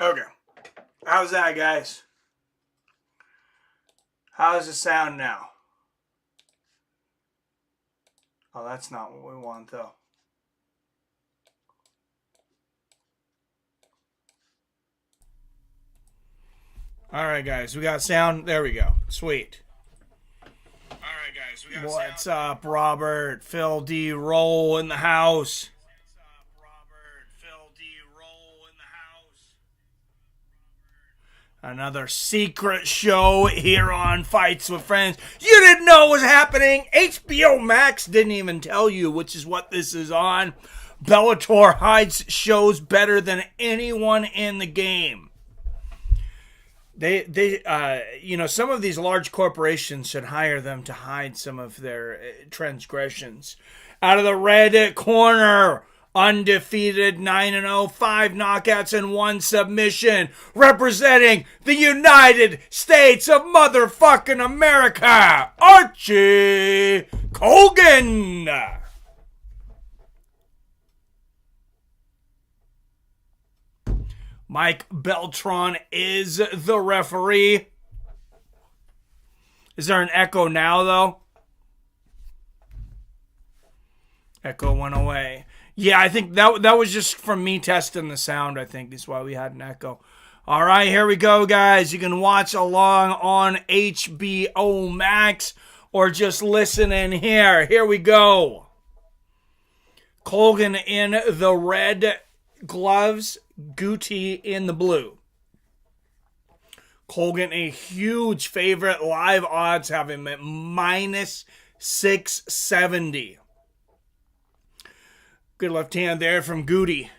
Okay. How's that, guys? How's the sound now? Oh, that's not what we want, though. All right, guys. We got sound. There we go. Sweet. All right, guys. We got What's sound. Up, Robert? Phil D. Roll in the house. Another secret show here on Fights with Friends. You didn't know what was happening. HBO Max didn't even tell you, which is what this is on. Bellator hides shows better than anyone in the game. Some of these large corporations should hire them to hide some of their transgressions. Out of the red corner, undefeated 9-0, 5 knockouts and 1 submission, representing the United States of motherfucking America, Archie Kogan. Mike Beltran is the referee. Is there an echo now, though? Echo went away. Yeah, I think that was just from me testing the sound, I think, is why we had an echo. All right, here we go, guys. You can watch along on HBO Max or just listen in here. Here we go. Kogan in the red gloves, Gouty in the blue. Kogan, a huge favorite. Live odds have him at minus 670. Good left hand there from Gouty.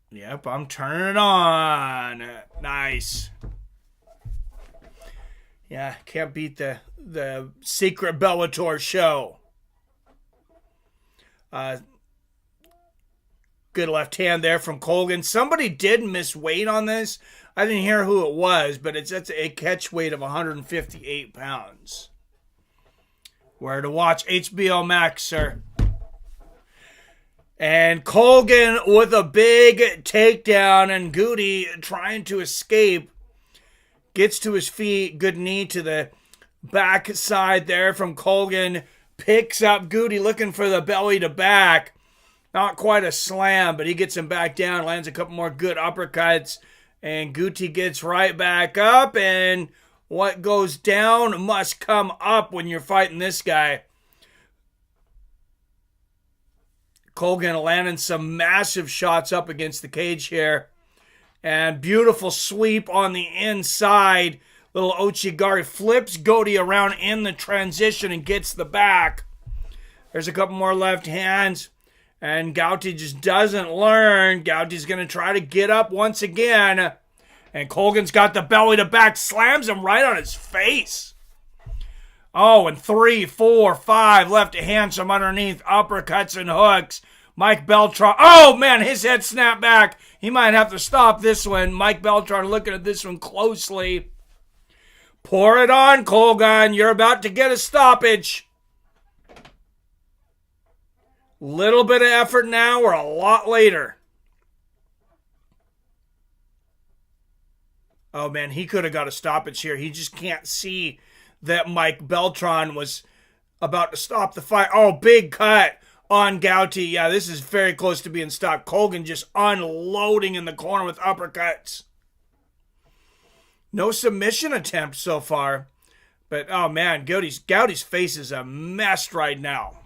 Yep, I'm turning it on. Nice. Yeah, can't beat the secret Bellator show. Good left hand there from Kogan. Somebody did miss weight on this. I didn't hear who it was, but it's a catch weight of 158 pounds. Where to watch? HBO Max, sir. And Kogan with a big takedown, and Gouty trying to escape. Gets to his feet. Good knee to the backside there from Kogan. Picks up Gouty looking for the belly to back. Not quite a slam, but he gets him back down. Lands a couple more good uppercuts. And Gouty gets right back up. And what goes down must come up when you're fighting this guy. Kogan landing some massive shots up against the cage here. And beautiful sweep on the inside. Little Ochigari flips Gouty around in the transition and gets the back. There's a couple more left hands. And Gouty just doesn't learn. Gouty's going to try to get up once again. And Kogan's got the belly to back. Slams him right on his face. Oh, and 3, 4, 5 left hands from underneath. Uppercuts and hooks. Mike Beltran. Oh, man, his head snapped back. He might have to stop this one. Mike Beltran looking at this one closely. Pour it on, Kogan. You're about to get a stoppage. Little bit of effort now or a lot later. Oh, man, he could have got a stoppage here. He just can't see that Mike Beltran was about to stop the fight. Oh, big cut on Gouty. Yeah, this is very close to being stopped. Kogan just unloading in the corner with uppercuts. No submission attempt so far. But, oh, man, Gouty's face is a mess right now.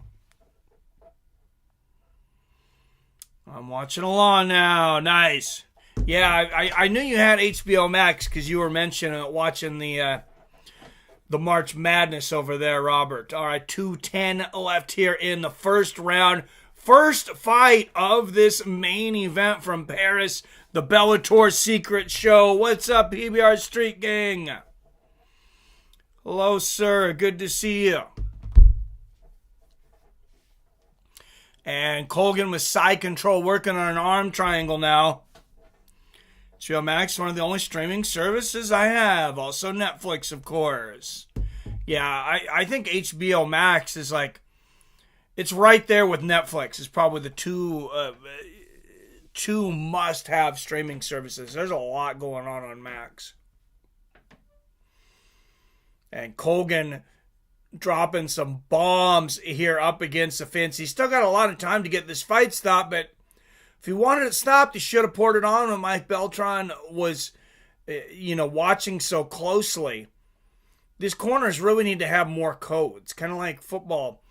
I'm watching along now. Nice. Yeah, I knew you had HBO Max because you were mentioning watching the March Madness over there, Robert. All right, 2:10 left here in the first round. First fight of this main event from Paris, the Bellator Secret Show. What's up, PBR Street Gang? Hello, sir. Good to see you. And Kogan with side control working on an arm triangle now. HBO Max, one of the only streaming services I have. Also Netflix, of course. Yeah, I think HBO Max is like, it's right there with Netflix. It's probably the two two must-have streaming services. There's a lot going on Max. And Kogan dropping some bombs here up against the fence. He's still got a lot of time to get this fight stopped, but if he wanted it stopped, he should have poured it on when Mike Beltran was, watching so closely. These corners really need to have more codes, kind of like football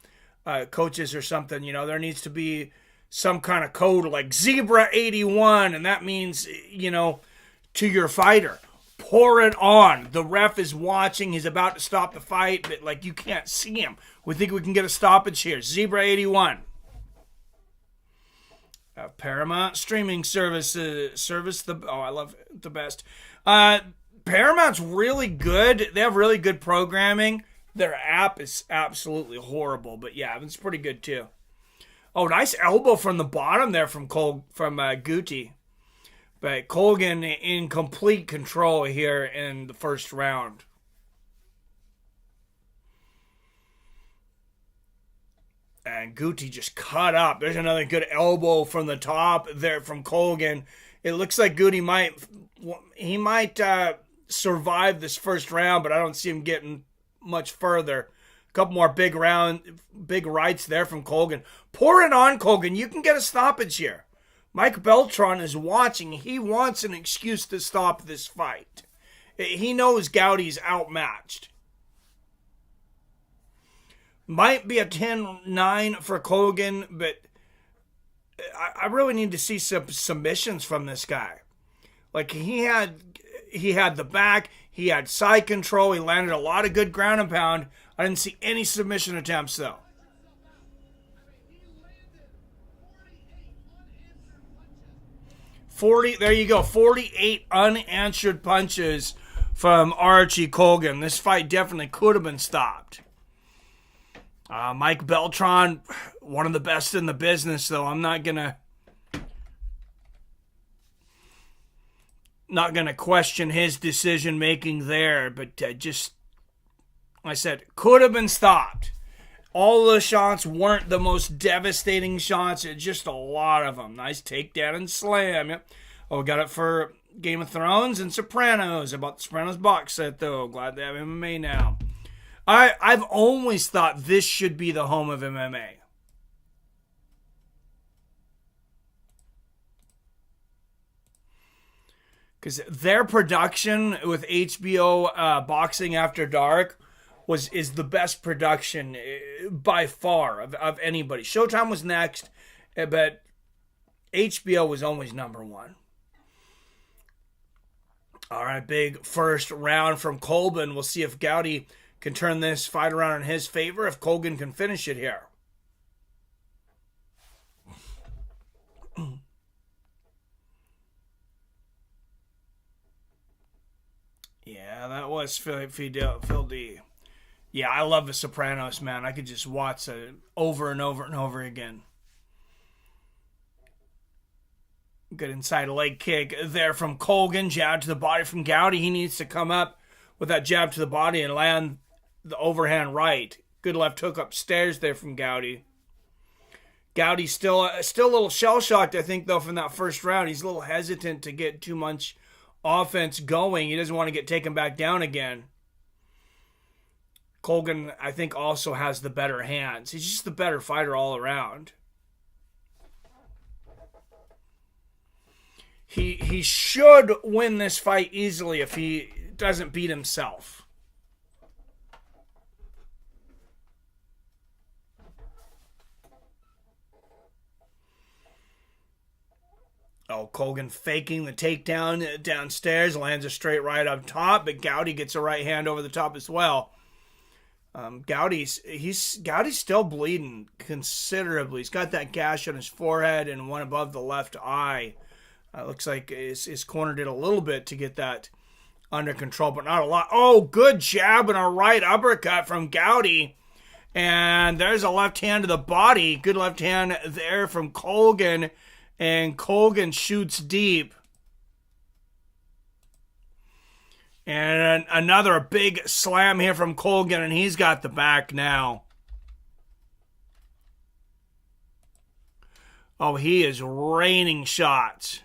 coaches or something. There needs to be some kind of code like Zebra 81, and that means, to your fighter. Pour it on. The ref is watching. He's about to stop the fight, but you can't see him. We think we can get a stoppage here. Zebra 81. Paramount streaming service. I love it the best. Paramount's really good. They have really good programming. Their app is absolutely horrible, but yeah, it's pretty good too. Oh, nice elbow from the bottom there from Gouty. But Kogan in complete control here in the first round. And Gouty just cut up. There's another good elbow from the top there from Kogan. It looks like Gouty might survive this first round, but I don't see him getting much further. A couple more big rights there from Kogan. Pour it on, Kogan. You can get a stoppage here. Mike Beltran is watching. He wants an excuse to stop this fight. He knows Gouty's outmatched. Might be a 10-9 for Kogan, but I really need to see some submissions from this guy. He had the back, he had side control, he landed a lot of good ground and pound. I didn't see any submission attempts though. 48 unanswered punches from Archie Kogan. This fight definitely could have been stopped. Mike Beltran, one of the best in the business, though. I'm not gonna question his decision making there, but I said, could have been stopped. All the shots weren't the most devastating shots. It's just a lot of them. Nice takedown and slam. Yep. Oh, got it for Game of Thrones and Sopranos. About the Sopranos box set, though. Glad they have MMA now. I've always thought this should be the home of MMA. Because their production with HBO Boxing After Dark is the best production by far of anybody. Showtime was next, but HBO was always number one. All right, big first round from Colbin. We'll see if Gouty can turn this fight around in his favor, if Kogan can finish it here. Yeah, that was Phil D. Yeah, I love The Sopranos, man. I could just watch it over and over and over again. Good inside leg kick there from Kogan. Jab to the body from Gouty. He needs to come up with that jab to the body and land the overhand right. Good left hook upstairs there from Gouty. Gouty's still a little shell-shocked, I think, though, from that first round. He's a little hesitant to get too much offense going. He doesn't want to get taken back down again. Kogan, I think, also has the better hands. He's just the better fighter all around. He should win this fight easily if he doesn't beat himself. Oh, Kogan faking the takedown downstairs, lands a straight right up top, but Gouty gets a right hand over the top as well. Gouty's still bleeding considerably. He's got that gash on his forehead and one above the left eye. Looks like his corner did a little bit to get that under control, but not a lot. Oh, good jab and a right uppercut from Gouty. And there's a left hand to the body. Good left hand there from Kogan. And Kogan shoots deep. And another big slam here from Kogan, and he's got the back now. Oh, he is raining shots.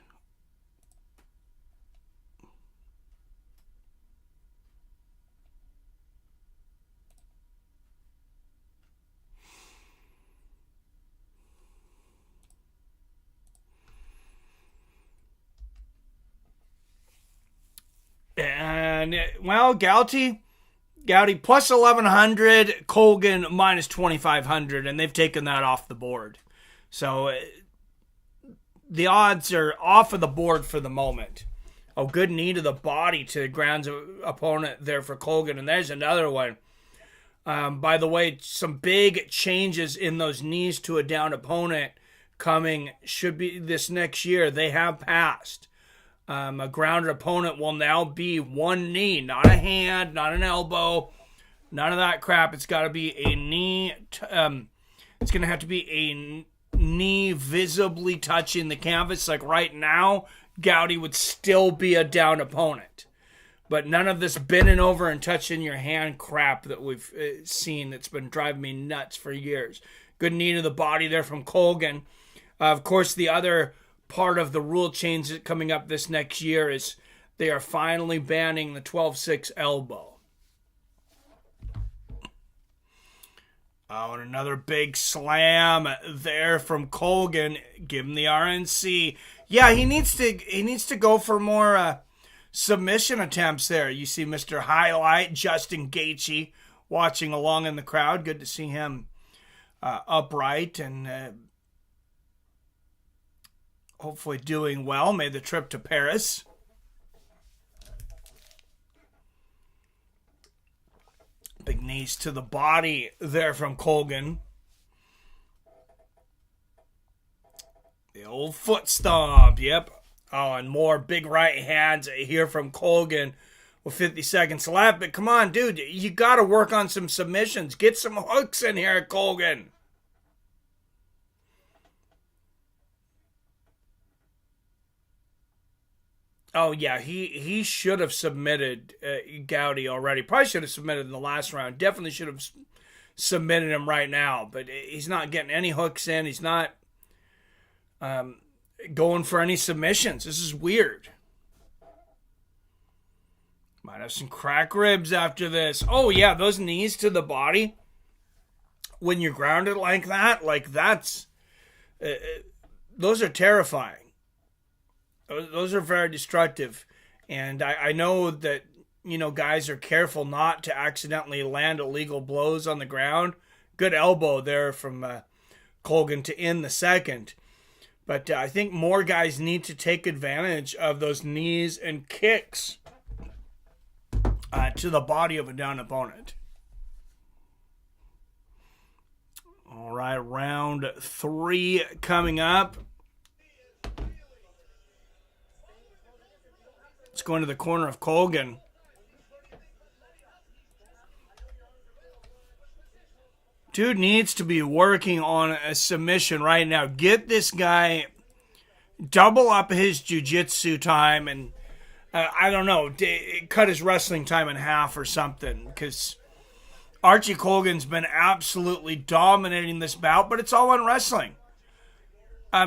And, well, Gouty plus 1,100, Kogan minus 2,500, and they've taken that off the board. So the odds are off of the board for the moment. Oh, good knee to the body to the ground's opponent there for Kogan, and there's another one. By the way, some big changes in those knees to a down opponent coming should be this next year. They have passed. A grounded opponent will now be one knee, not a hand, not an elbow, none of that crap. It's got to be a knee. It's going to have to be a knee visibly touching the canvas. Like right now, Gouty would still be a down opponent. But none of this bending over and touching your hand crap that we've seen that's been driving me nuts for years. Good knee to the body there from Kogan. Of course, the other part of the rule change coming up this next year is they are finally banning the 12-6 elbow. Oh, and another big slam there from Kogan. Give him the RNC. Yeah, he needs to go for more submission attempts there. You see Mr. Highlight, Justin Gaethje, watching along in the crowd. Good to see him upright and hopefully doing well. Made the trip to Paris. Big knees to the body there from Kogan. The old foot stomp. Yep. Oh, and more big right hands here from Kogan with 50 seconds left. But come on, dude. You got to work on some submissions. Get some hooks in here, Kogan. Oh, yeah, he should have submitted Gouty already. Probably should have submitted in the last round. Definitely should have submitted him right now. But he's not getting any hooks in. He's not going for any submissions. This is weird. Might have some crack ribs after this. Oh, yeah, those knees to the body. When you're grounded like that, that's... those are terrifying. Those are very destructive. And I know that, guys are careful not to accidentally land illegal blows on the ground. Good elbow there from Kogan to end the second. But I think more guys need to take advantage of those knees and kicks to the body of a down opponent. All right, round 3 coming up. Let's go into the corner of Kogan. Dude needs to be working on a submission right now. Get this guy, double up his jiu-jitsu time, and I don't know, cut his wrestling time in half or something, because Archie Kogan's been absolutely dominating this bout, but it's all on wrestling.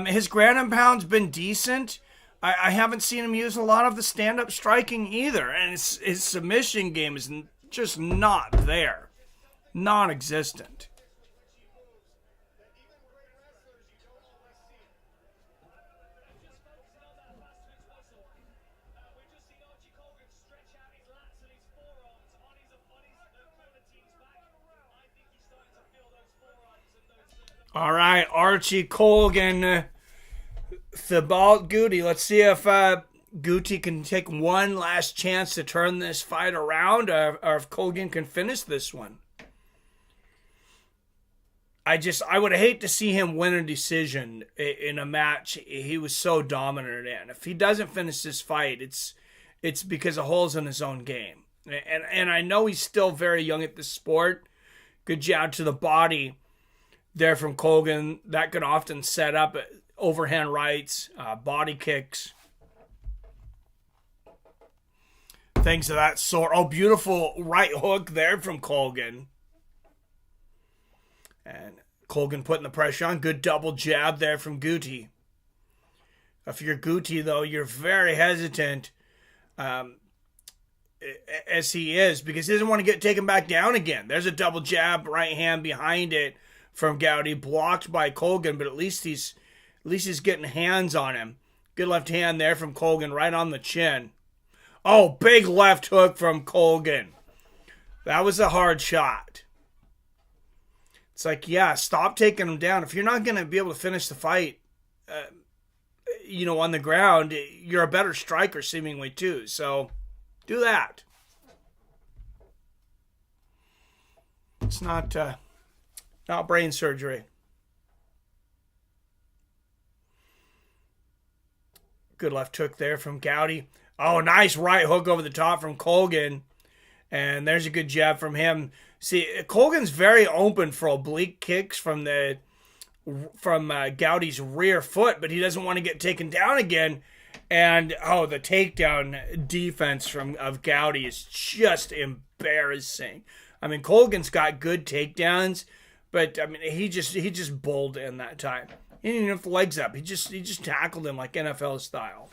His ground and pound's been decent. I haven't seen him use a lot of the stand-up striking either, and his submission game is just not there. Non-existent. All right, Archie Kogan, Thibault Gouty. Let's see if Gouty can take one last chance to turn this fight around, or if Kogan can finish this one. I would hate to see him win a decision in a match he was so dominant in. If he doesn't finish this fight, it's because of holes in his own game. And I know he's still very young at this sport. Good jab to the body there from Kogan. That could often set up overhand rights, body kicks, things of that sort. Oh, beautiful right hook there from Kogan. And Kogan putting the pressure on. Good double jab there from Gouty. If you're Gouty, though, you're very hesitant, as he is, because he doesn't want to get taken back down again. There's a double jab, right hand behind it from Gouty, blocked by Kogan, but at least he's getting hands on him. Good left hand there from Kogan, right on the chin. Oh, big left hook from Kogan. That was a hard shot. It's like, yeah, stop taking him down. If you're not going to be able to finish the fight, on the ground, you're a better striker seemingly too. So do that. It's not brain surgery. Good left hook there from Gouty. Oh, nice right hook over the top from Kogan. And there's a good jab from him. See, Kogan's very open for oblique kicks from Gouty's rear foot, but he doesn't want to get taken down again. And, the takedown defense of Gouty is just embarrassing. I mean, Kogan's got good takedowns, but, I mean, he just bowled in that time. He didn't even have the legs up. He just tackled him like NFL style.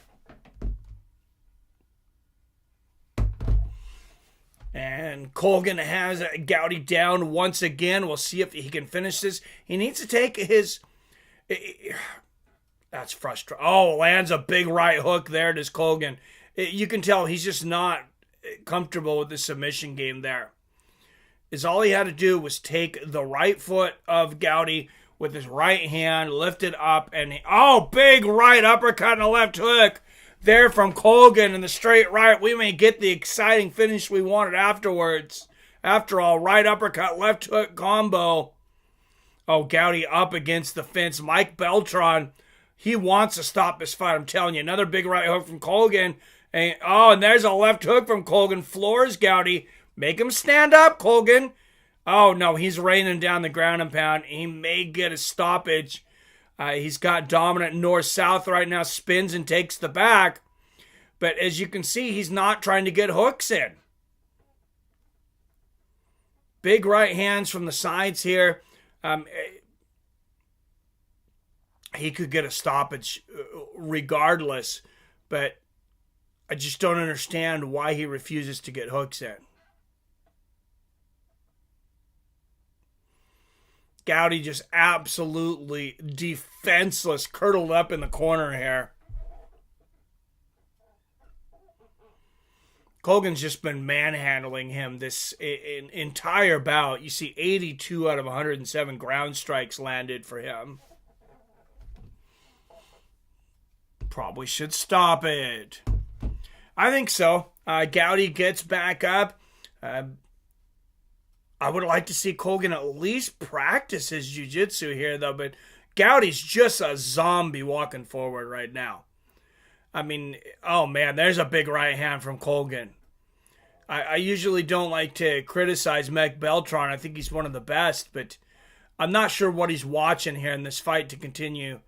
And Kogan has Gouty down once again. We'll see if he can finish this. He needs to take his... That's frustrating. Oh, lands a big right hook there, does Kogan. You can tell he's just not comfortable with the submission game there. All he had to do was take the right foot of Gouty with his right hand, lift it up, and big right uppercut and a left hook there from Kogan in the straight right. We may get the exciting finish we wanted afterwards. After all, right uppercut, left hook combo. Oh, Gouty up against the fence. Mike Beltran, he wants to stop this fight, I'm telling you. Another big right hook from Kogan. And there's a left hook from Kogan. Floors Gouty. Make him stand up, Kogan. Oh, no, he's raining down the ground and pound. He may get a stoppage. He's got dominant north-south right now, spins and takes the back. But as you can see, he's not trying to get hooks in. Big right hands from the sides here. He could get a stoppage regardless, but I just don't understand why he refuses to get hooks in. Gouty just absolutely defenseless, curled up in the corner here. Kogan's just been manhandling him this entire bout. You see 82 out of 107 ground strikes landed for him. Probably should stop it. I think so. Gouty gets back up. I would like to see Kogan at least practice his jiu-jitsu here, though, but Gouty's just a zombie walking forward right now. I mean, oh man, there's a big right hand from Kogan. I usually don't like to criticize Meg Beltran. I think he's one of the best, but I'm not sure what he's watching here in this fight to continue.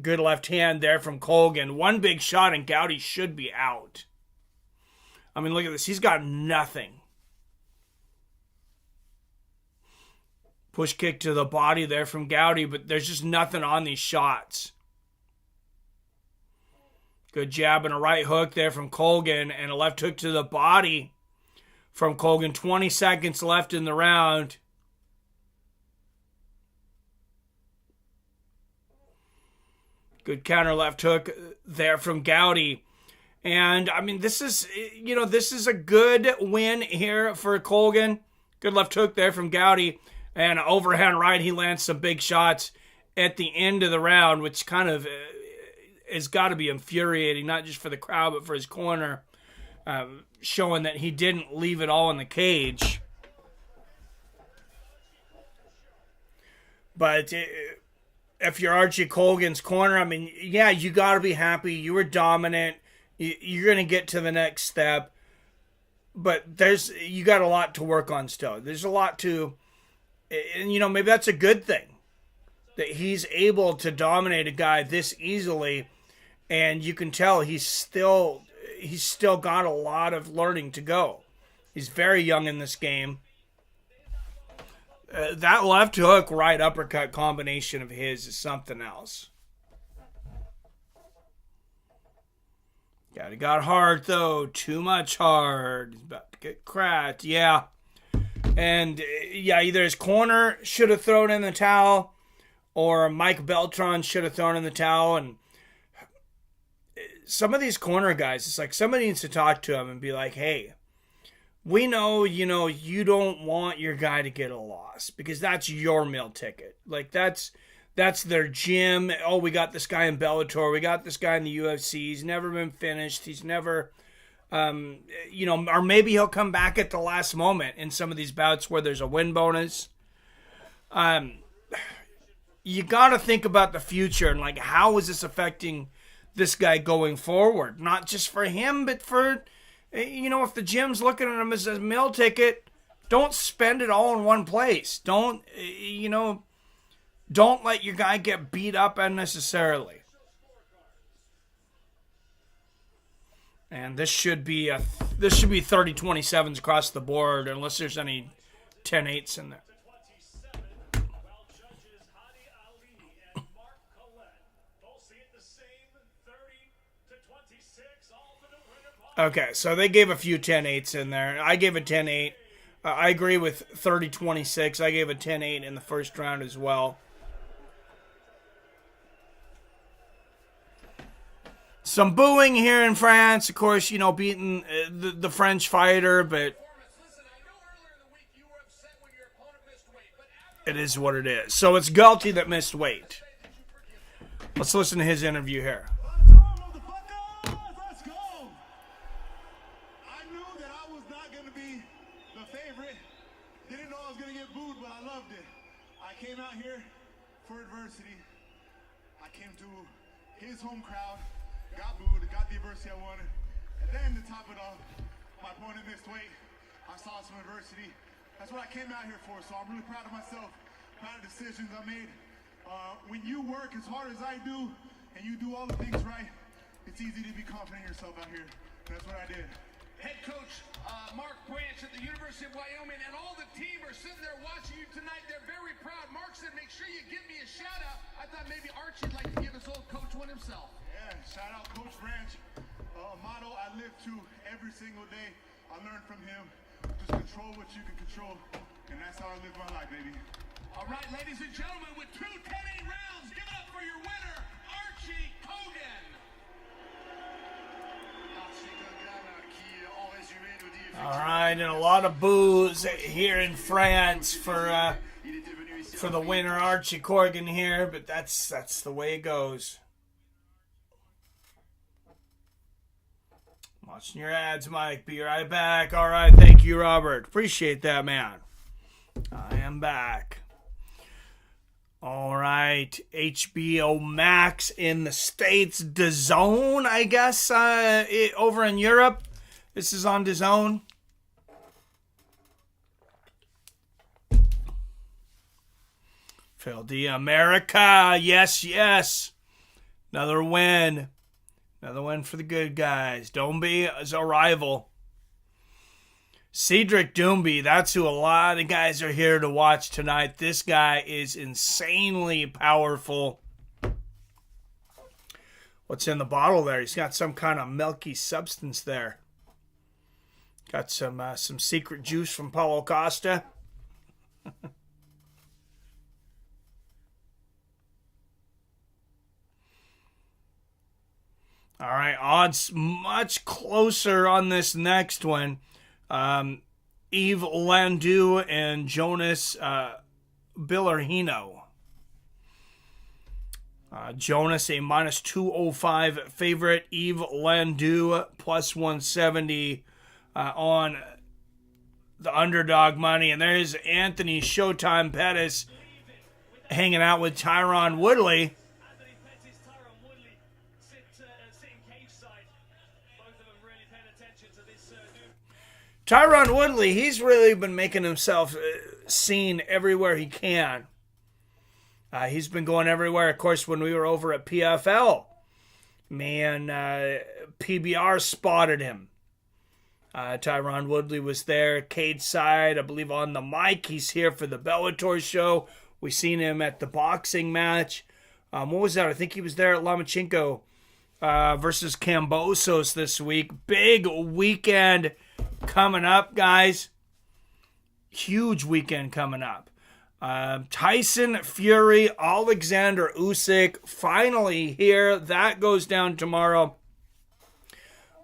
Good left hand there from Kogan. One big shot and Gouty should be out. I mean, look at this. He's got nothing. Push kick to the body there from Gouty, but there's just nothing on these shots. Good jab and a right hook there from Kogan, and a left hook to the body from Kogan. 20 seconds left in the round. Good counter left hook there from Gouty. And, I mean, this is a good win here for Kogan. Good left hook there from Gouty. And overhand right, he lands some big shots at the end of the round, which kind of has got to be infuriating, not just for the crowd, but for his corner, showing that he didn't leave it all in the cage. But if you're Archie Kogan's corner, I mean, yeah, you got to be happy. You were dominant. You're going to get to the next step. But you got a lot to work on still. There's a lot to... And, maybe that's a good thing. That he's able to dominate a guy this easily. And you can tell he's still got a lot of learning to go. He's very young in this game. that left hook, right uppercut combination of his is something else. Got hard, though. Too much hard. He's about to get cracked. Yeah. And, either his corner should have thrown in the towel or Mike Beltran should have thrown in the towel. And some of these corner guys, it's like somebody needs to talk to him and be like, hey, we know, you don't want your guy to get a loss because that's your meal ticket. Like, that's their gym. Oh, we got this guy in Bellator. We got this guy in the UFC. He's never been finished. He's never, or maybe he'll come back at the last moment in some of these bouts where there's a win bonus. You got to think about the future and, like, how is this affecting this guy going forward? Not just for him, but for, if the gym's looking at him as a meal ticket, don't spend it all in one place. Don't let your guy get beat up unnecessarily. And this should be 30-27s across the board unless there's any 10-8s in there. Okay, so they gave a few 10-8s in there. I gave a 10-8. I agree with 30-26. I gave a 10-8 in the first round as well. Some booing here in France, of course, beating the French fighter, but it is what it is. So it's Gouty that missed weight. Let's listen to his interview here. Came out here for adversity. I came to his home crowd, got booed, got the adversity I wanted, and then to top it off, my opponent missed weight. I saw some adversity. That's what I came out here for, so I'm really proud of myself, proud of decisions I made. When you work as hard as I do, and you do all the things right, it's easy to be confident in yourself out here. That's what I did. Head coach Mark Branch at the University of Wyoming and all the team are sitting there watching you tonight. They're very proud. Mark said, make sure you give me a shout out. I thought maybe Archie'd like to give his old coach one himself. Yeah, shout out Coach Branch. A motto I live to every single day. I learned from him. Just control what you can control. And that's how I live my life, baby. All right, ladies and gentlemen, with 2 10-8 rounds, give it up for your winner, Archie Kogan. All right, and a lot of boos here in France for the winner, Archie Kogan here, but that's the way it goes. Watching your ads, Mike. Be right back. All right, thank you, Robert. Appreciate that, man. I am back. All right, HBO Max in the States, DAZN, I guess, over in Europe. This is on DAZN. Phil D. America. Yes. Another win. Another win for the good guys. Doumbe is a rival. Cedric Doumbe, that's who a lot of guys are here to watch tonight. This guy is insanely powerful. What's in the bottle there? He's got some kind of milky substance there. Got some secret juice from Paulo Costa. All right, odds much closer on this next one. Yves Landu and Jonas Billorino. Jonas a minus 205 favorite. Yves Landu plus 170 on the underdog money. And there's Anthony Showtime Pettis hanging out with Tyron Woodley. Tyron Woodley, he's really been making himself seen everywhere he can. He's been going everywhere. Of course, when we were over at PFL, man, PBR spotted him. Tyron Woodley was there, cage side, I believe on the mic. He's here for the Bellator show. We seen him at the boxing match. What was that? I think he was there at Lomachenko versus Kambosos this week. Big weekend coming up, guys. Huge weekend coming up. Tyson Fury, Alexander Usyk, finally here. That goes down tomorrow.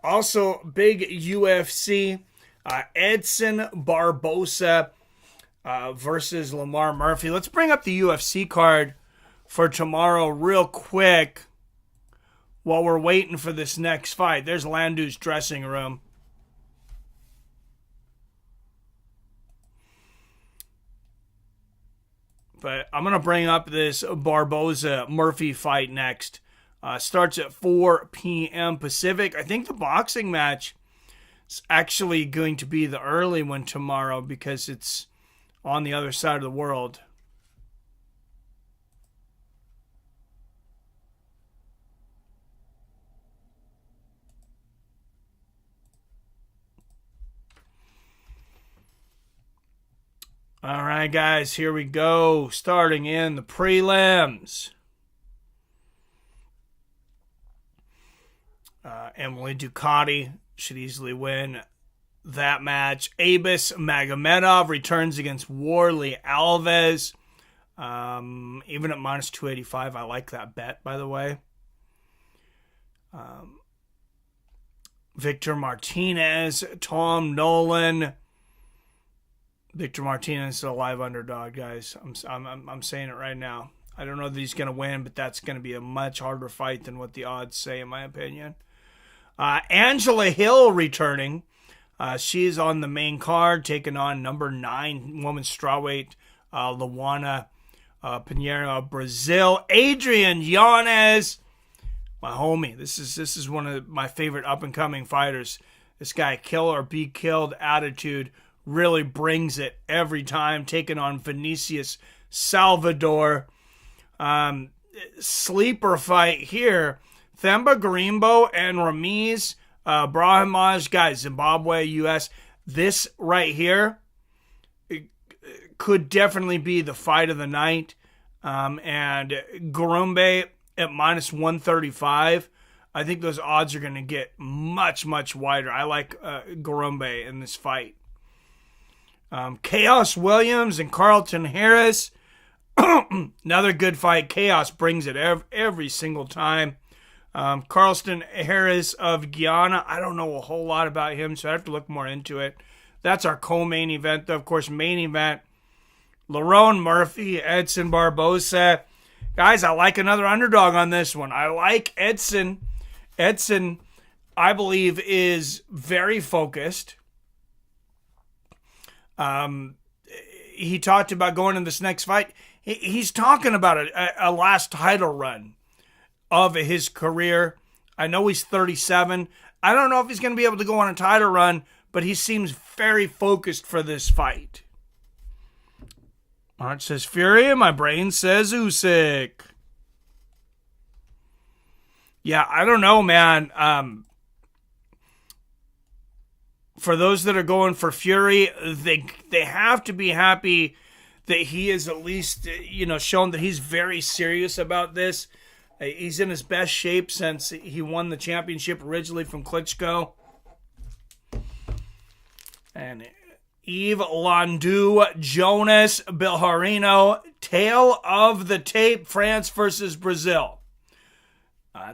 Also, big UFC, Edson Barbosa versus Lamar Murphy. Let's bring up the UFC card for tomorrow real quick while we're waiting for this next fight. There's Landu's dressing room. But I'm going to bring up this Barboza-Murphy fight next. Starts at 4 p.m. Pacific. I think the boxing match is actually going to be the early one tomorrow because it's on the other side of the world. All right, guys, here we go. Starting in the prelims. Emily Ducati should easily win that match. Abus Magomedov returns against Warley Alves. Even at minus 285, I like that bet, by the way. Victor Martinez, Tom Nolan. Victor Martinez is a live underdog, guys. I'm saying it right now. I don't know that he's going to win, but that's going to be a much harder fight than what the odds say, in my opinion. Angela Hill returning. She's on the main card, taking on number 9 women's strawweight, Luana Pinheiro of Brazil. Adrian Yanez, my homie. This is one of my favorite up-and-coming fighters. This guy, kill or be killed attitude, really brings it every time, taking on Vinicius Salvador. Sleeper fight here. Themba Garimbo and Ramiz Brahimaj, guys, Zimbabwe, U.S. This right here could definitely be the fight of the night. And Garimbe at minus 135. I think those odds are going to get much, much wider. I like Garimbe in this fight. Chaos Williams and Carlton Harris. Another good fight. Chaos brings it every single time. Carlton Harris of Guyana. I don't know a whole lot about him, so I have to look more into it. That's our co-main event, though. Of course, main event, Lerone Murphy, Edson Barbosa. Guys, I like another underdog on this one. I like Edson. Edson, I believe, is very focused. He talked about going in this next fight. He's talking about a last title run of his career. I know he's 37. I don't know if he's going to be able to go on a title run, but he seems very focused for this fight. March says Fury, and my brain says Usyk. Yeah, I don't know, man. For those that are going for Fury, they have to be happy that he is at least, shown that he's very serious about this. He's in his best shape since he won the championship originally from Klitschko. And Yves Landu, Jonas Billorino, tail of the tape, France versus Brazil.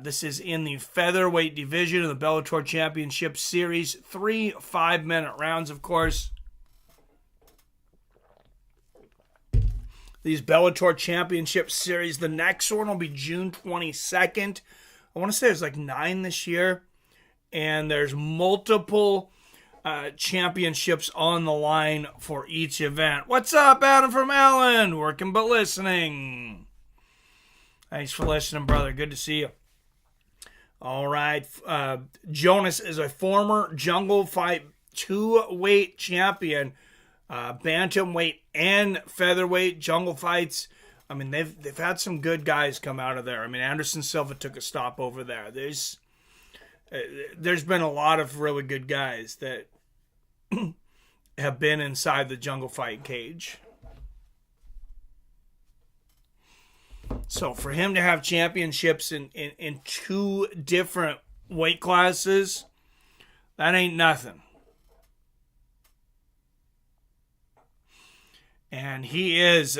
This is in the featherweight division of the Bellator Championship Series. 3 5-minute rounds, of course. These Bellator Championship Series. The next one will be June 22nd. I want to say there's like 9 this year. And there's multiple championships on the line for each event. What's up, Adam from Allen? Working but listening. Thanks for listening, brother. Good to see you. All right. Jonas is a former Jungle Fight 2-weight champion. Bantamweight and featherweight Jungle Fights. I mean, they've had some good guys come out of there. I mean, Anderson Silva took a stop over there. There's been a lot of really good guys that have been inside the Jungle Fight cage. So for him to have championships in 2 different weight classes, that ain't nothing. And he is,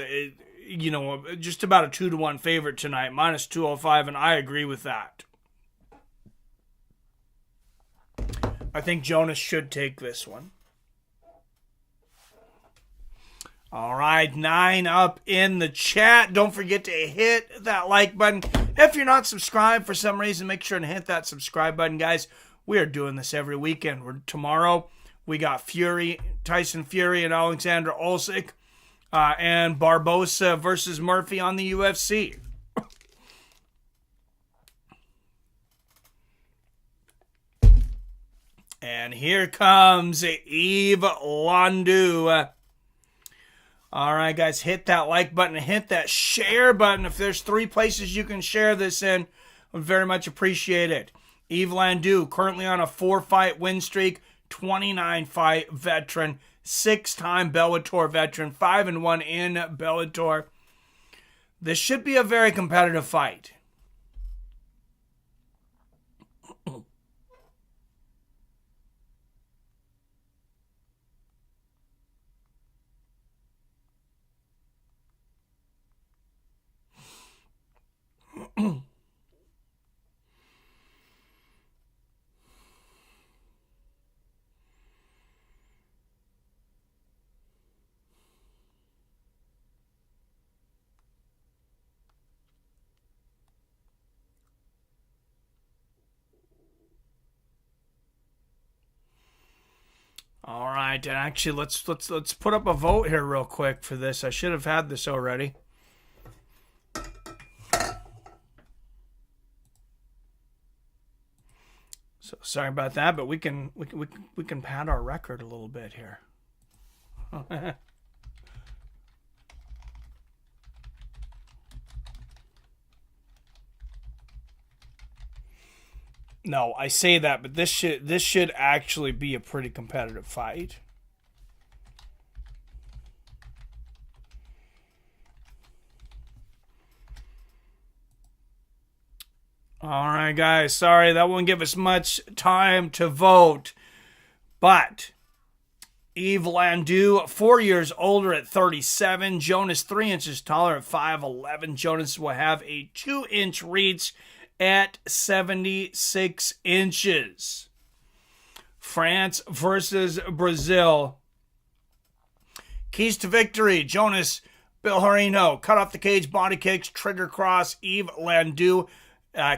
just about a 2-1 favorite tonight, minus 205, and I agree with that. I think Jonas should take this one. All right, 9 up in the chat. Don't forget to hit that like button. If you're not subscribed for some reason, make sure to hit that subscribe button, guys. We are doing this every weekend. Tomorrow, we got Tyson Fury and Alexander Usyk, and Barbosa versus Murphy on the UFC. And here comes Yves Landu. All right, guys, hit that like button and hit that share button. If there's 3 places you can share this in, I would very much appreciate it. Yves Landu, currently on a 4-fight win streak, 29-fight veteran, 6-time Bellator veteran, 5-1 in Bellator. This should be a very competitive fight. All right, and actually, let's put up a vote here real quick for this. I should have had this already. So sorry about that, but we can pad our record a little bit here. No, I say that, but this should actually be a pretty competitive fight. All right, guys. Sorry, that won't give us much time to vote. But Yves Landu, 4 years older at 37. Jonas, 3 inches taller at 5'11". Jonas will have a 2-inch reach at 76 inches. France versus Brazil. Keys to victory. Jonas Billorino. Cut off the cage, body kicks, trigger cross. Yves Landu.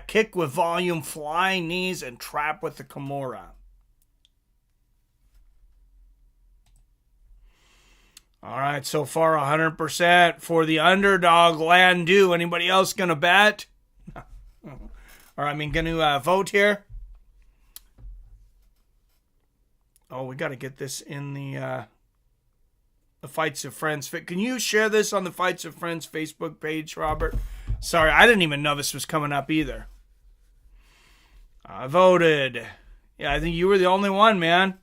Kick with volume, flying knees, and trap with the Kimura. All right, so far 100% for the underdog, Landu. Anybody else going to bet? Or, going to vote here? Oh, we got to get this in the Fights of Friends. Can you share this on the Fights of Friends Facebook page, Robert? Sorry, I didn't even know this was coming up either. I voted. Yeah, I think you were the only one, man.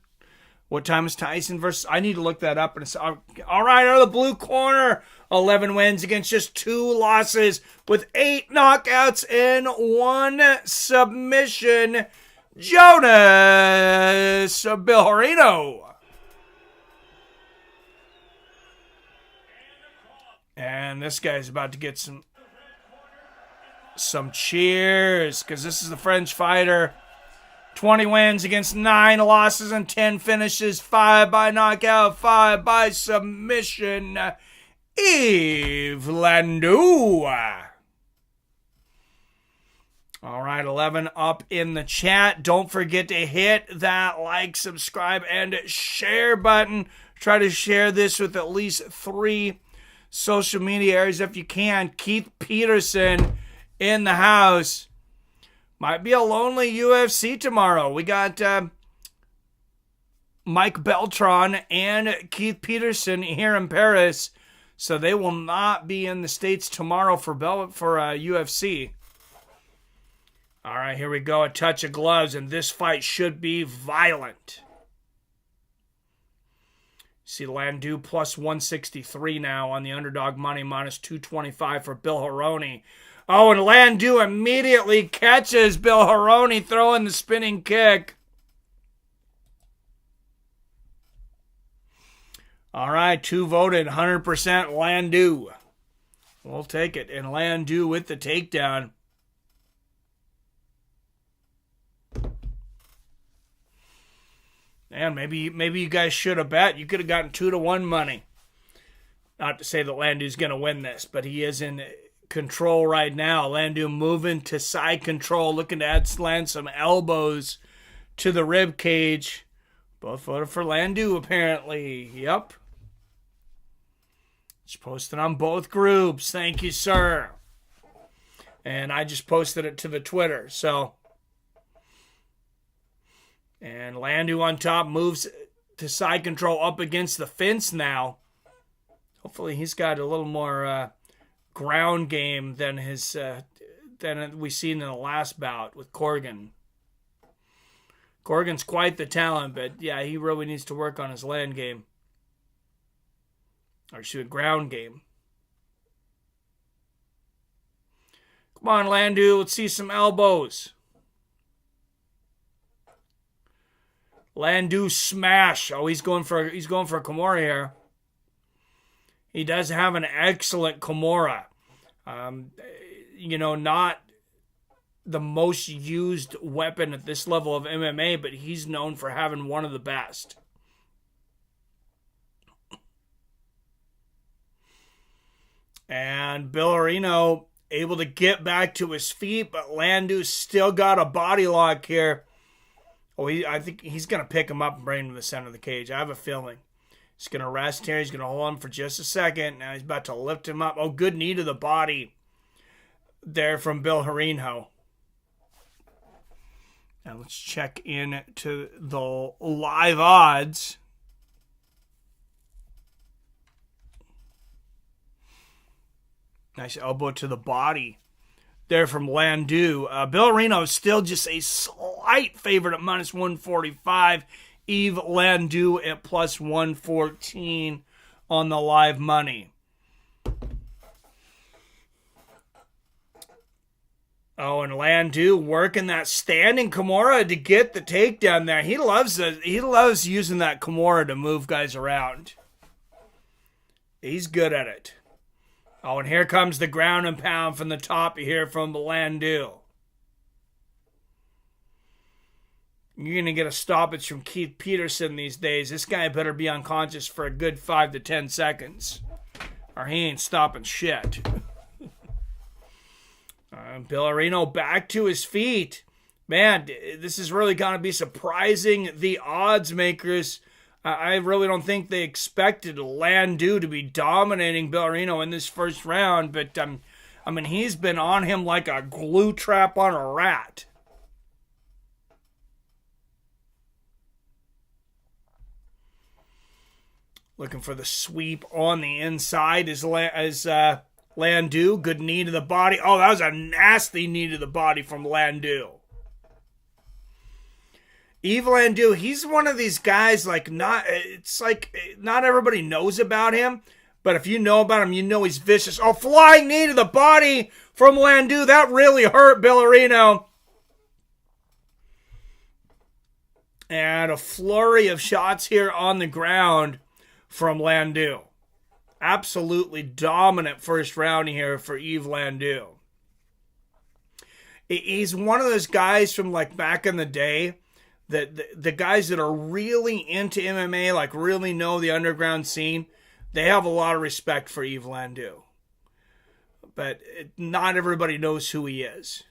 What time is Tyson versus... I need to look that up. All right, out of the blue corner, 11 wins against just 2 losses with 8 knockouts and 1 submission. Jonas Billorino. And this guy's about to get some cheers because this is the French fighter. 20 wins against 9 losses and 10 finishes. 5 by knockout, 5 by submission. Yves Landu. All right, 11 up in the chat. Don't forget to hit that like, subscribe, and share button. Try to share this with at least 3 social media areas if you can. Keith Peterson in the house. Might be a lonely UFC tomorrow. We got Mike Beltran and Keith Peterson here in Paris, so they will not be in the States tomorrow for UFC. All right, here we go. A touch of gloves, and this fight should be violent. See Landu plus 163 now on the underdog money, minus 225 for Billorino. Oh, and Landu immediately catches Billorino throwing the spinning kick. All right, 2 voted, 100% Landu. We'll take it. And Landu with the takedown. Man, maybe you guys should have bet. You could have gotten 2-1 money. Not to say that Landu's going to win this, but he is in control right now. Landu moving to side control, looking to land some elbows to the rib cage. Both voted for Landu, apparently. Yep. Just posted on both groups. Thank you, sir. And I just posted it to the Twitter, so... And Landu on top moves to side control up against the fence now. Hopefully he's got a little more ground game than we've seen in the last bout with Kogan. Kogan's quite the talent, but yeah, he really needs to work on his land game. Or shoot, ground game. Come on, Landu, let's see some elbows. Landu smash. Oh, he's going for a Kimura here. He does have an excellent Kimura. Not the most used weapon at this level of MMA, but he's known for having one of the best. And Billorino able to get back to his feet, but Landu's still got a body lock here. Oh, I think he's going to pick him up and bring him to the center of the cage. I have a feeling. He's going to rest here. He's going to hold him for just a second. Now he's about to lift him up. Oh, good knee to the body there from Billorino. Now let's check in to the live odds. Nice elbow to the body there from Landu. Billorino is still just a slight favorite at minus 145. Yves Landu at plus 114 on the live money. Oh, and Landu working that standing Kimura to get the takedown there. He loves using that Kimura to move guys around. He's good at it. Oh, and here comes the ground and pound from the top here from Landu. You're going to get a stoppage from Keith Peterson these days. This guy better be unconscious for a good 5 to 10 seconds, or he ain't stopping shit. Billorino back to his feet. Man, this is really going to be surprising the odds makers. I really don't think they expected Landu to be dominating Billorino in this first round, but he's been on him like a glue trap on a rat. Looking for the sweep on the inside is Landu. Good knee to the body. Oh, that was a nasty knee to the body from Landu. Yves Landu, he's one of these guys, not everybody knows about him, but if you know about him, you know he's vicious. Oh, flying knee to the body from Landu. That really hurt Billorino. And a flurry of shots here on the ground from Landu. Absolutely dominant first round here for Yves Landu. He's one of those guys from back in the day, the guys that are really into MMA, really know the underground scene, they have a lot of respect for Yves Landu. But not everybody knows who he is.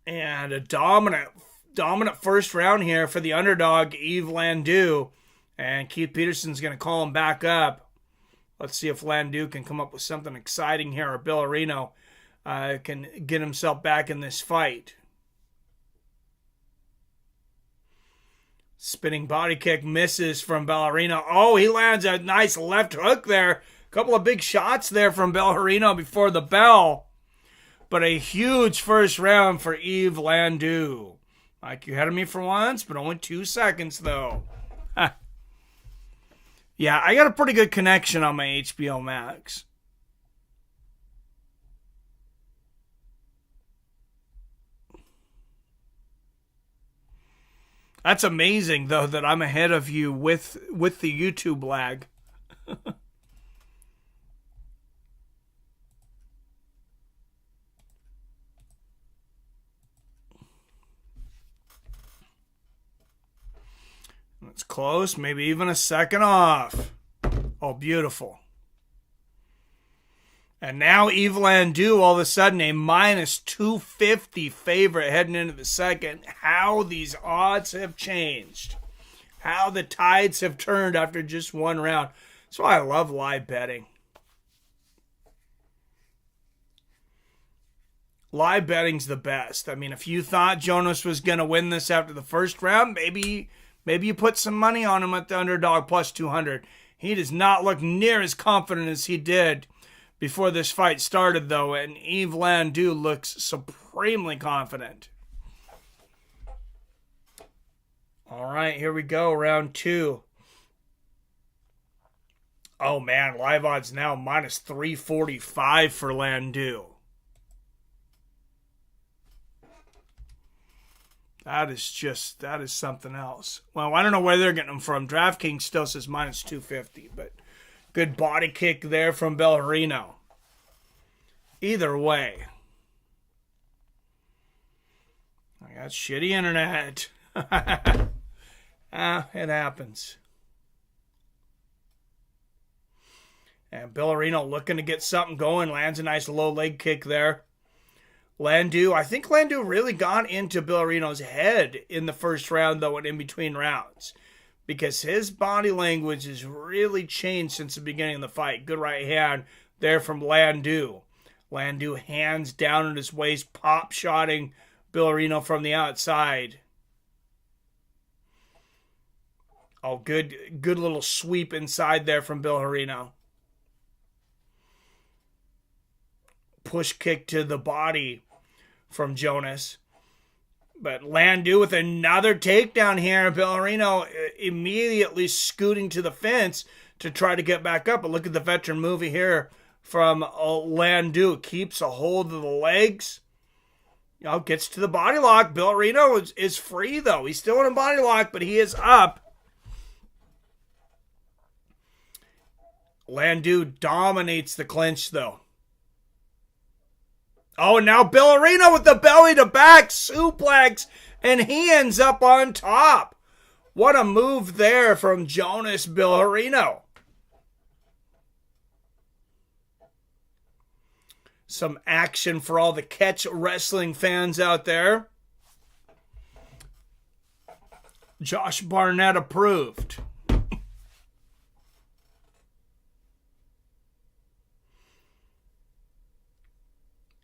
And a dominant first round here for the underdog, Yves Landu. And Keith Peterson's going to call him back up. Let's see if Landu can come up with something exciting here, or Billorino can get himself back in this fight. Spinning body kick misses from Billorino. Oh, he lands a nice left hook there. A couple of big shots there from Billorino before the bell. but a huge first round for Yves Landu. Mike, you ahead of me for once, but only 2 seconds, though. Yeah, I got a pretty good connection on my HBO Max. That's amazing, though, that I'm ahead of you with the YouTube lag. It's close, maybe even a second off. Oh, beautiful. And now Yves Landu, all of a sudden, a minus 250 favorite heading into the second. How these odds have changed. How the tides have turned after just one round. That's why I love live betting. Live betting's the best. I mean, if you thought Jonas was going to win this after the first round, maybe you put some money on him at the underdog plus 200. He does not look near as confident as he did before this fight started, though, and Yves Landu looks supremely confident. All right, here we go, round 2. Oh, man, live odds now minus 345 for Landu. That is something else. Well, I don't know where they're getting them from. DraftKings still says minus 250, but good body kick there from Billorino. Either way. I got shitty internet. It happens. And Billorino looking to get something going. Lands a nice low leg kick there. Landu, I think Landu really got into Billorino's head in the first round, though, and in between rounds. Because his body language has really changed since the beginning of the fight. Good right hand there from Landu. Landu hands down at his waist, pop-shotting Billorino from the outside. Oh, good little sweep inside there from Billorino. Push kick to the body from Jonas. But Landu with another takedown here. Billorino immediately scooting to the fence to try to get back up. But look at the veteran move here from Landu. Keeps a hold of the legs. Gets to the body lock. Billorino is free, though. He's still in a body lock, but he is up. Landu dominates the clinch, though. Oh, and now Billorino with the belly to back suplex, and he ends up on top. What a move there from Jonas Billorino. Some action for all the catch wrestling fans out there. Josh Barnett approved.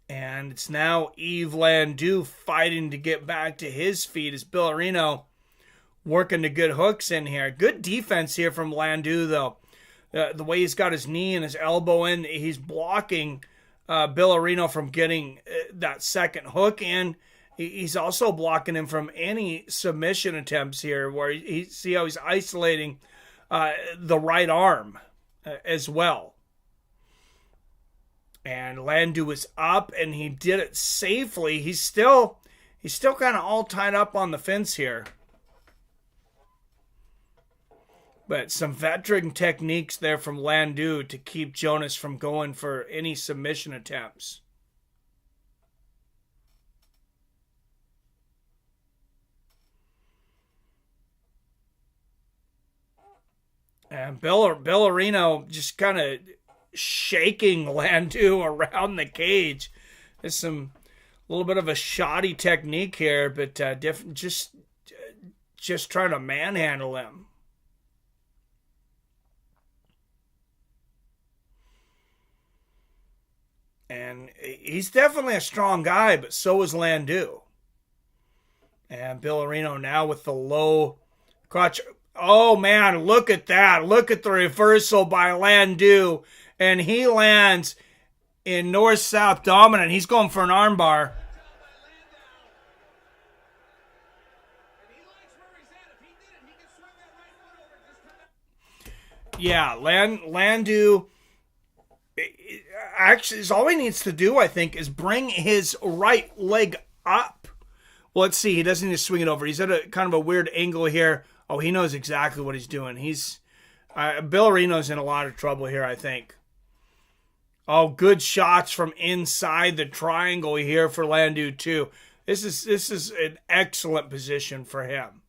And it's now Yves Landu fighting to get back to his feet as Billorino working the good hooks in here. Good defense here from Landu, though. The way he's got his knee and his elbow in, he's blocking Billorino from getting that second hook in. He's also blocking him from any submission attempts here, where you see how he's isolating the right arm as well. And Landu is up, and he did it safely. He's still kind of all tied up on the fence here. But some veteran techniques there from Landu to keep Jonas from going for any submission attempts. And Billorino just kind of shaking Landu around the cage. There's a little bit of a shoddy technique here, but just trying to manhandle him. And he's definitely a strong guy, but so is Landu. And Billorino now with the low crotch. Oh, man, look at that. Look at the reversal by Landu. And he lands in north-south dominant. He's going for an armbar. Yeah, Landu, actually, all he needs to do, I think, is bring his right leg up. Well, let's see. He doesn't need to swing it over. He's at a kind of a weird angle here. Oh, he knows exactly what he's doing. Billorino's in a lot of trouble here, I think. Oh, good shots from inside the triangle here for Landu, too. This is an excellent position for him.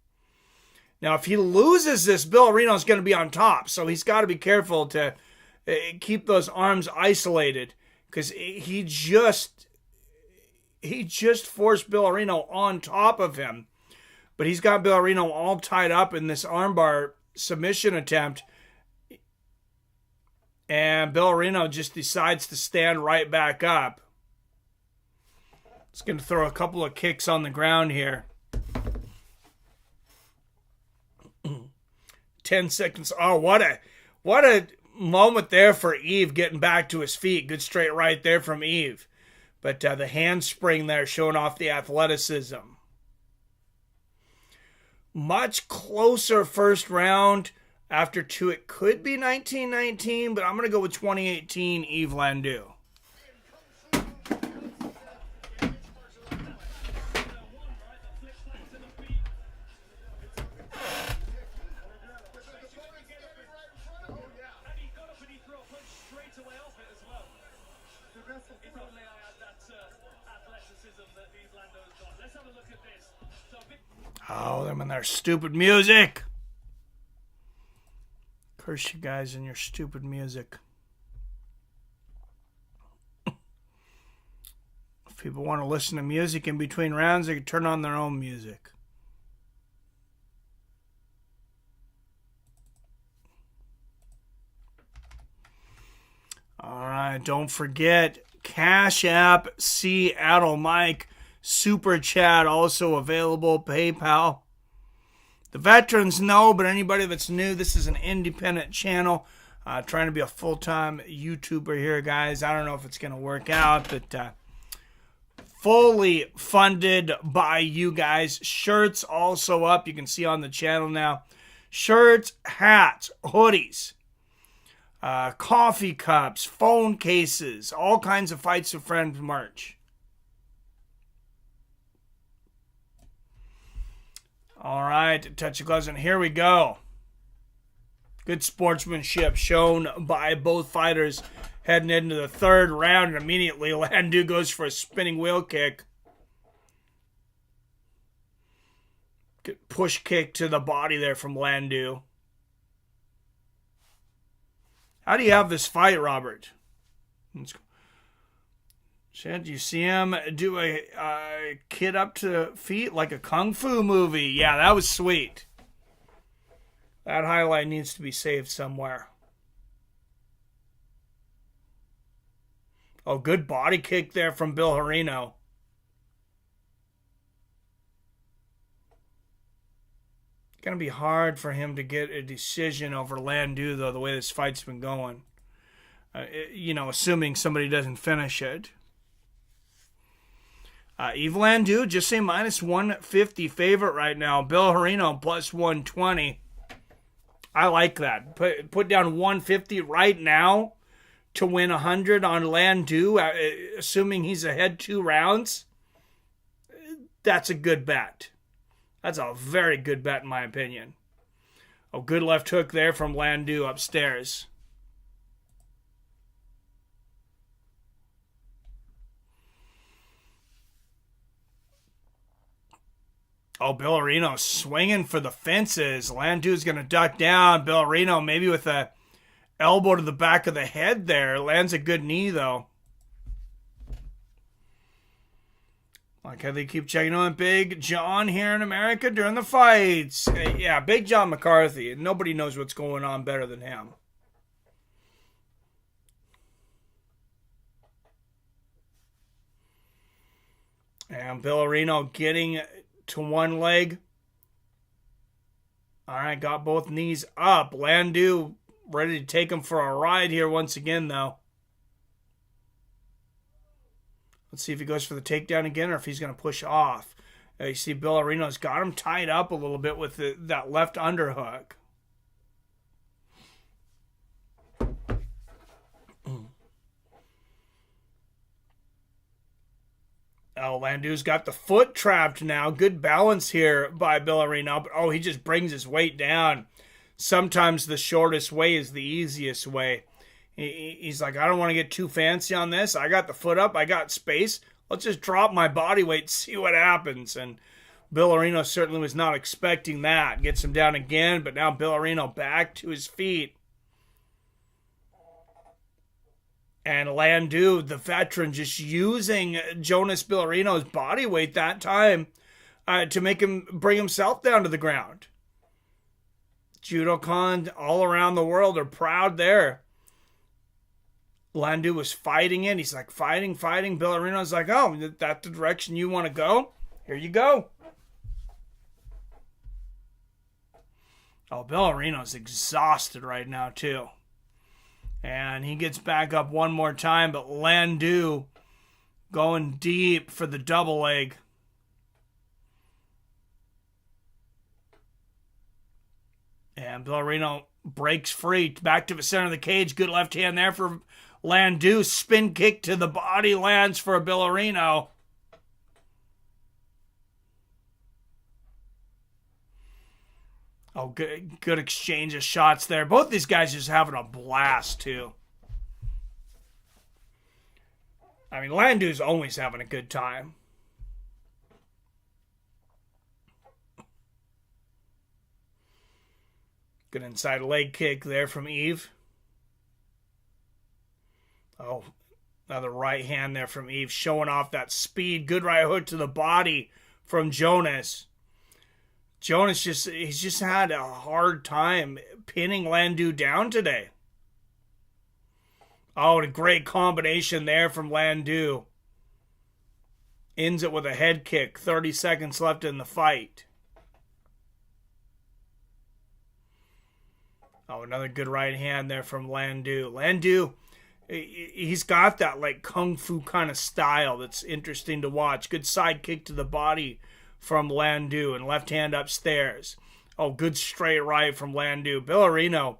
Now, if he loses this, Billorino's going to be on top, so he's got to be careful to keep those arms isolated, because he just forced Billorino on top of him, but he's got Billorino all tied up in this armbar submission attempt, and Billorino just decides to stand right back up. He's going to throw a couple of kicks on the ground here. 10 seconds. Oh, what a moment there for Eve getting back to his feet. Good straight right there from Eve. But the handspring there showing off the athleticism. Much closer first round. After 2, it could be 1919, but I'm going to go with 2018 Eve Landu. Oh, them and their stupid music. Curse you guys and your stupid music. If people want to listen to music in between rounds, they can turn on their own music. All right, don't forget Cash App, Seattle Mike. Super Chat also available. PayPal. The veterans know, but anybody that's new, this is an independent channel. Trying to be a full-time YouTuber here, guys. I don't know if it's going to work out, but fully funded by you guys. Shirts also up. You can see on the channel now. Shirts, hats, hoodies, coffee cups, phone cases, all kinds of Fights with Friends merch. All right, touch of gloves, and here we go. Good sportsmanship shown by both fighters heading into the third round, and immediately Landu goes for a spinning wheel kick. Good push kick to the body there from Landu. How do you have this fight, Robert? Did you see him do a kid up to feet like a kung fu movie? Yeah, that was sweet. That highlight needs to be saved somewhere. Oh, good body kick there from Billorino. It's going to be hard for him to get a decision over Landu, though, the way this fight's been going. Assuming somebody doesn't finish it. Eve Landu, just say minus 150 favorite right now. Billorino plus 120. I like that. Put down 150 right now to win 100 on Landu, assuming he's ahead 2 rounds. That's a good bet. That's a very good bet in my opinion. Oh, good left hook there from Landu upstairs. Oh, Billorino swinging for the fences. Landu's going to duck down. Billorino maybe with a elbow to the back of the head there. Lands a good knee, though. Like how they keep checking on Big John here in America during the fights. Yeah, Big John McCarthy. Nobody knows what's going on better than him. And Billorino getting to one leg. All right, got both knees up. Landu ready to take him for a ride here once again, though. Let's see if he goes for the takedown again or if he's going to push off. You see Billorino's got him tied up a little bit with that left underhook. Oh, Landu's got the foot trapped now. Good balance here by Billorino. But, he just brings his weight down. Sometimes the shortest way is the easiest way. He's like, I don't want to get too fancy on this. I got the foot up. I got space. Let's just drop my body weight, see what happens. And Billorino certainly was not expecting that. Gets him down again, but now Billorino back to his feet. And Landu, the veteran, just using Jonas Billorino's body weight that time to make him bring himself down to the ground. Judokan all around the world are proud there. Landu was fighting it. He's like, fighting. Billorino's like, oh, that's the direction you want to go? Here you go. Oh, Billorino's exhausted right now, too. And he gets back up one more time, but Landu going deep for the double leg. And Billorino breaks free. Back to the center of the cage. Good left hand there for Landu. Spin kick to the body lands for Billorino. Oh, good exchange of shots there. Both these guys just having a blast, too. I mean, Landu's always having a good time. Good inside leg kick there from Eve. Oh, another right hand there from Eve, showing off that speed. Good right hook to the body from Jonas. Jonas he's just had a hard time pinning Landu down today. Oh, a great combination there from Landu. Ends it with a head kick. 30 seconds left in the fight. Oh, another good right hand there from Landu. Landu, he's got that like kung fu kind of style that's interesting to watch. Good side kick to the body from Landu and left hand upstairs. Oh, good straight right from Landu. Billorino,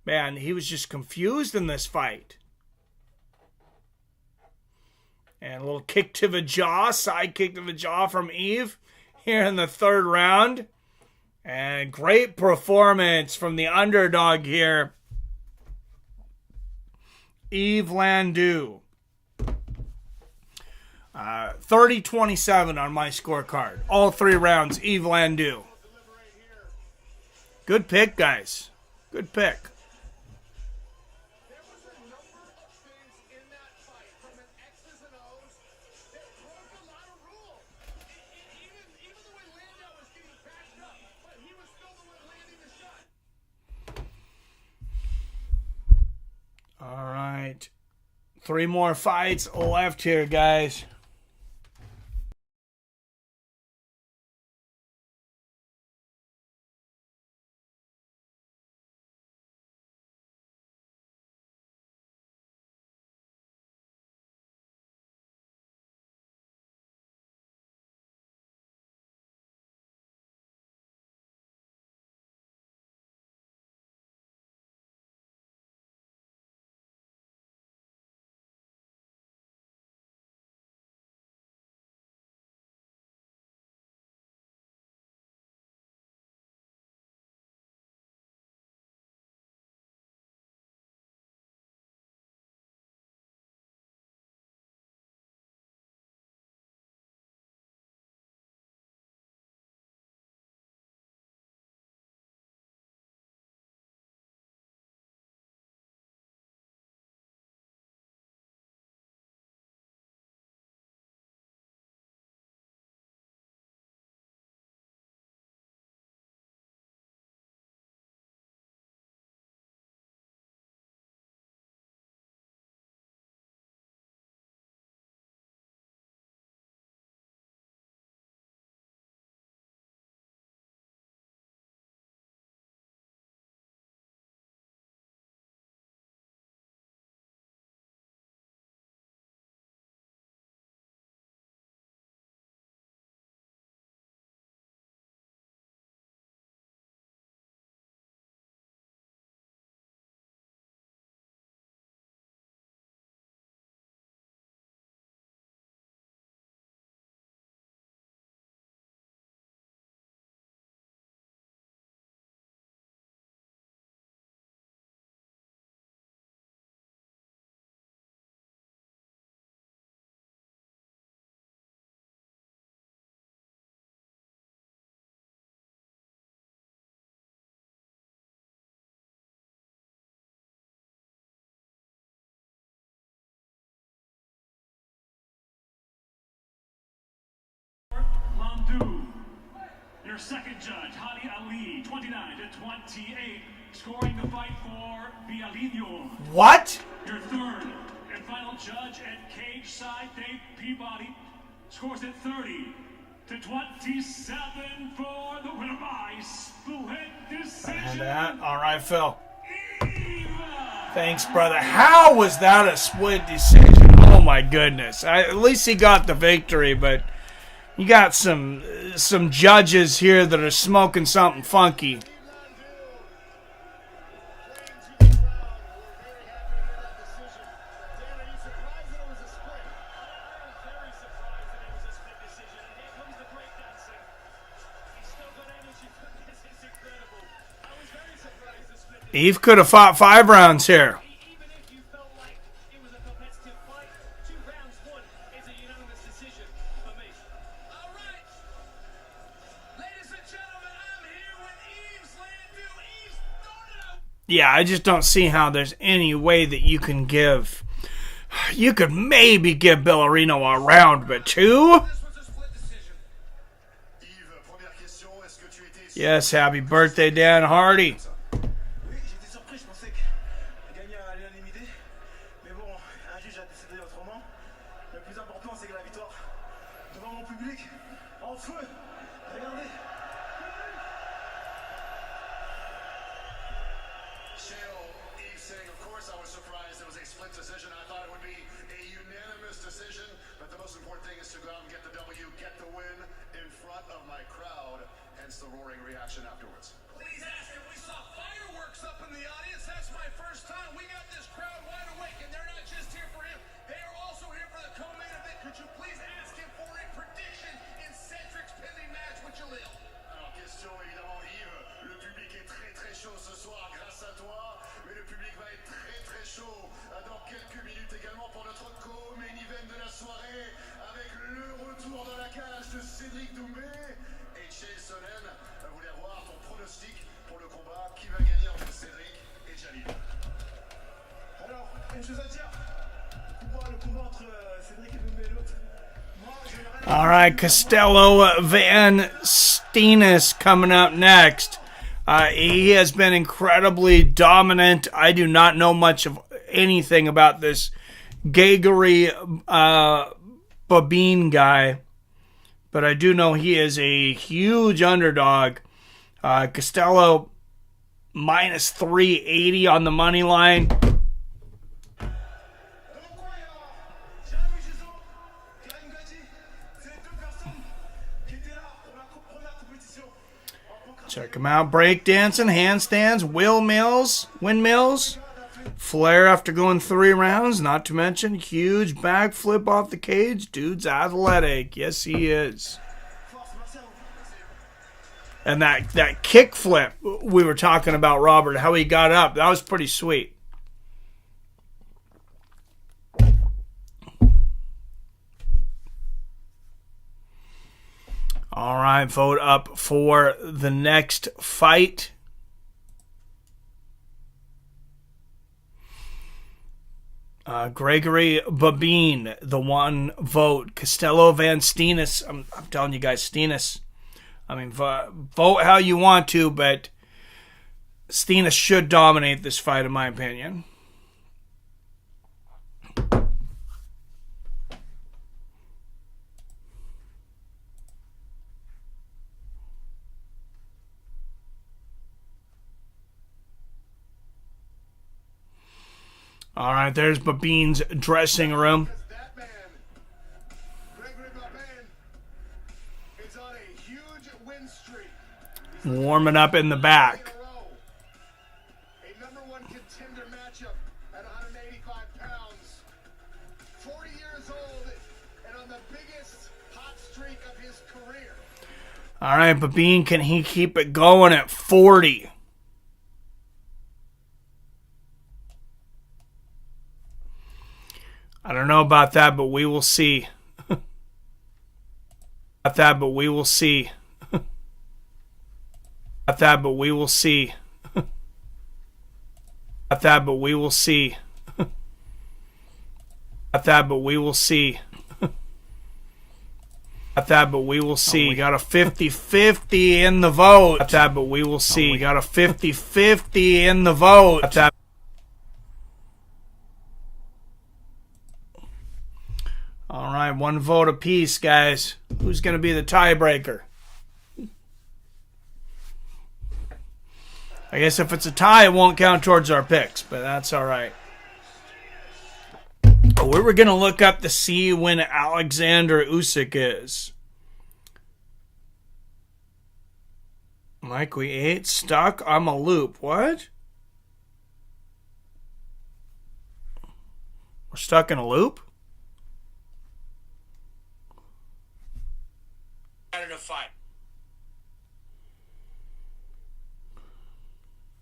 man, he was just confused in this fight. And a little kick to the jaw, side kick to the jaw from Eve here in the third round. And great performance from the underdog here, Eve Landu. 30-27 on my scorecard. All 3 rounds, Eve Landu. Good pick, guys. Good pick. There was a number of things in that fight, from an X's and O's, that broke a lot of rules. Even the way Landu was getting backed up, but he was still the one landing the shot. All right. 3 more fights left here, guys. Your second judge, Hadi Ali, 29-28, scoring the fight for Billorino. What? Your third and final judge at cage side, Dave Peabody, scores it 30-27 for the winner by split decision. All right, Phil. Thanks, brother. How was that a split decision? Oh my goodness! At least he got the victory, but you got some judges here that are smoking something funky. Eve could have fought 5 rounds here. Even if you felt like it was a competitive fight, 2 rounds won is a unanimous decision for me. All right. Ladies and gentlemen, I'm here with Yves Landu. Yves started out. Yeah, I just don't see how there's any way that you can give. You could maybe give Billorino a round, but 2? This was a split decision. Yves, première question, est-ce que tu étais Yes, happy birthday, Dan Hardy. Oui, j'étais surpris, je pensais que gagner à l'unanimité. Mais bon, un juge a décidé autrement. Le plus important, c'est que la victoire devant mon public, en feu. Regardez. Shale, Yves saying, of course I was surprised it was a split decision. I thought it would be a unanimous decision, but the most important thing is to go out and get the W, get the win in front of my crowd, hence the roaring reaction afterwards. Please ask if we saw fireworks up in the audience. That's my first time. We got this crowd wide awake, and they're not just here for him. They are also here for the co-main event. Could you please ask him for a prediction in Cedric's pending match with Jaleel? Alors, question évidemment, Yves, le public est très très chaud ce soir grâce à toi, mais le public va être très très chaud dans quelques minutes également pour notre co-main event de la soirée avec le retour dans la cage de Cedric Doumbe et Chael Sonnen. Voulez avoir ton pronostic pour le combat, qui va gagner entre Cedric et Jaleel? Alors, une chose à dire. Le combat entre Cédric et Dumay et l'autre. Moi, j'aimerais. All right, Costello Van Steenis coming up next. He has been incredibly dominant. I do not know much of anything about this Gregory Babin guy, but I do know he is a huge underdog. Costello minus 380 on the money line. Check him out. Breakdancing, handstands, windmills, flare after going 3 rounds. Not to mention, huge backflip off the cage. Dude's athletic. Yes, he is. And that kick flip we were talking about, Robert, how he got up, that was pretty sweet. All right, vote up for the next fight. Gregory Babin, the 1 vote. Costello Van Steenis. I'm telling you guys, Steenis. I mean, vote how you want to, but Steenis should dominate this fight, in my opinion. All right, there's Babin's dressing room. That man, Gregory Babin, is on a huge win streak. Warming up in the back. A #1 contender matchup at 185 pounds. 40 years old and on the biggest hot streak of his career. All right, Babin, can he keep it going at 40? I don't know about that, but we will see. About that, but we will see. About that, but we will see. About that, but we will see. About that, but we will see. Got that, but we will see. We got a 50-50 in the vote. Got that, but we will see. We got a 50-50 in the vote. Got that. All right, one vote apiece, guys. Who's going to be the tiebreaker? I guess if it's a tie, it won't count towards our picks, but that's all right. We were going to look up to see when Alexander Usyk is. Mike, we ate stuck on a loop. What? We're stuck in a loop? Competitive fight.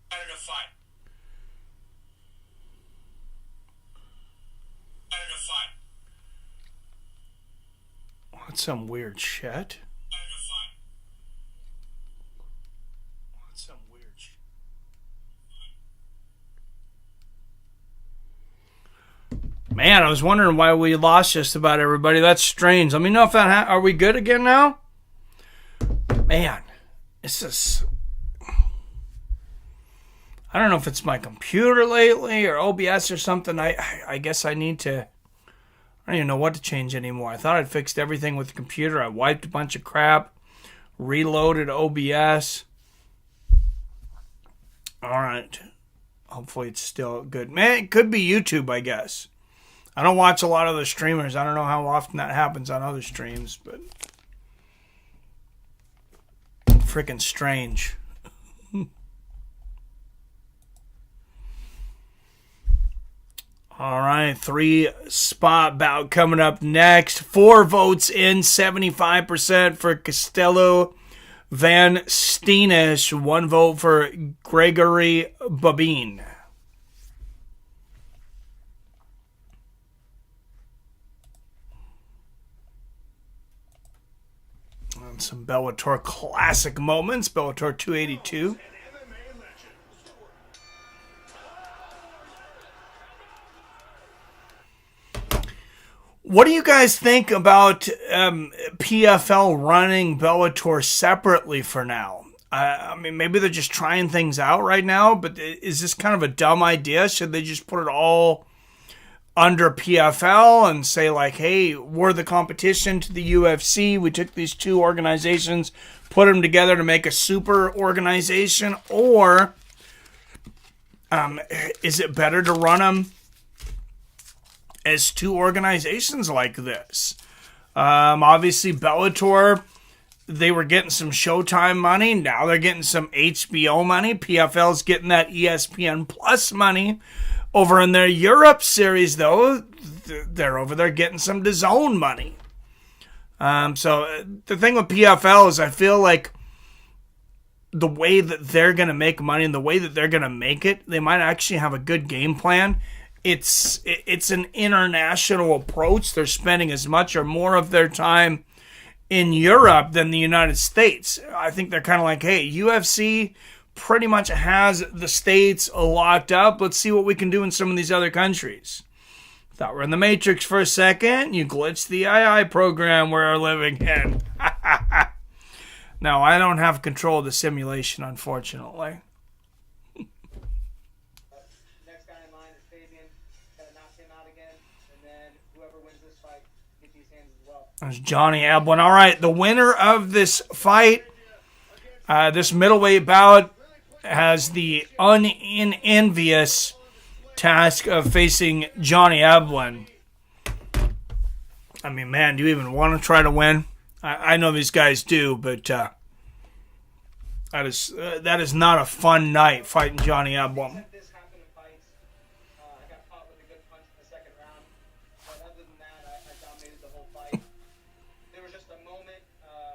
Competitive fight. Competitive fight. What's some weird shit? Competitive fight. What's some weird shit? Man, I was wondering why we lost just about everybody. That's strange. Let me know if that are we good again now? Man, this is... I don't know if it's my computer lately or OBS or something. I guess I need to... I don't even know what to change anymore. I thought I'd fixed everything with the computer. I wiped a bunch of crap, reloaded OBS. All right. Hopefully it's still good. Man, it could be YouTube, I guess. I don't watch a lot of the streamers. I don't know how often that happens on other streams, but... freaking strange. All right, 3-spot bout coming up next. 4 votes in, 75% for Castello Van Steenis. 1 vote for Gregory Babin. And some Bellator classic moments. Bellator 282. What do you guys think about PFL running Bellator separately for now? I mean, maybe they're just trying things out right now, but is this kind of a dumb idea? Should they just put it all under PFL and say, like, hey, we're the competition to the UFC. We took these 2 organizations, put them together to make a super organization? Or is it better to run them as 2 organizations like this? Obviously, Bellator, they were getting some Showtime money. Now they're getting some HBO money. PFL's getting that ESPN Plus money. Over in their Europe series, though, they're over there getting some DAZN money. So the thing with PFL is I feel like the way that they're going to make money and the way that they're going to make it, they might actually have a good game plan. It's an international approach. They're spending as much or more of their time in Europe than the United States. I think they're kind of like, hey, UFC pretty much has the States locked up. Let's see what we can do in some of these other countries. Thought we're in the Matrix for a second. You glitched the II program we're living in. No, I don't have control of the simulation, unfortunately. Next guy in line is Babin. Gotta knock him out again. And then whoever wins this fight gets these hands as well. There's Johnny Eblen. All right, the winner of this fight, this middleweight bout, has the unenvious task of facing Johnny Eblen. I mean, man, do you even want to try to win? I know these guys do, but that is not a fun night fighting Johnny Eblen. This happened in fights. I got caught with a good punch in the second round. But other than that, I dominated the whole fight. There was just a moment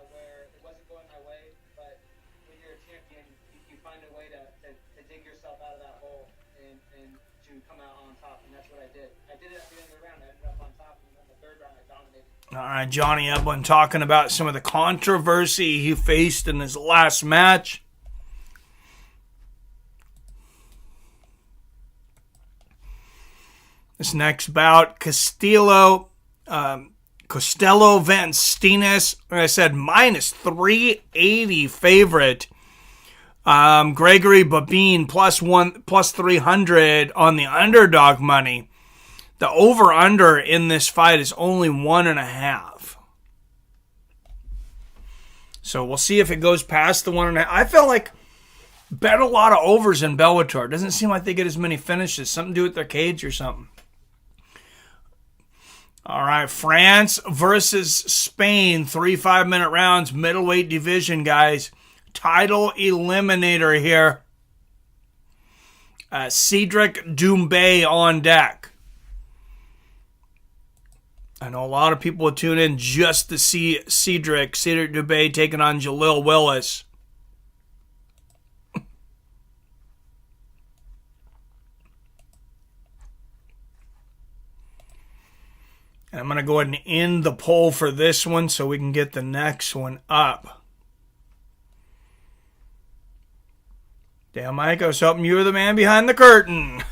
where it wasn't going my way, but when you're a champion, you find a way to dig yourself out of that hole and to come out on top, and that's what I did. I did it at the end of the round. I ended up on top, and then the third round I dominated. All right, Johnny Eblen talking about some of the controversy he faced in his last match. This next bout, Castillo, Kogan Costello Van Steenis, like I said, minus 380 favorite. Gregory Babin plus 300 on the underdog money. The over-under in this fight is only 1.5. So we'll see if it goes past the 1.5. I feel like bet a lot of overs in Bellator. It doesn't seem like they get as many finishes. Something to do with their cage or something. All right, France versus Spain. 3 5-minute rounds, middleweight division, guys. Title eliminator here. Cedric Doumbe on deck. I know a lot of people will tune in just to see Cedric Doumbe taking on Jaleel Willis. And I'm going to go ahead and end the poll for this one so we can get the next one up. Damn, Mike, I was hoping you were the man behind the curtain.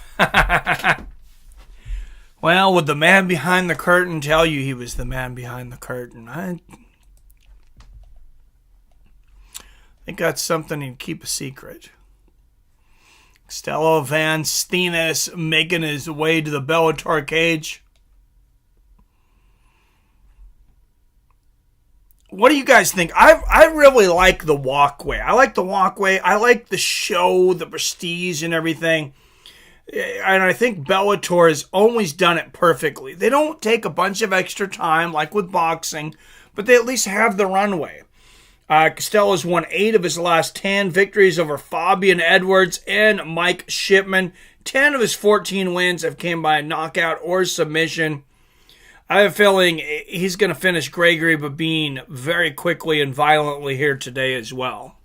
Well, would the man behind the curtain tell you he was the man behind the curtain? I think that's something he'd keep a secret. Costello Van Steenis making his way to the Bellator cage. What do you guys think? I really like the walkway. I like the walkway. I like the show, the prestige and everything. And I think Bellator has always done it perfectly. They don't take a bunch of extra time like with boxing, but they at least have the runway. Costello's won 8 of his last 10 victories over Fabian Edwards and Mike Shipman. 10 of his 14 wins have came by knockout or submission. I have a feeling he's going to finish Gregory Babin very quickly and violently here today as well.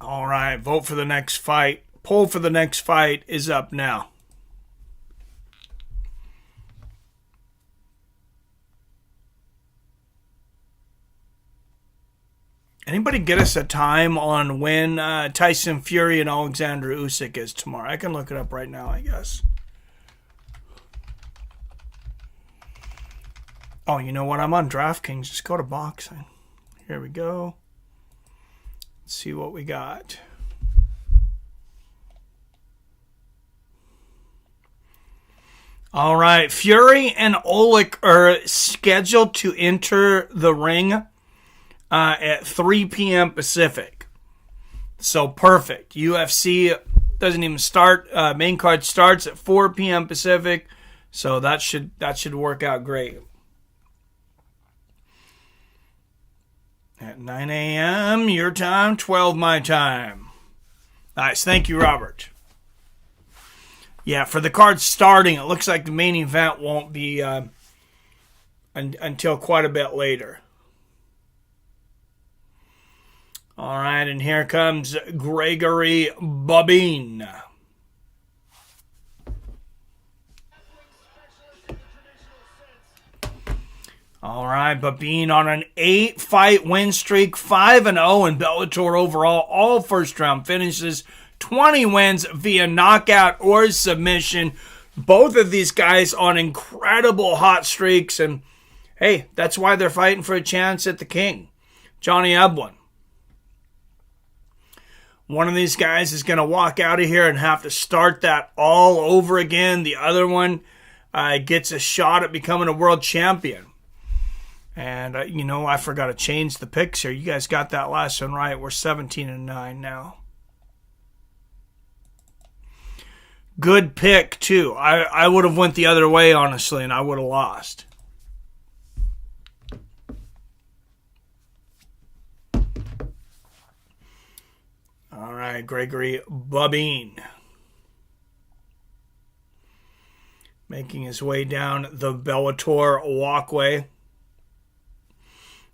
All right, vote for the next fight. Poll for the next fight is up now. Anybody get us a time on when Tyson Fury and Alexander Usyk is tomorrow? I can look it up right now, I guess. Oh, you know what? I'm on DraftKings. Just go to boxing. Here we go. Let's see what we got. All right. Fury and Oleg are scheduled to enter the ring at 3 p.m. Pacific. So perfect. UFC doesn't even start. Main card starts at 4 p.m. Pacific. So that should work out great. At 9 a.m. your time, 12 my time. Nice. Thank you, Robert. Yeah, for the card starting, it looks like the main event won't be until quite a bit later. All right, and here comes Gregory Babin. All right, Babin on an 8-fight win streak, 5-0 in Bellator overall, all first-round finishes, 20 wins via knockout or submission. Both of these guys on incredible hot streaks, and hey, that's why they're fighting for a chance at the King, Johnny Eblen. One of these guys is going to walk out of here and have to start that all over again. The other one gets a shot at becoming a world champion. And, I forgot to change the picks here. You guys got that last one right. We're 17-9 now. good pick, too. I would have went the other way, honestly, and I would have lost. All right, Gregory Babin. Making his way down the Bellator walkway.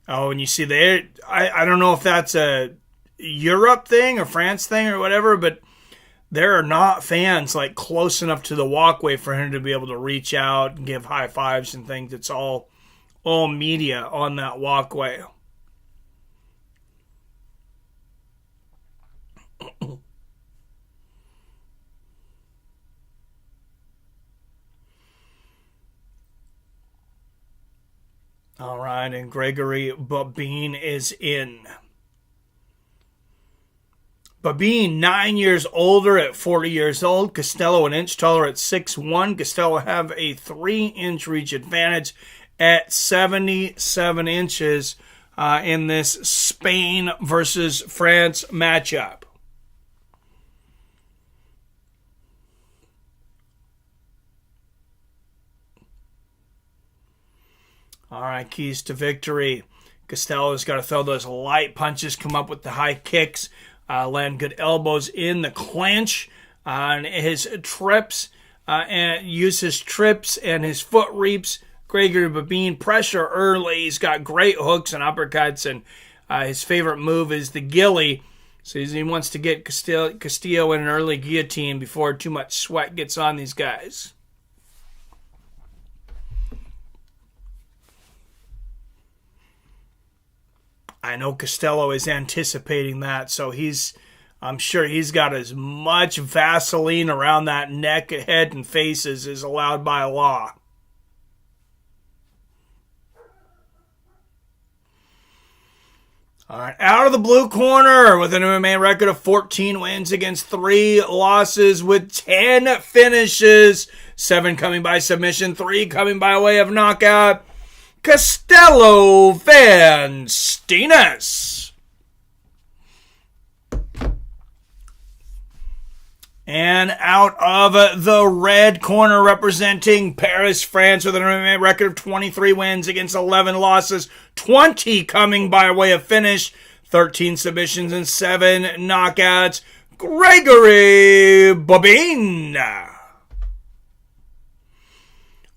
Oh, and you see there, I don't know if that's a Europe thing or France thing or whatever, but there are not fans like close enough to the walkway for him to be able to reach out and give high fives and things. It's all media on that walkway. All right, and Gregory Babin is in. Babin, 9 years older at 40 years old. Costello, an inch taller at 6'1". Costello have a 3-inch reach advantage at 77 inches in this Spain versus France matchup. All right, keys to victory. Costello's got to throw those light punches, come up with the high kicks, land good elbows in the clinch on his trips, and use his trips and his foot reaps. Gregory Babin, pressure early. He's got great hooks and uppercuts, and his favorite move is the ghillie. So he wants to get Castillo in an early guillotine before too much sweat gets on these guys. I know Costello is anticipating that, so I'm sure he's got as much Vaseline around that neck, head, and face as is allowed by law. All right, out of the blue corner with an MMA record of 14 wins against 3 losses with 10 finishes, 7 coming by submission, 3 coming by way of knockout. Costello Van Steenis. And out of the red corner representing Paris, France with an MMA record of 23 wins against 11 losses, 20 coming by way of finish, 13 submissions and 7 knockouts, Gregory Babin.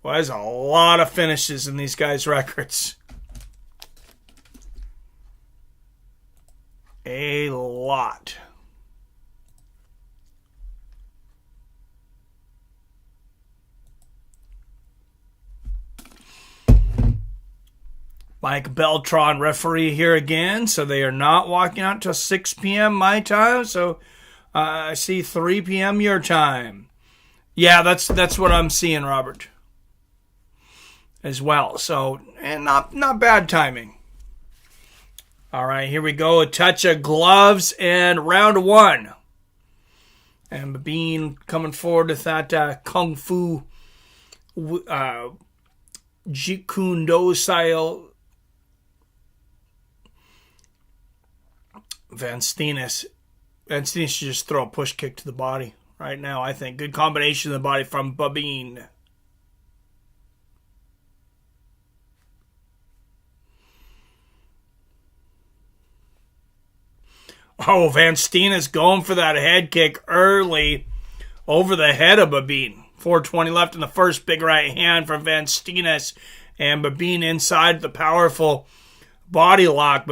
Well, there's a lot of finishes in these guys' records. A lot. Mike Beltran, referee here again, so they are not walking out till 6 p.m. my time, so I see 3 p.m. your time. Yeah, that's what I'm seeing, Robert, as well. So, and not bad timing. All right, here we go. A touch of gloves and round 1. And Babin coming forward with that Kung Fu Jeet Kune Do style. Van Steenis should just throw a push kick to the body right now, I think. Good combination of the body from Babin. Oh, Van Steenis going for that head kick early over the head of Babin. 4:20 left in the first. Big right hand from Van Steenis. And Babin inside the powerful body lock.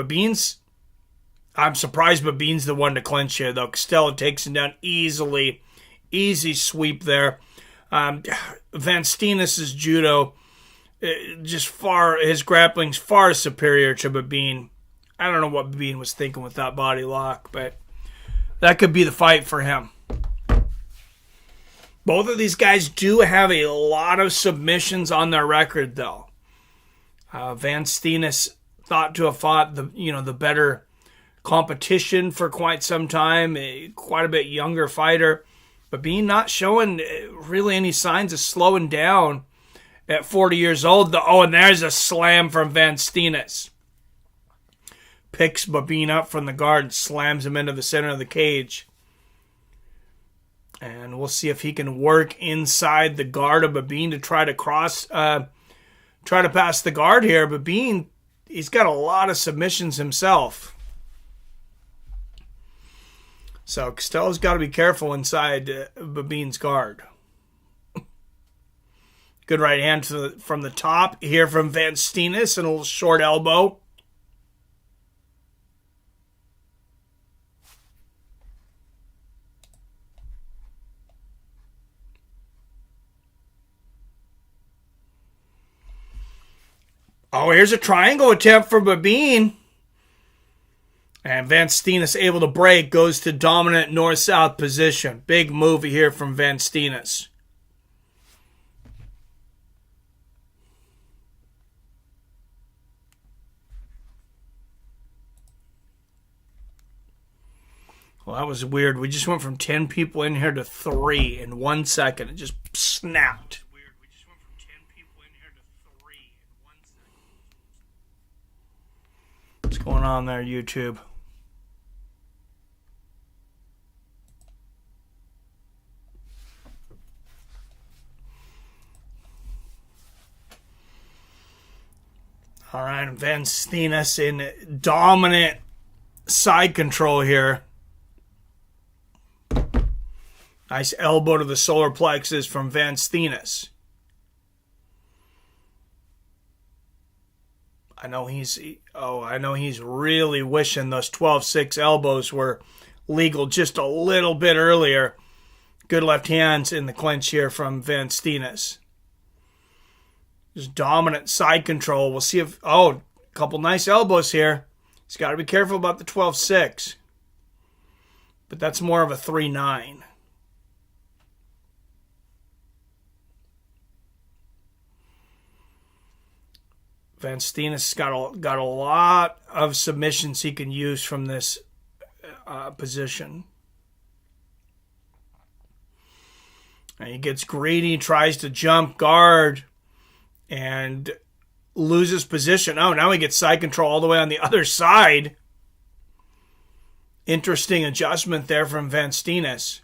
I'm surprised Babin's the one to clinch here, though. Costello takes him down easily. Easy sweep there. Van Steenis' judo, his grappling's far superior to Babin. I don't know what Babin was thinking with that body lock, but that could be the fight for him. Both of these guys do have a lot of submissions on their record, though. Van Steenis thought to have fought the better competition for quite some time, quite a bit younger fighter, but Babin not showing really any signs of slowing down at 40 years old. And there's a slam from Van Steenis. Picks Babin up from the guard and slams him into the center of the cage. And we'll see if he can work inside the guard of Babin to try to try to pass the guard here. Babin, he's got a lot of submissions himself. So Costello's got to be careful inside Babin's guard. Good right hand from the top here from Van Steenis, and a little short elbow. Oh, here's a triangle attempt for Babin. And Van Steenis able to break, goes to dominant north-south position. Big move here from Van Steenis. Well, that was weird. We just went from 10 people in here to 3 in 1 second. It just snapped. What's going on there, YouTube? All right, Van Steenis in dominant side control here. Nice elbow to the solar plexus from Van Steenis. I know he's really wishing those 12-6 elbows were legal just a little bit earlier. Good left hands in the clinch here from Van Steenis. Just dominant side control. We'll see if... Oh, a couple nice elbows here. He's got to be careful about the 12-6. But that's more of a 3-9. Van Steenis got a lot of submissions he can use from this position. And he gets greedy, tries to jump guard, and loses position. Oh, now he gets side control all the way on the other side. Interesting adjustment there from Van Steenis.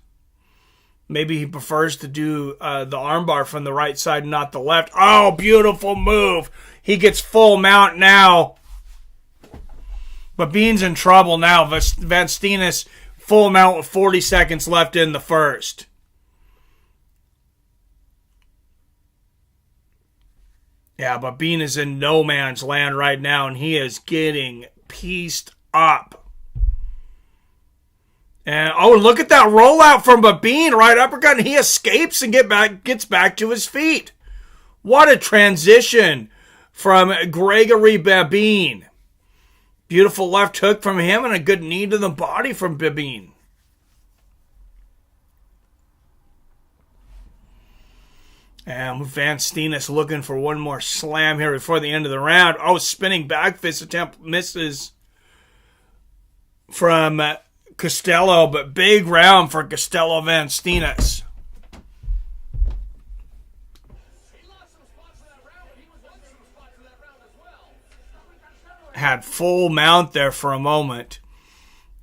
Maybe he prefers to do the armbar from the right side, not the left. Oh, beautiful move. He gets full mount now. But Bean's in trouble now. Van Steenis full mount with 40 seconds left in the first. Yeah, but Bean is in no man's land right now, and he is getting pieced up. And oh, look at that rollout from Babin, right uppercut, and he escapes and gets back to his feet. What a transition from Gregory Babin. Beautiful left hook from him and a good knee to the body from Babin. And Van Steenis looking for one more slam here before the end of the round. Oh, spinning back fist attempt misses from Costello, but big round for Costello Van Steenis. Had full mount there for a moment.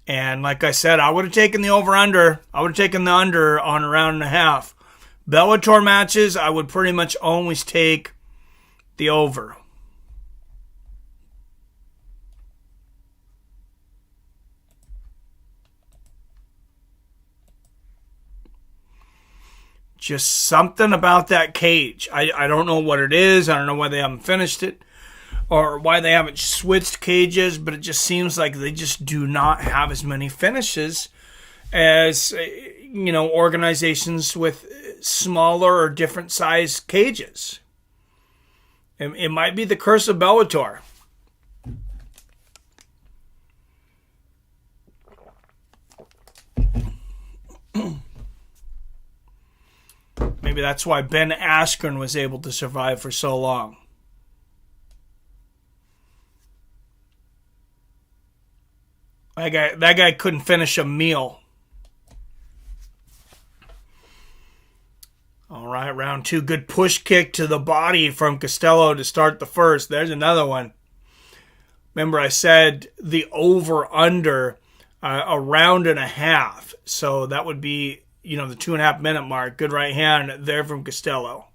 And like I said, I would have taken the over-under. I would have taken the under on a round and a half. Bellator matches, I would pretty much always take the over. Just something about that cage. I don't know what it is. I don't know why they haven't finished it or why they haven't switched cages, but it just seems like they just do not have as many finishes as, organizations with smaller or different size cages. It might be the curse of Bellator. Maybe that's why Ben Askren was able to survive for so long. That guy couldn't finish a meal. All right, round 2. Good push kick to the body from Costello to start the first. There's another one. Remember, I said the over-under a round and a half. So that would be, the 2.5 minute mark. Good right hand there from Costello.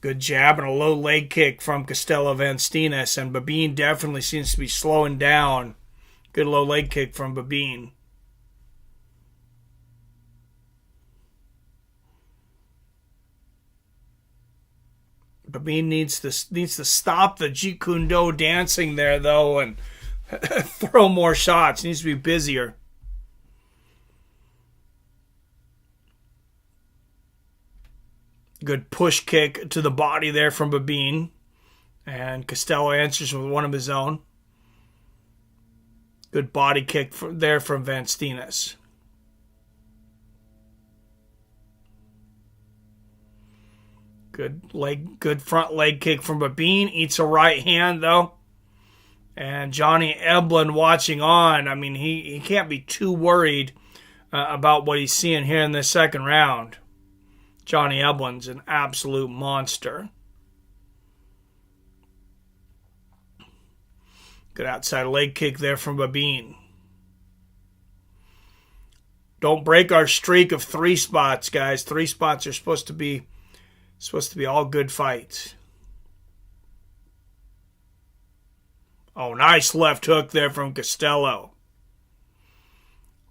Good jab and a low leg kick from Costello van Steenis, and Babin definitely seems to be slowing down. Good low leg kick from Babin. Babin needs to stop the Jeet Kune Do dancing there, though, and throw more shots. Needs to be busier. Good push kick to the body there from Babin. And Costello answers with one of his own. Good body kick there from Van Steenis. Good front leg kick from Babin. Eats a right hand, though. And Johnny Eblen watching on. I mean, he can't be too worried about what he's seeing here in this second round. Johnny Eblen's an absolute monster. Good outside leg kick there from Babin. Don't break our streak of 3 spots, guys. 3 spots are supposed to be all good fights. Oh, nice left hook there from Costello.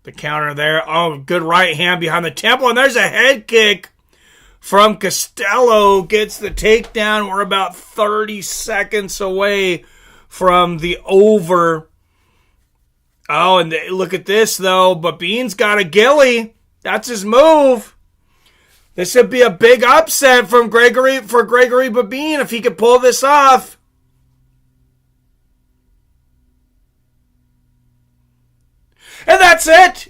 The counter there. Oh, good right hand behind the temple. And there's a head kick from Costello. Gets the takedown. We're about 30 seconds away from the over. Oh, and look at this, though. Babin's got a ghillie. That's his move. This would be a big upset for Gregory Babin if he could pull this off. And that's it.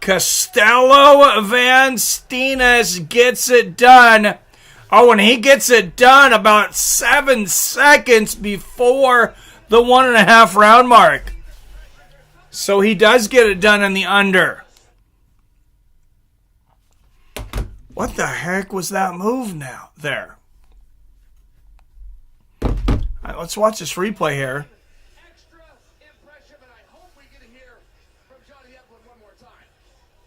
Costello van Steenis gets it done. Oh, and he gets it done about 7 seconds before the 1.5 round mark. So he does get it done in the under. What the heck was that move now there? All right, let's watch this replay here. Extra impressive, and I hope we get to hear from Johnny Eblen one more time.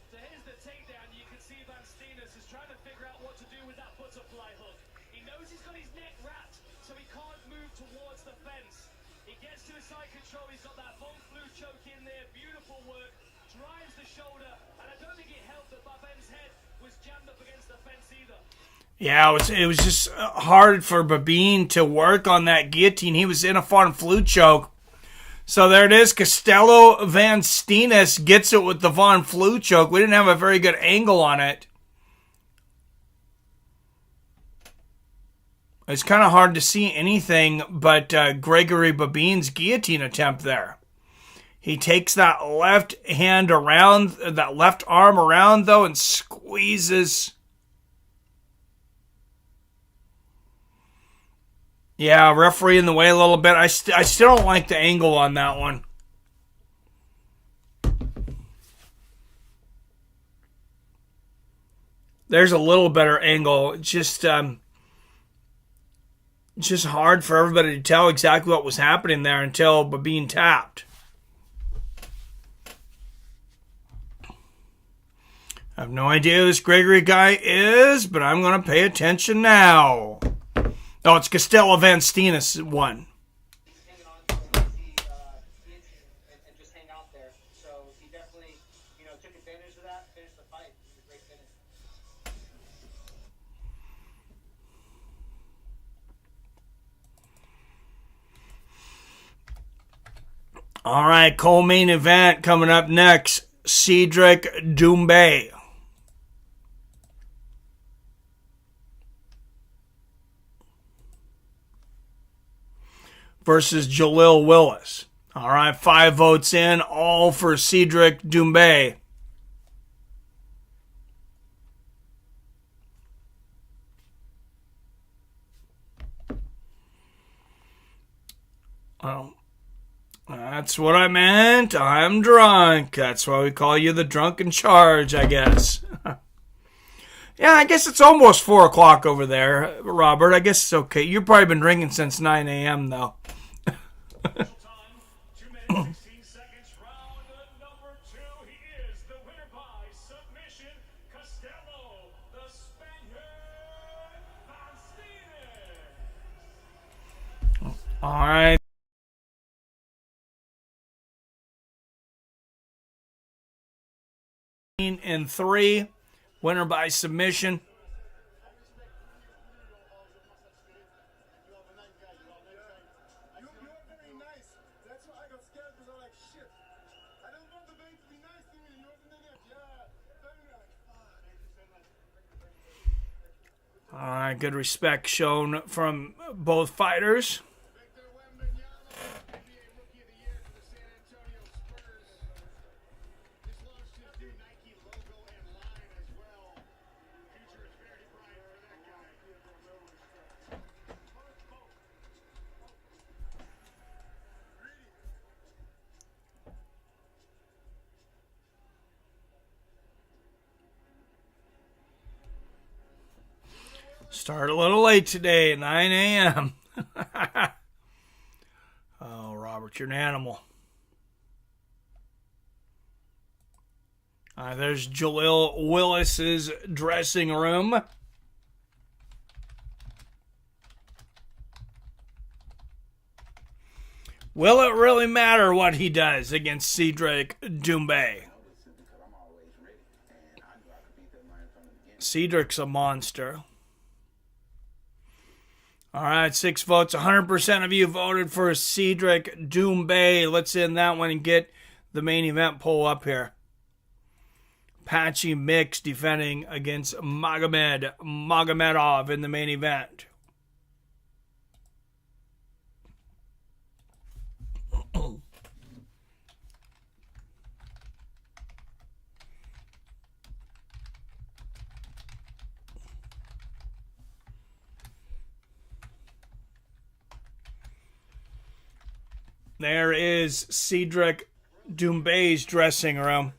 So here's the takedown. You can see Van Steenis is trying to figure out what to do with that butterfly hook. He knows he's got his neck wrapped, so he can't move towards the fence. He gets to his side control. He's got that Von Flue choke in there. Beautiful work. Drives the shoulder, and I don't think it helped that Babin's head was jammed up against the fence either. Yeah, it was just hard for Babin to work on that guillotine. He was in a Von Flue choke. So there it is. Costello van Steenis gets it with the Von Flue choke. We didn't have a very good angle on it. It's kind of hard to see anything but Gregory Babin's guillotine attempt there. He takes that left hand around, that left arm around, though, and squeezes. Yeah, referee in the way a little bit. I still don't like the angle on that one. There's a little better angle. Just hard for everybody to tell exactly what was happening there until Babin tapped. I have no idea who this Gregory guy is, but I'm going to pay attention now. Oh, it's Costello van Steenis won. Hanging on to him, and just hang out there. So he definitely, took advantage of that, finished the fight. It was a great finish. All right, co-main event coming up next. Cedric Doumbe versus Jaleel Willis. All right, 5 votes in, all for Cedric Doumbe. Oh, that's what I meant. I'm drunk. That's why we call you the drunk in charge, I guess. Yeah, I guess it's almost 4 o'clock over there, Robert. I guess it's okay. You've probably been drinking since 9 a.m., though. Time, 2 minutes. 3, winner by submission. All right, good respect shown from both fighters. Start a little late today, 9 a.m. Oh, Robert, you're an animal. There's Jaleel Willis's dressing room. Will it really matter what he does against Cedric Doumbe? Cedric's a monster. All right, 6 votes. 100% of you voted for Cedric Doumbe. Let's end that one and get the main event poll up here. Patchy Mix defending against Magomedov in the main event. There is Cedric Doumbe's dressing room.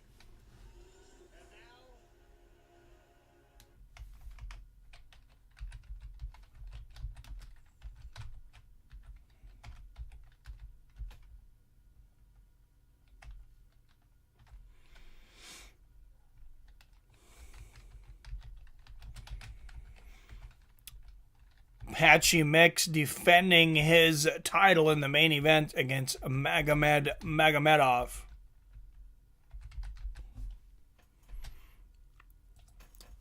Patchy Mix defending his title in the main event against Magomedov.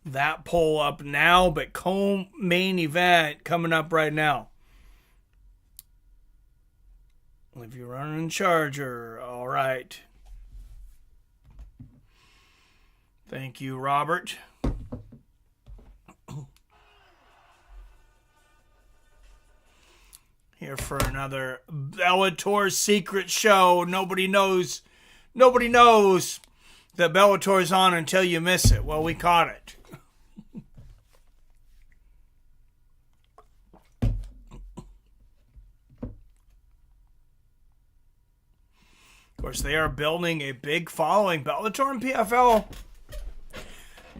That poll up now, but co-main event coming up right now. If you're running Charger, all right. Thank you, Robert. Here for another Bellator secret show. Nobody knows that Bellator's on until you miss it. Well, we caught it. Of course, they are building a big following. Bellator and PFL,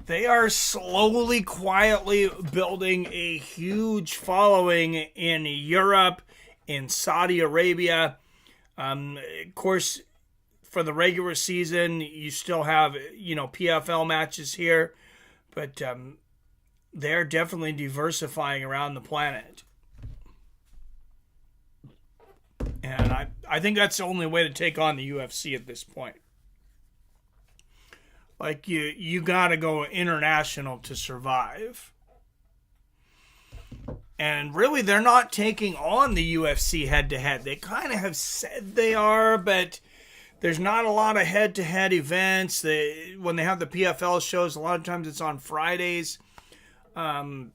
they are slowly, quietly building a huge following in Europe, in Saudi Arabia. Of course, for the regular season, you still have, PFL matches here, but they're definitely diversifying around the planet. And I think that's the only way to take on the UFC at this point. Like, you got to go international to survive. And really, they're not taking on the UFC head-to-head. They kind of have said they are, but there's not a lot of head-to-head events. When they have the PFL shows, a lot of times it's on Fridays. Then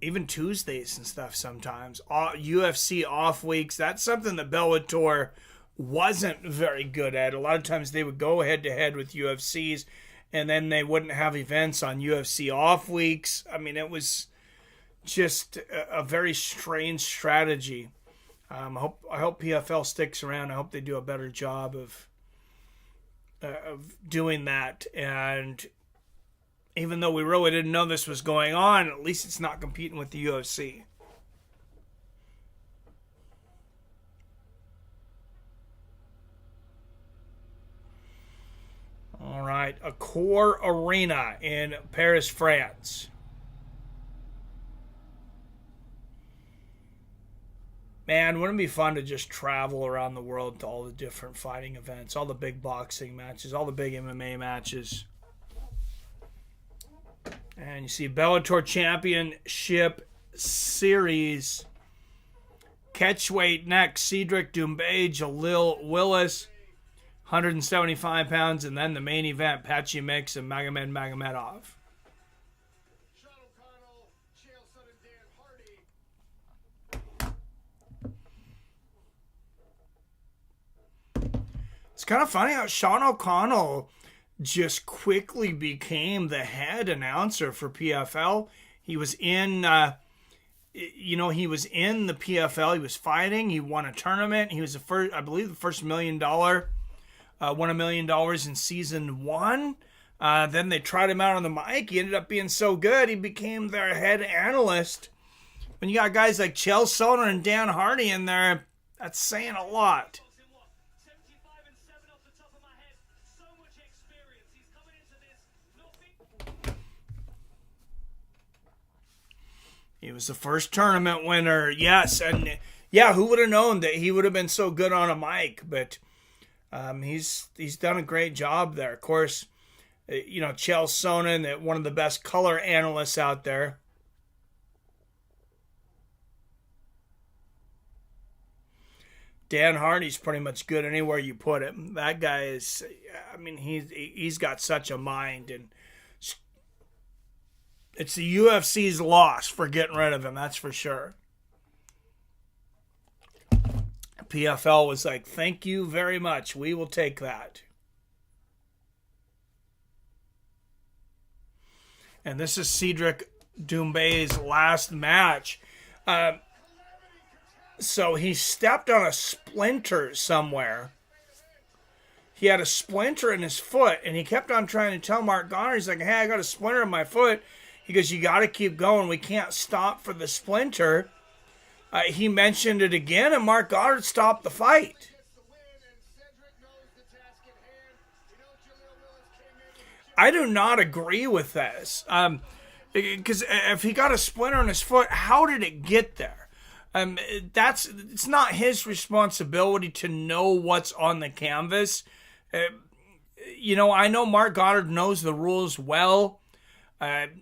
even Tuesdays and stuff sometimes. UFC off weeks. That's something that Bellator wasn't very good at. A lot of times they would go head-to-head with UFCs, and then they wouldn't have events on UFC off weeks. I mean, it was just a very strange strategy. I hope PFL sticks around. I hope they do a better job of doing that. And even though we really didn't know this was going on, at least it's not competing with the UFC. All right, Accor Arena in Paris, France. Man, wouldn't it be fun to just travel around the world to all the different fighting events, all the big boxing matches, all the big MMA matches. And you see Bellator Championship Series. Catchweight next, Cedric Doumbe, Jaleel Willis, 175 pounds. And then the main event, Patchy mix and Magomedov. Sean O'Connell, Chael Sonnen, Dan Hardy. It's kind of funny how Sean O'Connell just quickly became the head announcer for PFL. He was in, he was in the PFL. He was fighting. He won a tournament. He was the first, I believe, the first $1 million. Won $1 million in season 1. Then they tried him out on the mic. He ended up being so good, he became their head analyst. When you got guys like Chael Sonnen and Dan Hardy in there, that's saying a lot. He was the first tournament winner, yes, and yeah, who would have known that he would have been so good on a mic? But he's done a great job there. Of course, Chael Sonnen, one of the best color analysts out there. Dan Hardy's pretty much good anywhere you put him. That guy is, he's got such a mind, and it's the UFC's loss for getting rid of him, that's for sure. PFL was like, thank you very much. We will take that. And this is Cedric Doumbe's last match. So he stepped on a splinter somewhere. He had a splinter in his foot, and he kept on trying to tell Mark Goddard, he's like, hey, I got a splinter in my foot. He goes, you got to keep going. We can't stop for the splinter. He mentioned it again, and Mark Goddard stopped the fight. I do not agree with this. Because if he got a splinter in his foot, how did it get there? It's not his responsibility to know what's on the canvas. I know Mark Goddard knows the rules well. And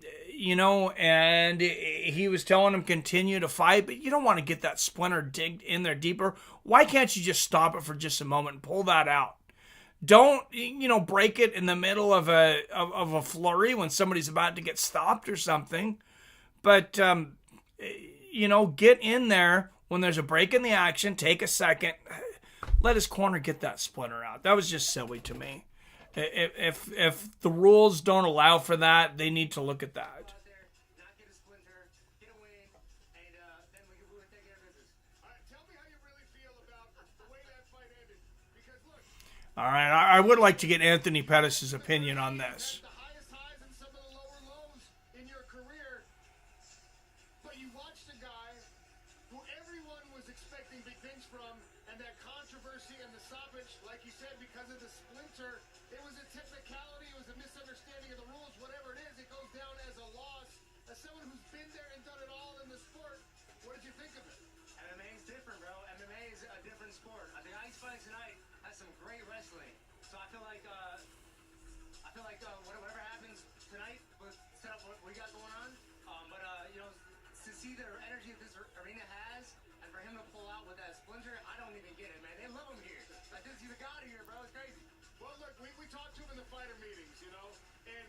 he was telling him continue to fight, but you don't want to get that splinter digged in there deeper. Why can't you just stop it for just a moment and pull that out? Don't, break it in the middle of a flurry when somebody's about to get stopped or something. But, get in there when there's a break in the action, take a second, let his corner get that splinter out. That was just silly to me. If the rules don't allow for that, they need to look at that. All right, I would like to get Anthony Pettis' opinion on this. The highest highs and some of the lower lows in your career, but you watched a guy who everyone was expecting big things from, and that controversy and the stoppage, like you said, because of the splinter, it was a technicality, it was a misunderstanding of the rules, whatever it is, it goes down as a loss. As someone who's been there and done it all in the sport, what did you think of it? MMA is different, bro. MMA is a different sport. I think Ice Fighting tonight has some great wrestling. So I feel like whatever happens tonight with set up what we got going on. To see the energy that this arena has, and for him to pull out with that splinter, I don't even get it, man. They love him here. Like this, he's a god here, bro. It's crazy. Well, look, we talked to him in the fighter meetings, and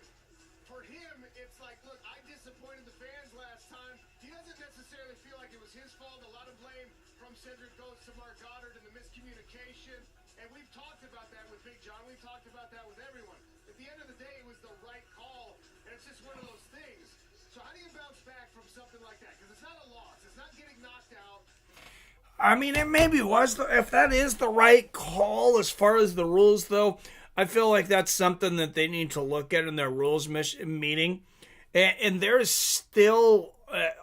for him, it's like, look, I disappointed the fans last time. He doesn't necessarily feel like it was his fault. A lot of blame from Cedric goes to Mark Goddard and the miscommunication. And we've talked about that with Big John. We've talked about that with everyone. At the end of the day, it was the right call, and it's just one of those things. So how do you bounce back from something like that? Because it's not a loss. It's not getting knocked out. It maybe was. If that is the right call as far as the rules, though, I feel like that's something that they need to look at in their rules meeting. And there's still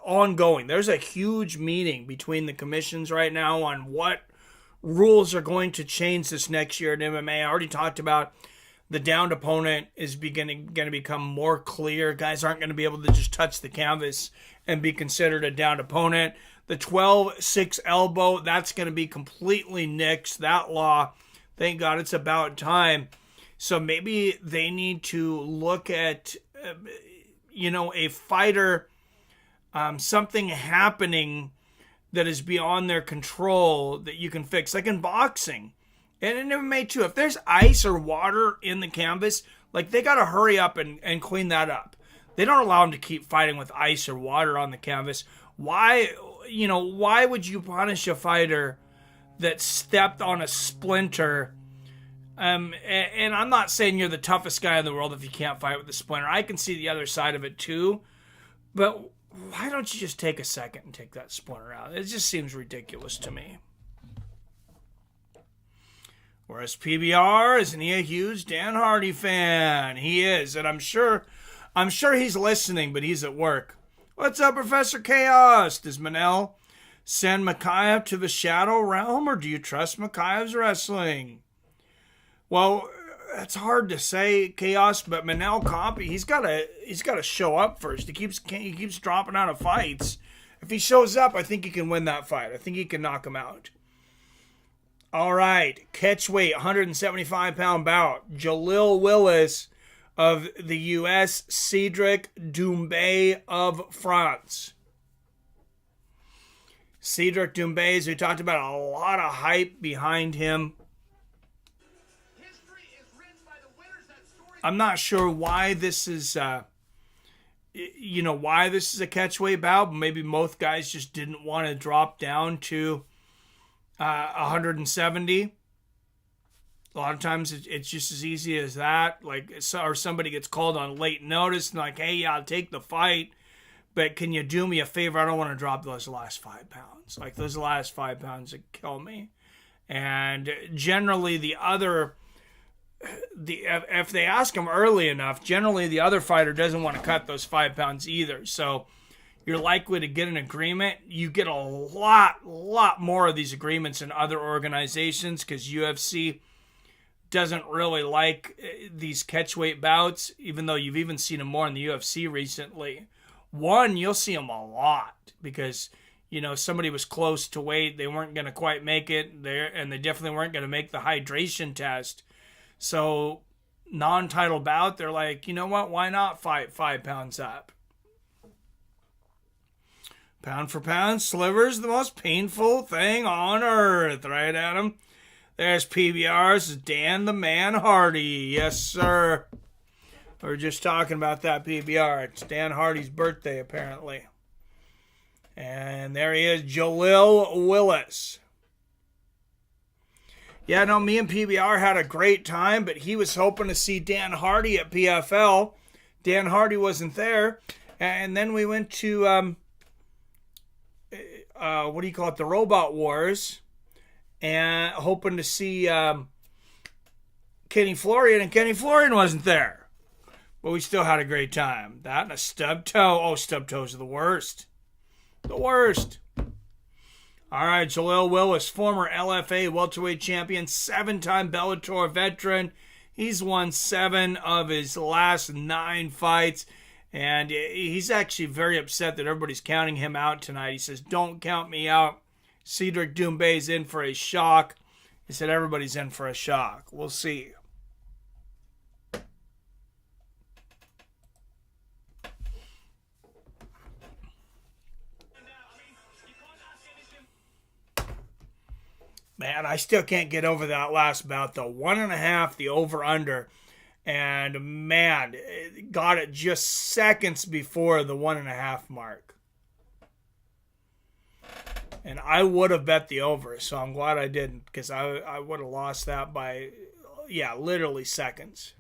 ongoing. There's a huge meeting between the commissions right now on what rules are going to change this next year in MMA. I already talked about the downed opponent is going to become more clear. Guys aren't going to be able to just touch the canvas and be considered a downed opponent. The 12-6 elbow, that's going to be completely nixed. That law, thank God it's about time. So maybe they need to look at, a fighter, something happening that is beyond their control that you can fix, like in boxing. And in MMA too, if there's ice or water in the canvas, like they got to hurry up and clean that up. They don't allow them to keep fighting with ice or water on the canvas. Why would you punish a fighter that stepped on a splinter? And I'm not saying you're the toughest guy in the world if you can't fight with a splinter. I can see the other side of it too. But why don't you just take a second and take that splinter out? It just seems ridiculous to me. Whereas PBR, isn't he a huge Dan Hardy fan? He is, and I'm sure he's listening, but he's at work. What's up, Professor Chaos? Does Manel send Mikhaev to the Shadow Realm, or do you trust Mikhaev's wrestling? Well, it's hard to say, Chaos, but Manel Copy, he's got to show up first. He keeps dropping out of fights. If he shows up, I think he can win that fight. I think he can knock him out. All right, catchweight, 175-pound bout. Jaleel Willis of the U.S., Cedric Doumbe of France. Cedric Doumbe, as we talked about, a lot of hype behind him. I'm not sure why this is, why this is a catchweight bout. But maybe most guys just didn't want to drop down to 170. A lot of times it's just as easy as that. Or somebody gets called on late notice and like, hey, yeah, I'll take the fight, but can you do me a favor? I don't want to drop those last 5 pounds. Like those last 5 pounds that kill me. And generally if they ask him early enough, generally the other fighter doesn't want to cut those 5 pounds either. So you're likely to get an agreement. You get a lot more of these agreements in other organizations because UFC doesn't really like these catchweight bouts, even though you've even seen them more in the UFC recently. One, you'll see them a lot because, somebody was close to weight. They weren't going to quite make it there, and they definitely weren't going to make the hydration test. So, non-title bout, they're like, you know what? Why not fight 5 pounds up? Pound for pound, Sliver's the most painful thing on earth, right, Adam? There's PBR's Dan the Man Hardy. Yes, sir. We were just talking about that PBR. It's Dan Hardy's birthday, apparently. And there he is, Jaleel Willis. Yeah, no, me and PBR had a great time, but he was hoping to see Dan Hardy at PFL. Dan Hardy wasn't there. And then we went to, the Robot Wars, and hoping to see Kenny Florian, and Kenny Florian wasn't there. But we still had a great time. That and a stub toe. Oh, stub toes are the worst. The worst. All right, Jaleel Willis, former LFA welterweight champion, 7-time Bellator veteran. He's won 7 of his last 9 fights, and he's actually very upset that everybody's counting him out tonight. He says, don't count me out. Cedric Doumbe is in for a shock. He said everybody's in for a shock. We'll see. Man, I still can't get over that last bout, the 1.5, the over-under. And, man, got it just seconds before the 1.5 mark. And I would have bet the over, so I'm glad I didn't, because I would have lost that by, literally seconds.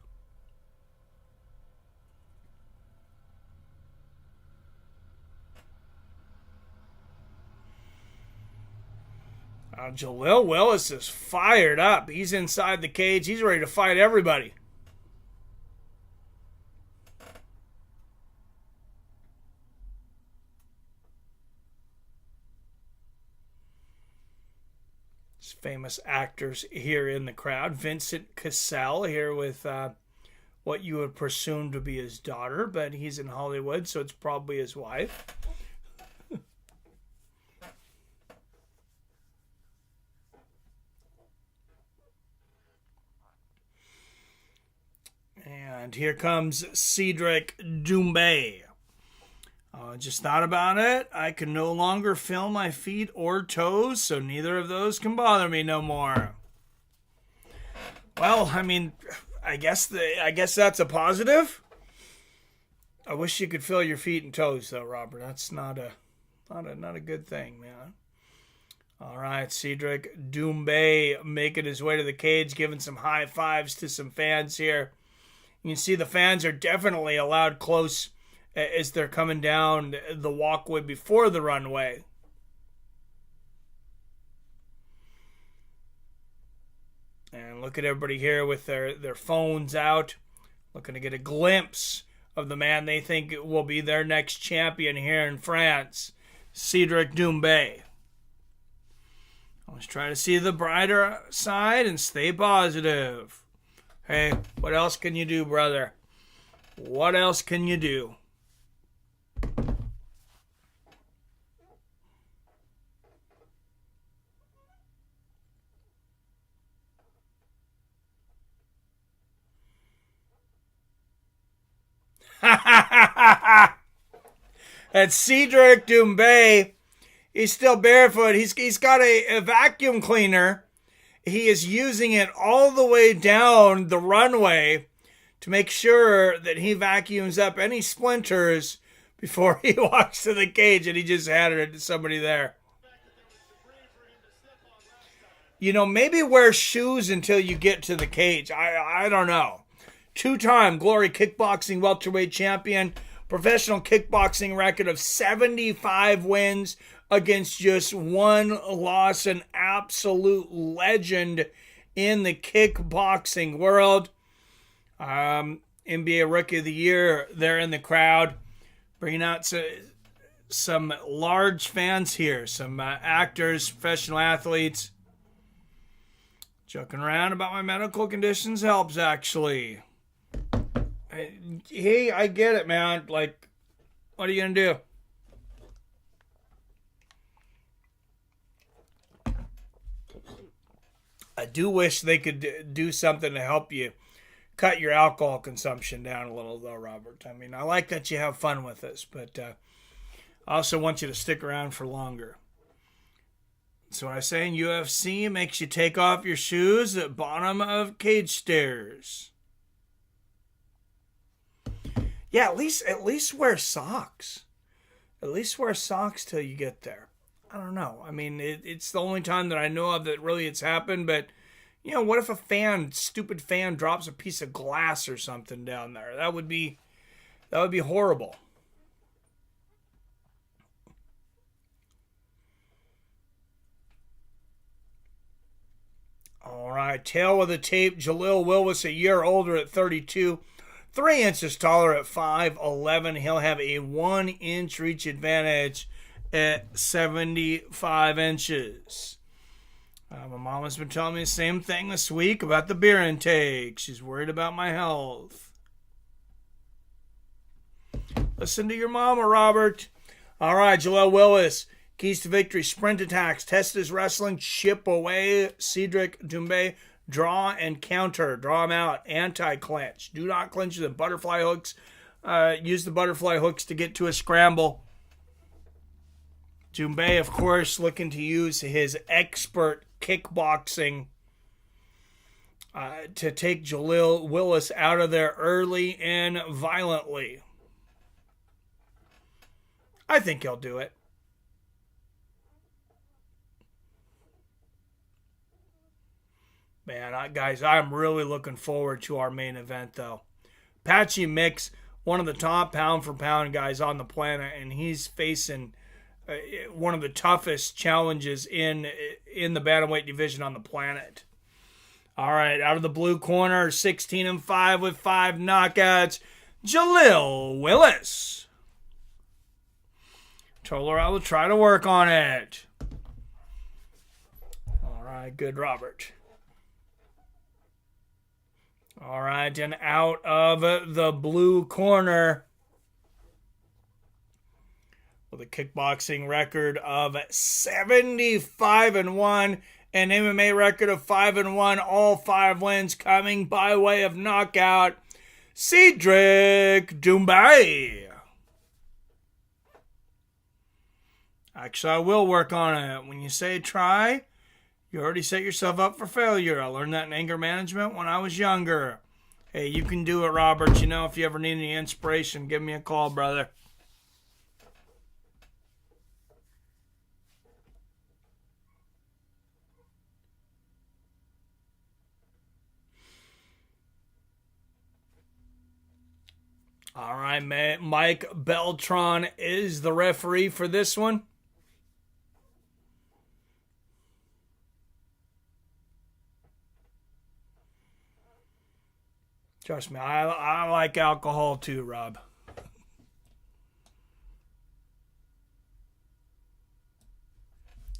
Jaleel Willis is fired up. He's inside the cage. He's ready to fight everybody. There's famous actors here in the crowd. Vincent Cassell here with what you would presume to be his daughter, but he's in Hollywood, so it's probably his wife. And here comes Cedric Doumbe. Just thought about it. I can no longer feel my feet or toes, so neither of those can bother me no more. Well, I mean, I guess that's a positive. I wish you could feel your feet and toes, though, Robert. That's not a good thing, man. All right, Cedric Doumbe making his way to the cage, giving some high fives to some fans here. You can see the fans are definitely allowed close as they're coming down the walkway before the runway. And look at everybody here with their phones out, looking to get a glimpse of the man they think will be their next champion here in France, Cedric Doumbe. Let's try to see the brighter side and stay positive. Hey, what else can you do, brother? What else can you do? That's Cedric Doumbe. He's still barefoot. He's got a vacuum cleaner. He is using it all the way down the runway to make sure that he vacuums up any splinters before he walks to the cage, and he just handed it to somebody there. You know, maybe wear shoes until you get to the cage. I don't know. 2-time Glory Kickboxing welterweight champion, professional kickboxing record of 75 wins against just 1 loss, an absolute legend in the kickboxing world. NBA Rookie of the Year there in the crowd, bringing out some large fans here, some actors, professional athletes. Joking around about my medical conditions helps, actually. Hey, I get it, man. Like, what are you going to do? I do wish they could do something to help you cut your alcohol consumption down a little, though, Robert. I mean, I like that you have fun with this, but I also want you to stick around for longer. So what I say in UFC makes you take off your shoes at bottom of cage stairs. Yeah, at least wear socks. At least wear socks till you get there. I don't know. I mean, it's the only time that I know of that really it's happened. But, you know, what if a stupid fan drops a piece of glass or something down there? That would be horrible. All right, tail of the tape, Jaleel Willis, a year older at 32. 3 inches taller at 5'11". He'll have a 1-inch reach advantage at 75 inches. My mom has been telling me the same thing this week about the beer intake. She's worried about my health. Listen to your mama, Robert. All right, Jaleel Willis. Keys to victory, sprint attacks, test his wrestling, chip away. Cedric Doumbe, draw and counter. Draw him out, anti-clinch. Do not clinch the butterfly hooks. Use the butterfly hooks to get to a scramble. Doumbe, of course, looking to use his expert kickboxing to take Jaleel Willis out of there early and violently. I think he'll do it. Man, guys, I'm really looking forward to our main event, though. Patchy Mix, one of the top pound-for-pound guys on the planet, and he's facing one of the toughest challenges in the bantamweight division on the planet. All right, out of the blue corner, 16-5 with 5 knockouts, Jaleel Willis. Told her I will try to work on it. All right, good, Robert. All right, and out of the blue corner with a kickboxing record of 75-1, an MMA record of 5-1, all 5 wins coming by way of knockout. Cedric Doumbe. Actually, I will work on it. When you say try, you already set yourself up for failure. I learned that in anger management when I was younger. Hey, you can do it, Robert. You know, if you ever need any inspiration, give me a call, brother. All right, Mike Beltran is the referee for this one. Trust me, I like alcohol too, Rob.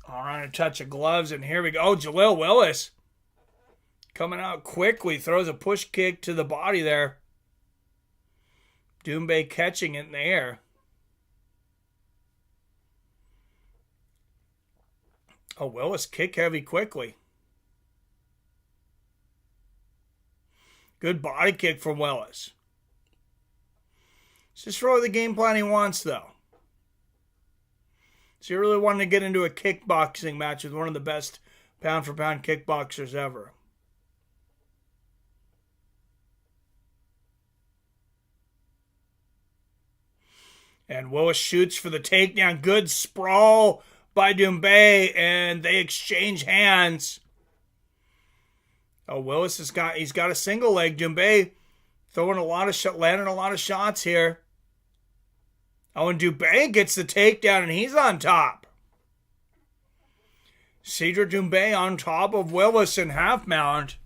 All right, a touch of gloves, and here we go. Oh, Jaleel Willis coming out quickly, throws a push kick to the body there. Doumbe catching it in the air. Oh, Willis kick heavy quickly. Good body kick from Willis. It's just really the game plan he wants, though. So you really wanted to get into a kickboxing match with one of the best pound-for-pound kickboxers ever. And Willis shoots for the takedown. Good sprawl by Doumbe, and they exchange hands. Oh, Willis he's got a single leg. Doumbe throwing landing a lot of shots here. Oh, and Doumbe gets the takedown, and he's on top. Cedric Doumbe on top of Willis in half mount.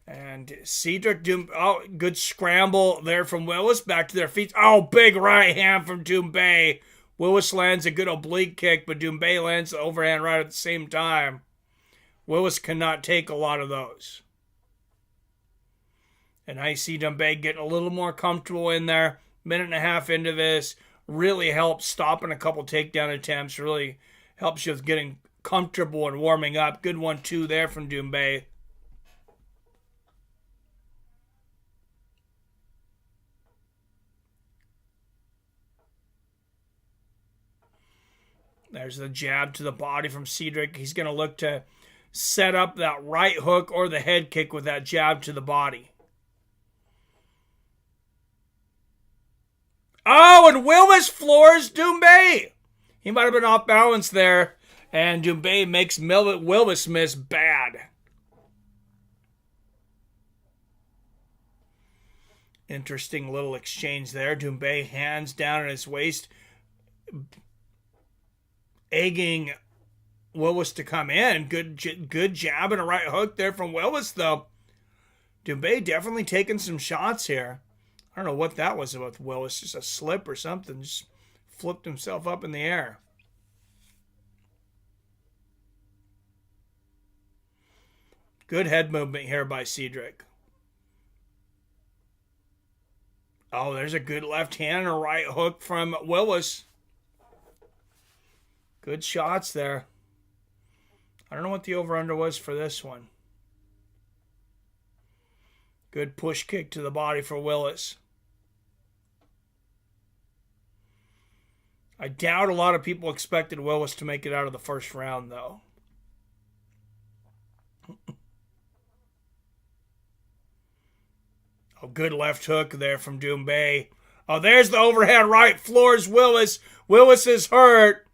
And Cedric Doumbe, oh, good scramble there from Willis. Back to their feet. Oh, big right hand from Doumbe. Willis lands a good oblique kick, but Doumbe lands the overhand right at the same time. Willis cannot take a lot of those. And I see Doumbe getting a little more comfortable in there. Minute and a half into this. Really helps stopping a couple takedown attempts. Really helps you with getting comfortable and warming up. Good 1-2 there from Doumbe. There's the jab to the body from Cedric. He's going to look to set up that right hook or the head kick with that jab to the body. Oh, and Willis floors Doumbe. He might have been off balance there. And Doumbe makes Willis miss bad. Interesting little exchange there. Doumbe hands down at his waist, egging Willis to come in. Good jab and a right hook there from Willis, though. Doumbe definitely taking some shots here. I don't know what that was about Willis. Just a slip or something. Just flipped himself up in the air. Good head movement here by Cedric. Oh, there's a good left hand and a right hook from Willis. Good shots there. I don't know what the over-under was for this one. Good push kick to the body for Willis. I doubt a lot of people expected Willis to make it out of the first round, though. Oh, good left hook there from Doumbe. Oh, there's the overhand right. Floors Willis. Willis is hurt.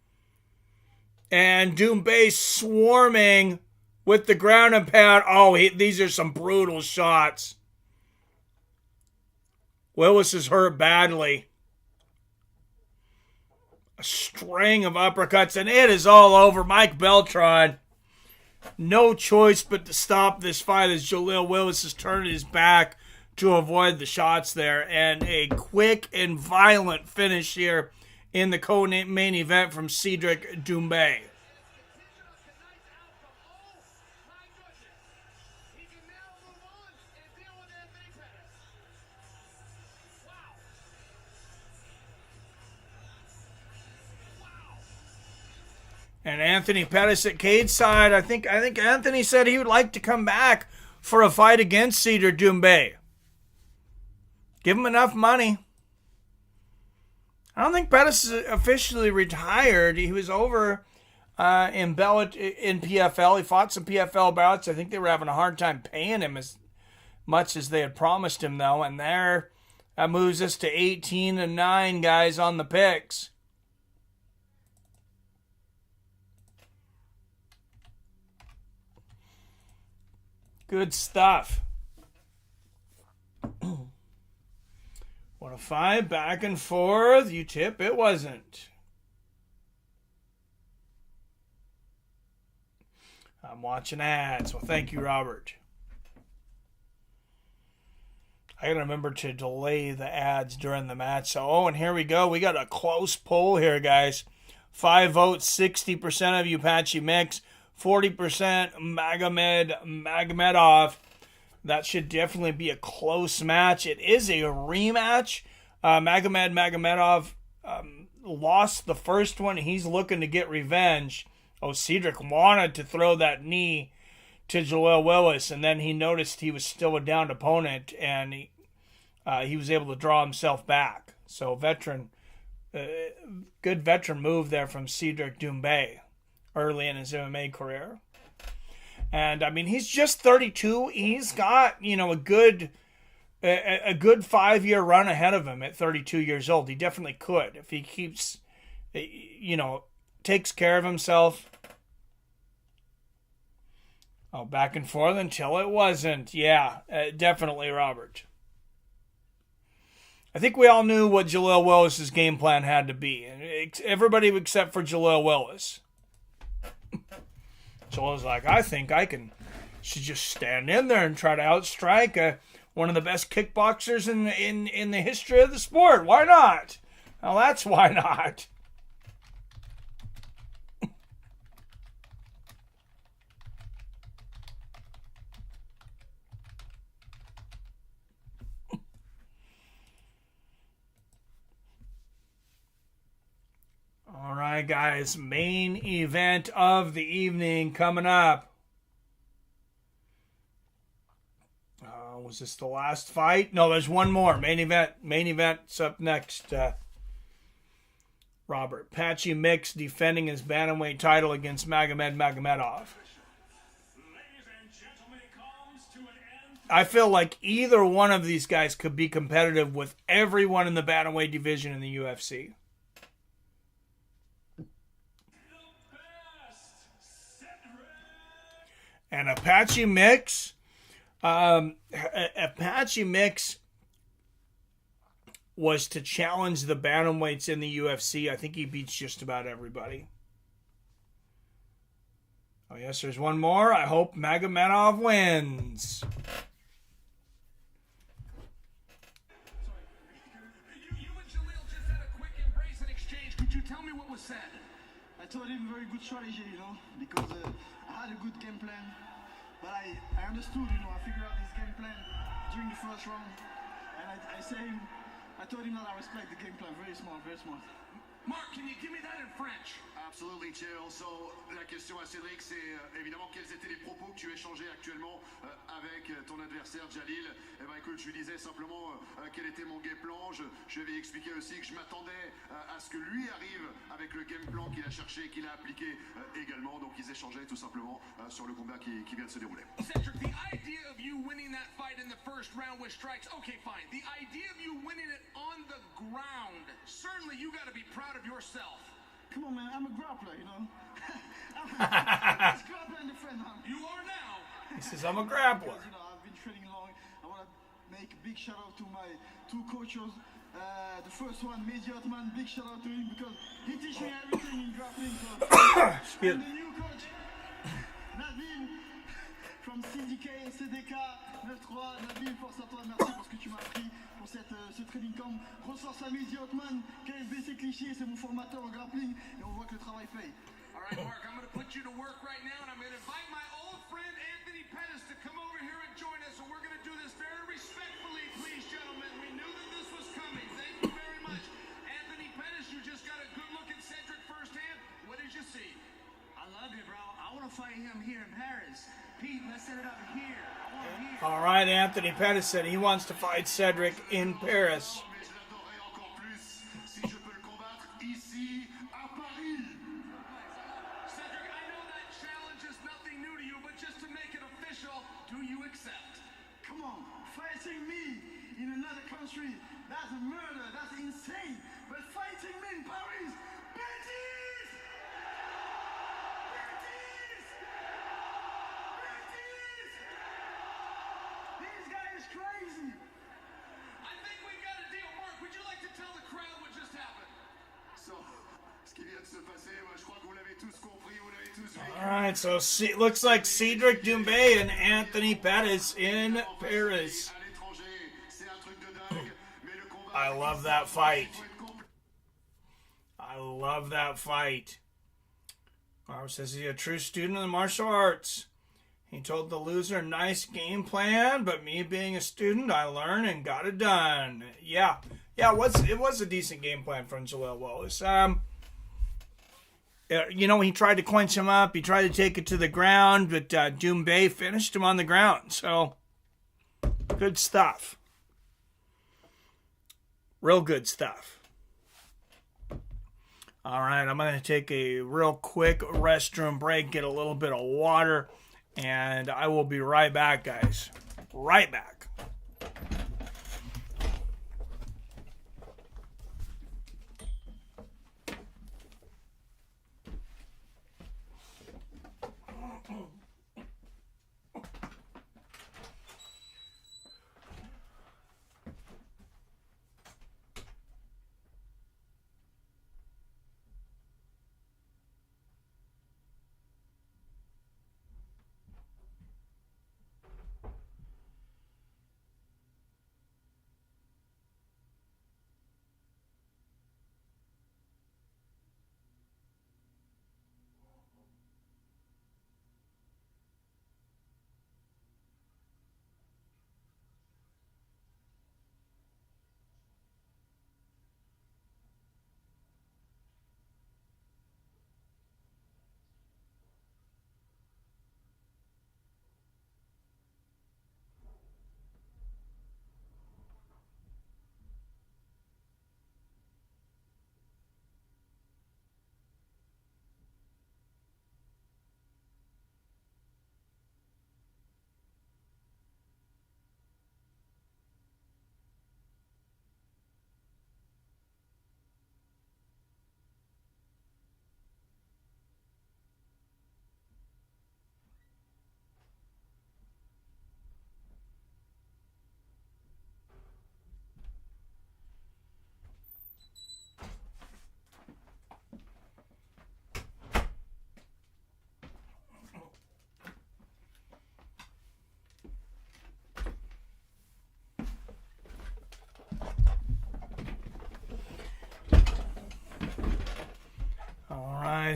And Doumbe swarming with the ground and pound. Oh, these are some brutal shots. Willis is hurt badly. A string of uppercuts, and it is all over. Mike Beltran, no choice but to stop this fight as Jaleel Willis is turning his back to avoid the shots there. And a quick and violent finish here in the co-main event from Cedric Doumbe. And Anthony Pettis at Cade's side, I think Anthony said he would like to come back for a fight against Cedric Doumbe. Give him enough money. I don't think Pettis is officially retired. He was over in PFL. He fought some PFL bouts. I think they were having a hard time paying him as much as they had promised him, though. And that moves us to 18-9, guys, on the picks. Good stuff. 105, back and forth. You tip, it wasn't. I'm watching ads. Well, thank you, Robert. I got to remember to delay the ads during the match. So, and here we go. We got a close poll here, guys. 5 votes, 60% of you, Patchy Mix. 40% Magomedov. That should definitely be a close match. It is a rematch. Magomedov lost the first one. He's looking to get revenge. Oh, Cedric wanted to throw that knee to Jaleel Willis, and then he noticed he was still a downed opponent, and he was able to draw himself back. So good veteran move there from Cedric Doumbe early in his MMA career. And, I mean, he's just 32. He's got, a good 5-year run ahead of him at 32 years old. He definitely could if he keeps, takes care of himself. Oh, back and forth until it wasn't. Yeah, definitely, Robert. I think we all knew what Jaleel Willis' game plan had to be. Everybody except for Jaleel Willis. Jaleel's like, I think I should just stand in there and try to outstrike one of the best kickboxers in the history of the sport. Why not? Well, that's why not. All right, guys, main event of the evening coming up. Was this the last fight? No, there's one more. Main event's up next. Robert. Patchy Mix defending his bantamweight title against Magomedov. I feel like either one of these guys could be competitive with everyone in the bantamweight division in the UFC. And Patchy Mix, Patchy Mix was to challenge the bantamweights in the UFC. I think he beats just about everybody. Oh yes, there's one more. I hope Magomedov wins. You and Jaleel just had a quick embrace and exchange. Could you tell me what was said? I told him very good strategy, because I had a good game plan. But I understood, I figured out this game plan during the first round. And I told him that I respect the game plan. Very smart, very smart. Mark, can you give me that in French? Absolutely, Chael. So, la question à Cédric, c'est évidemment quels étaient les propos que tu échangeais actuellement avec ton adversaire Jaleel. Eh bien, écoute, je lui disais simplement quel était mon game plan. Je lui avais expliqué aussi que je m'attendais à ce que lui arrive avec le game plan qu'il a cherché, qu'il a appliqué également. Donc, ils échangeaient tout simplement sur le combat qui vient de se dérouler. Cedric, the idea of you winning that fight in the first round with strikes, okay, fine. The idea of you winning it on the ground, certainly you got to be proud of yourself. Come on, man. I'm a grappler, I'm a grappler and defend. You are now. He says, I'm a grappler. Because, I've been training long. I want to make a big shout out to my 2 coaches. The first one, Major Otman, big shout out to him because he teach me everything in grappling. So, and the new coach, Nabil, from CDK, 9-3. Nabil, force à toi. Merci pour ce que tu m'as appris pour ce training camp. Ressource à Major Otman, KSBC Cliché, c'est mon formateur au grappling et on voit que le travail paye. All right, Mark, I'm going to put you to work right now, and I'm going to invite my old friend Anthony Pettis to come over here and join us, and we're going to do this very respectfully, please, gentlemen. We knew that this was coming. Thank you very much. Anthony Pettis, you just got a good look at Cedric firsthand. What did you see? I love it, bro. I want to fight him here in Paris. Pete, let's set it up here. I want him here. All right, Anthony Pettis said he wants to fight Cedric in Paris. Mais je l'adorerais encore plus si je peux le combattre ici à Paris. Cedric, I know that challenge is nothing new to you, but just to make it official, do you accept? Come on, fighting me in another country, that's a murder, that's insane. But fighting me in Paris, Betis! Betis! Betis! This guy is crazy. I think we've got a deal. Mark, would you like to tell the crowd what just happened? So, ce qui vient de se passer, moi, je crois que vous l'avez tous compris, vous l'avez tous vu. All right, so looks like Cedric Doumbe and Anthony Pettis in Paris. À l'étranger, c'est un truc de dingue, mais le combat. I love that fight. I love that fight. Robert says he's a true student of the martial arts. He told the loser, nice game plan, but me being a student, I learned and got it done. Yeah, it was a decent game plan from Jaleel Willis. You know, he tried to clinch him up. He tried to take it to the ground, but Doumbe finished him on the ground. So, good stuff. Real good stuff. All right, I'm going to take a real quick restroom break, get a little bit of water, and I will be right back, guys. Right back.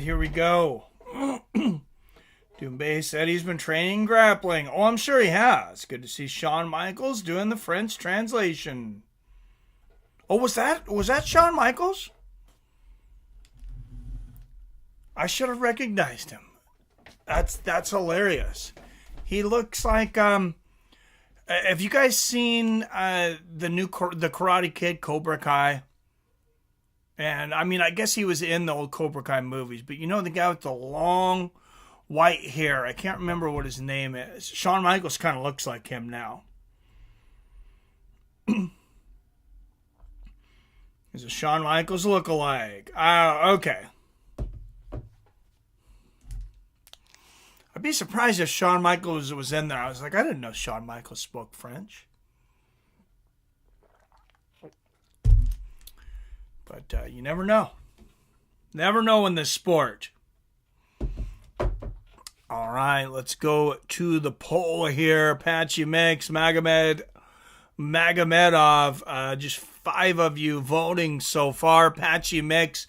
Here we go. Doumbe said he's been training grappling. Oh, I'm sure he has. Good to see Shawn Michaels doing the French translation. Oh, was that Shawn Michaels? I should have recognized him. That's hilarious. He looks like have you guys seen the Karate Kid Cobra Kai? And I mean, I guess he was in the old Cobra Kai movies, but you know the guy with the long white hair. I can't remember what his name is. Shawn Michaels kind of looks like him now. He's a Shawn Michaels lookalike. Okay. I'd be surprised if Shawn Michaels was in there. I was like, I didn't know Shawn Michaels spoke French. But you never know. Never know in this sport. All right, let's go to the poll here. Patchy mix, Magomedov. Just 5 of you voting so far. Patchy mix.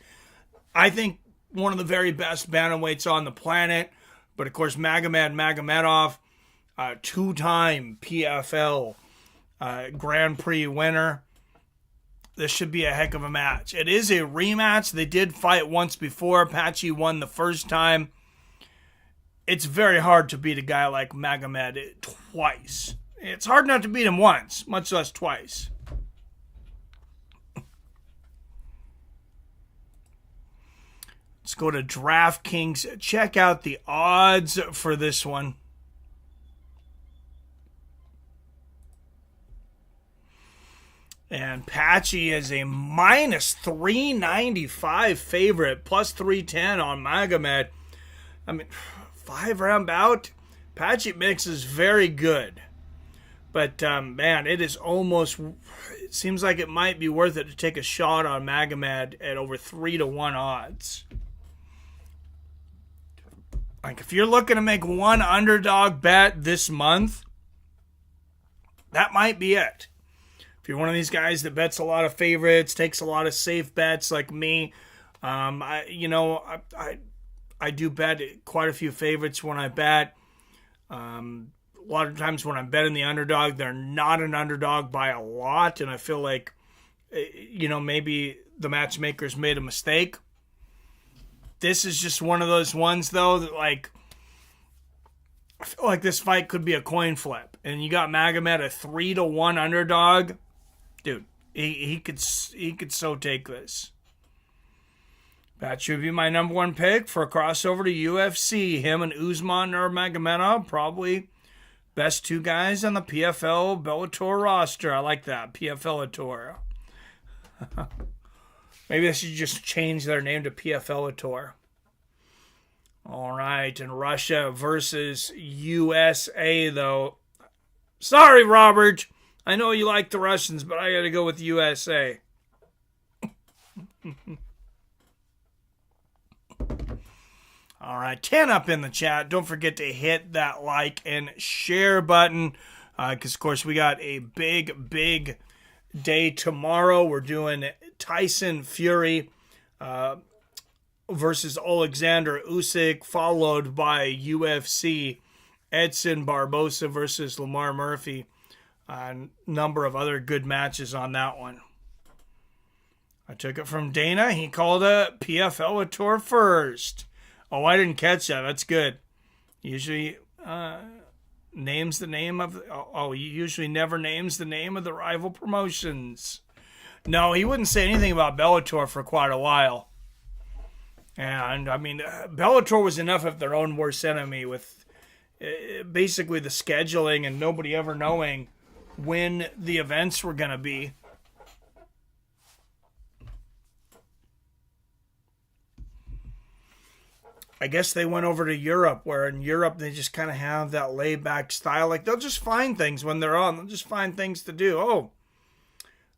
I think one of the very best bantamweights on the planet. But of course, Magomedov, 2-time PFL Grand Prix winner. This should be a heck of a match. It is a rematch. They did fight once before. Patchy won the first time. it's very hard to beat a guy like Magomed twice. It's hard not to beat him once, much less twice. Let's go to DraftKings. Check out the odds for this one. And Patchy is a minus 395 favorite, plus 310 on Magomed. I mean, 5-round bout. Patchy mix is very good. But, man, it is almost... It seems like it might be worth it to take a shot on Magomed at over 3-1 odds. Like, if you're looking to make one underdog bet this month, that might be it. If you're one of these guys that bets a lot of favorites, takes a lot of safe bets like me, I do bet quite a few favorites when I bet. A lot of times when I'm betting the underdog, they're not an underdog by a lot, and I feel like, maybe the matchmakers made a mistake. This is just one of those ones, though, that, like, I feel like this fight could be a coin flip. And you got Magomed a 3-1 underdog. Dude, he could so take this. That should be my number one pick for a crossover to UFC. Him and Usman or Magomedov, probably best two guys on the PFL Bellator roster. I like that, PFL-ator. Maybe they should just change their name to PFL-ator. All right, and Russia versus USA, though. Sorry, Robert. I know you like the Russians, but I got to go with USA. All right, 10 up in the chat. Don't forget to hit that like and share button because, of course, we got a big day tomorrow. We're doing Tyson Fury versus Alexander Usyk, followed by UFC Edson Barbosa versus Lamar Murphy. A number of other good matches on that one. I took it from Dana. He called it PFL-ator first. Oh, I didn't catch that. That's good. Usually names the name of... he usually never names the name of the rival promotions. No, he wouldn't say anything about Bellator for quite a while. And, I mean, Bellator was enough of their own worst enemy with basically the scheduling and nobody ever knowing when the events were going to be. I guess they went over to Europe, where in Europe they just kind of have that laid-back style. Like, they'll just find things when they're on. They'll just find things to do.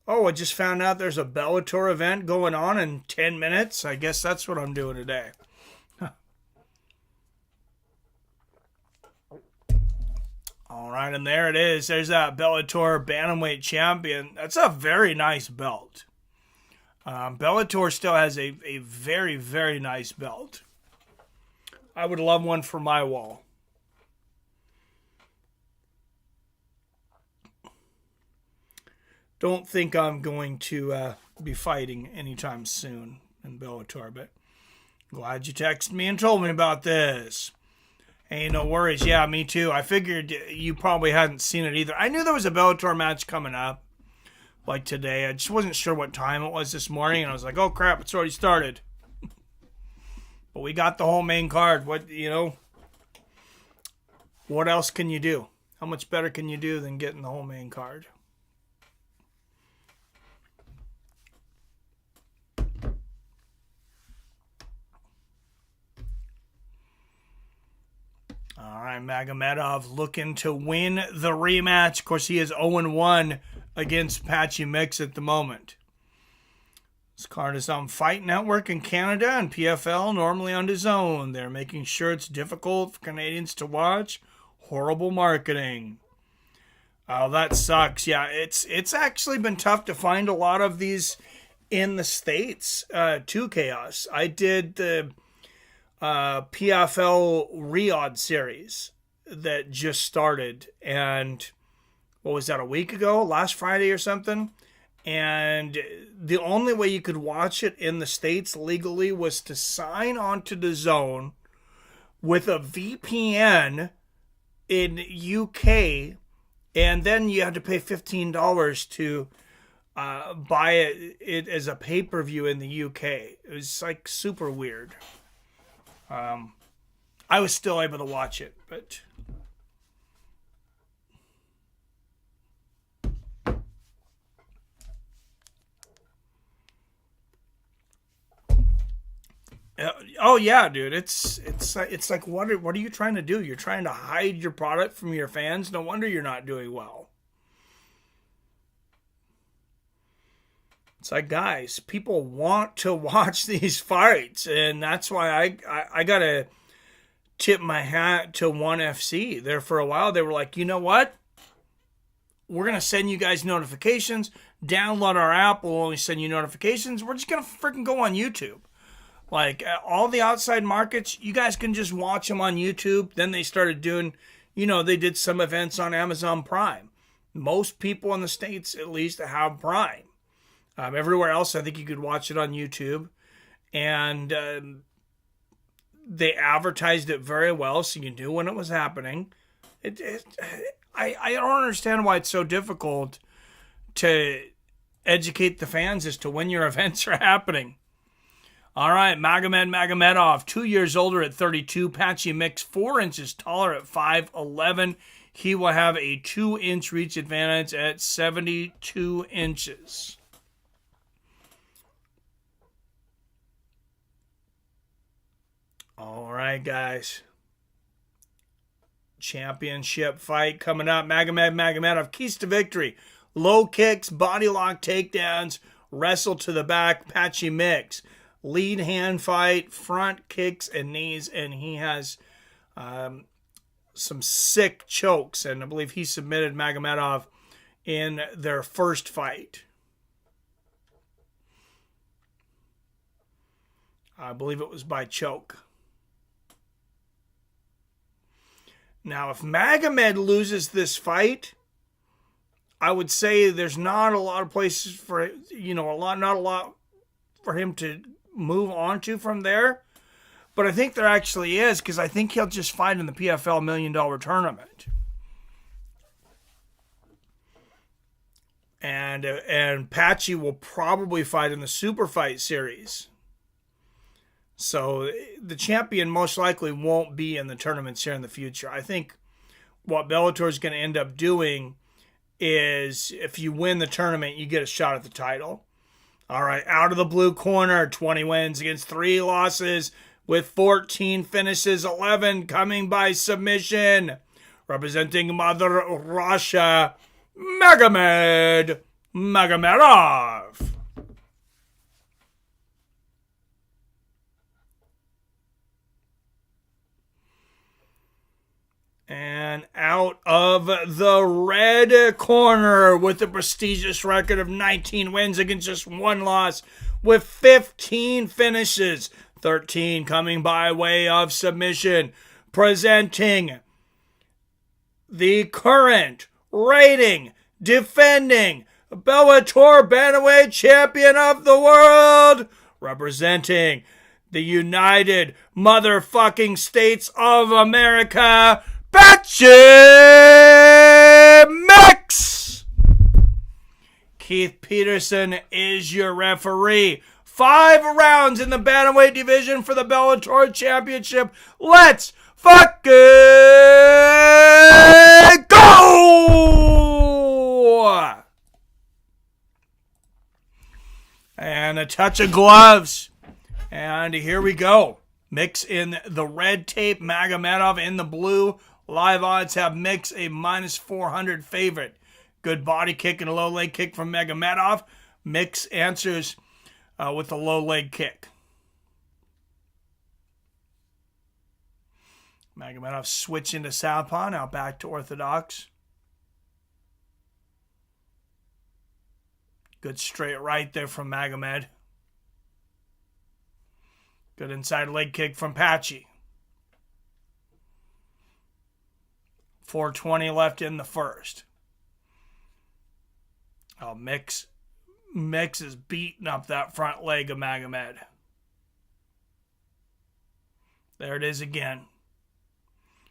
I just found out there's a Bellator event going on in 10 minutes. I guess that's what I'm doing today. All right, and there it is. There's that Bellator Bantamweight Champion. That's a very nice belt. Bellator still has a very, very nice belt. I would love one for my wall. Don't think I'm going to be fighting anytime soon in Bellator, but glad you texted me and told me about this. Hey, no worries. Yeah, me too. I figured you probably hadn't seen it either. I knew there was a Bellator match coming up, like today. I just wasn't sure what time it was this morning, and I was like, oh, crap, it's already started. But we got the whole main card. What else can you do? How much better can you do than getting the whole main card? All right, Magomedov looking to win the rematch. Of course, he is 0-1 against Patchy Mix at the moment. This card is on Fight Network in Canada and PFL, normally on DAZN. They're making sure it's difficult for Canadians to watch. Horrible marketing. Oh, that sucks. Yeah, it's actually been tough to find a lot of these in the States, too, Chaos. I did the PFL Riyadh series that just started, and what was that, a week ago? Last Friday or something? And the only way you could watch it in the States legally was to sign on to DAZN with a VPN in UK, and then you had to pay $15 to buy it as a pay-per-view in the UK. It was like super weird. I was still able to watch it, but oh yeah, dude, it's like what are you trying to do? You're trying to hide your product from your fans. No wonder you're not doing well. It's like, guys, people want to watch these fights, and that's why I gotta tip my hat to ONE FC. There for a while, they were like, you know what? We're gonna send you guys notifications. Download our app. We'll only send you notifications. We're just gonna freaking go on YouTube. Like, all the outside markets, you guys can just watch them on YouTube. Then they started doing, they did some events on Amazon Prime. Most people in the States, at least, have Prime. Everywhere else, I think you could watch it on YouTube. And they advertised it very well, so you knew when it was happening. I don't understand why it's so difficult to educate the fans as to when your events are happening. All right, Magomedov, 2 years older at 32. Patchy Mix, 4 inches taller at 5'11". He will have a 2-inch reach advantage at 72 inches. All right, guys. Championship fight coming up. Magomedov, keys to victory. Low kicks, body lock takedowns, wrestle to the back, Patchy Mix. Lead hand fight, front kicks and knees, and he has some sick chokes, and I believe he submitted Magomedov in their first fight. I believe it was by choke. Now, if Magomed loses this fight, I would say there's not a lot of places for, not a lot for him to move on to from there. But I think there actually is, because I think he'll just fight in the PFL $1 million tournament. And Patchy will probably fight in the Super Fight Series. So the champion most likely won't be in the tournaments here in the future. I think what Bellator is going to end up doing is, if you win the tournament, you get a shot at the title. All right, out of the blue corner, 20 wins against 3 losses with 14 finishes, 11 coming by submission. Representing Mother Russia, Magomedov. And out of the red corner with a prestigious record of 19 wins against just 1 loss with 15 finishes, 13 coming by way of submission, presenting the current reigning, defending Bellator Bantamweight Champion of the World, representing the United Motherfucking States of America, Patchy Mix! Keith Peterson is your referee. 5 rounds in the Bantamweight division for the Bellator Championship. Let's fucking go! And a touch of gloves. And here we go. Mix in the red tape, Magomedov in the blue. Live odds have Mix a -400 favorite. Good body kick and a low leg kick from Magomedov. Mix answers with a low leg kick. Magomedov switching to southpaw, now back to orthodox. Good straight right there from Magomed. Good inside leg kick from Patchy. 4:20 left in the first. Oh, Mix is beating up that front leg of Magomed. There it is again.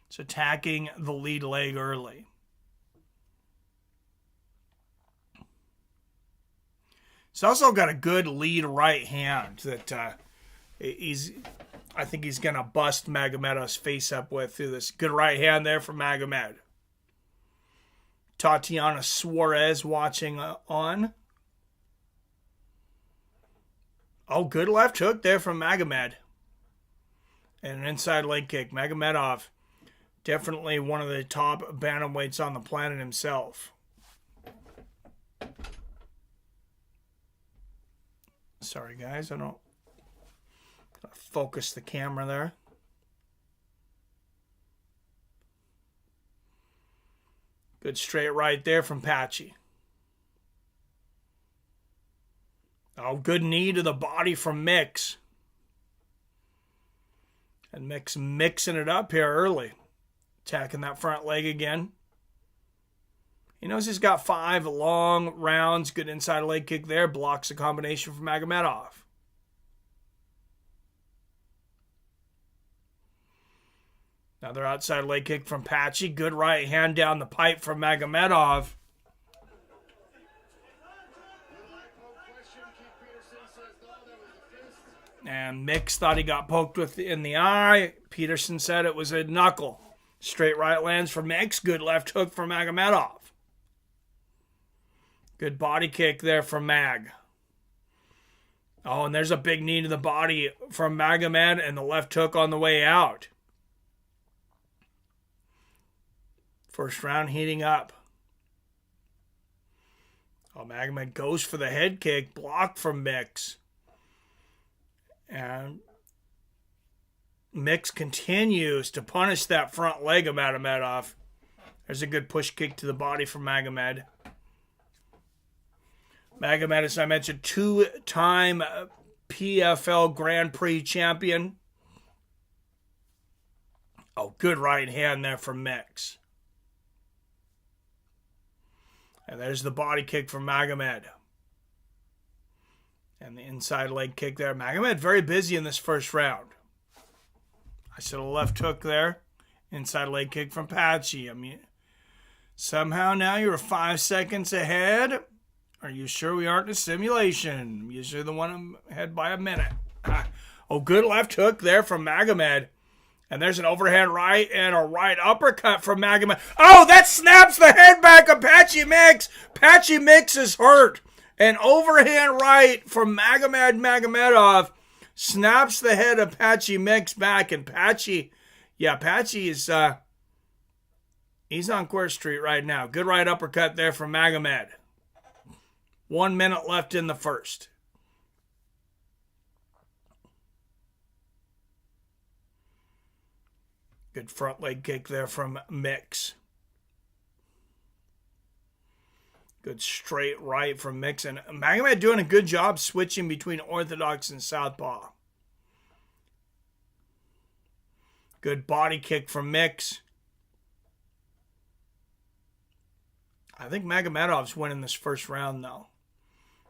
It's attacking the lead leg early. He's also got a good lead right hand that I think he's going to bust Magomedov's face up with through this. Good right hand there from Magomed. Tatiana Suarez watching on. Oh, good left hook there from Magomed. And an inside leg kick. Magomedov, definitely one of the top bantamweights on the planet himself. Sorry, guys. I don't focus the camera there. Good straight right there from Patchy. Oh, good knee to the body from Mix. And Mix mixing it up here early. Attacking that front leg again. He knows he's got 5 long rounds. Good inside leg kick there. Blocks a combination from Magomedov. Another outside leg kick from Patchy. Good right hand down the pipe from Magomedov. And Mix thought he got poked in the eye. Peterson said it was a knuckle. Straight right lands for Mix. Good left hook for Magomedov. Good body kick there from Mag. Oh, and there's a big knee to the body from Magomed and the left hook on the way out. First round heating up. Oh, Magomed goes for the head kick. Blocked from Mix. And Mix continues to punish that front leg of Magomedov. There's a good push kick to the body from Magomed. Magomed, as I mentioned, 2-time PFL Grand Prix champion. Oh, good right hand there from Mix. And there's the body kick from Magomed. And the inside leg kick there. Magomed very busy in this first round. I said a left hook there. Inside leg kick from Patchy. I mean, somehow now you're 5 seconds ahead. Are you sure we aren't in a simulation? I'm usually the one ahead by a minute. Oh, good left hook there from Magomed. And there's an overhand right and a right uppercut from Magomed. Oh, that snaps the head back of Patchy Mix. Patchy Mix is hurt. An overhand right from Magomedov snaps the head of Patchy Mix back. And Patchy is he's on Queer Street right now. Good right uppercut there from Magomed. 1 minute left in the first. Good front leg kick there from Mix. Good straight right from Mix. And Magomed doing a good job switching between orthodox and southpaw. Good body kick from Mix. I think Magomedov's winning this first round, though.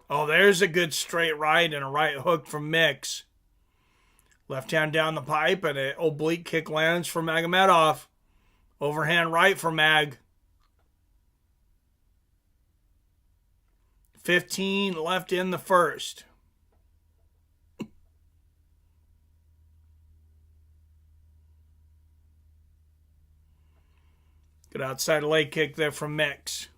Oh, there's a good straight right and a right hook from Mix. Left hand down the pipe and an oblique kick lands for Magomedov. Overhand right for Mag. 15 left in the first. Good outside leg kick there from Mix.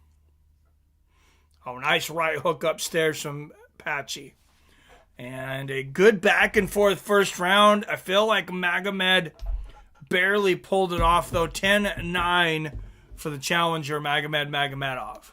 Oh, nice right hook upstairs from Patchy. And a good back and forth first round. I feel like Magomed barely pulled it off, though. 10-9 for the challenger, Magomedov.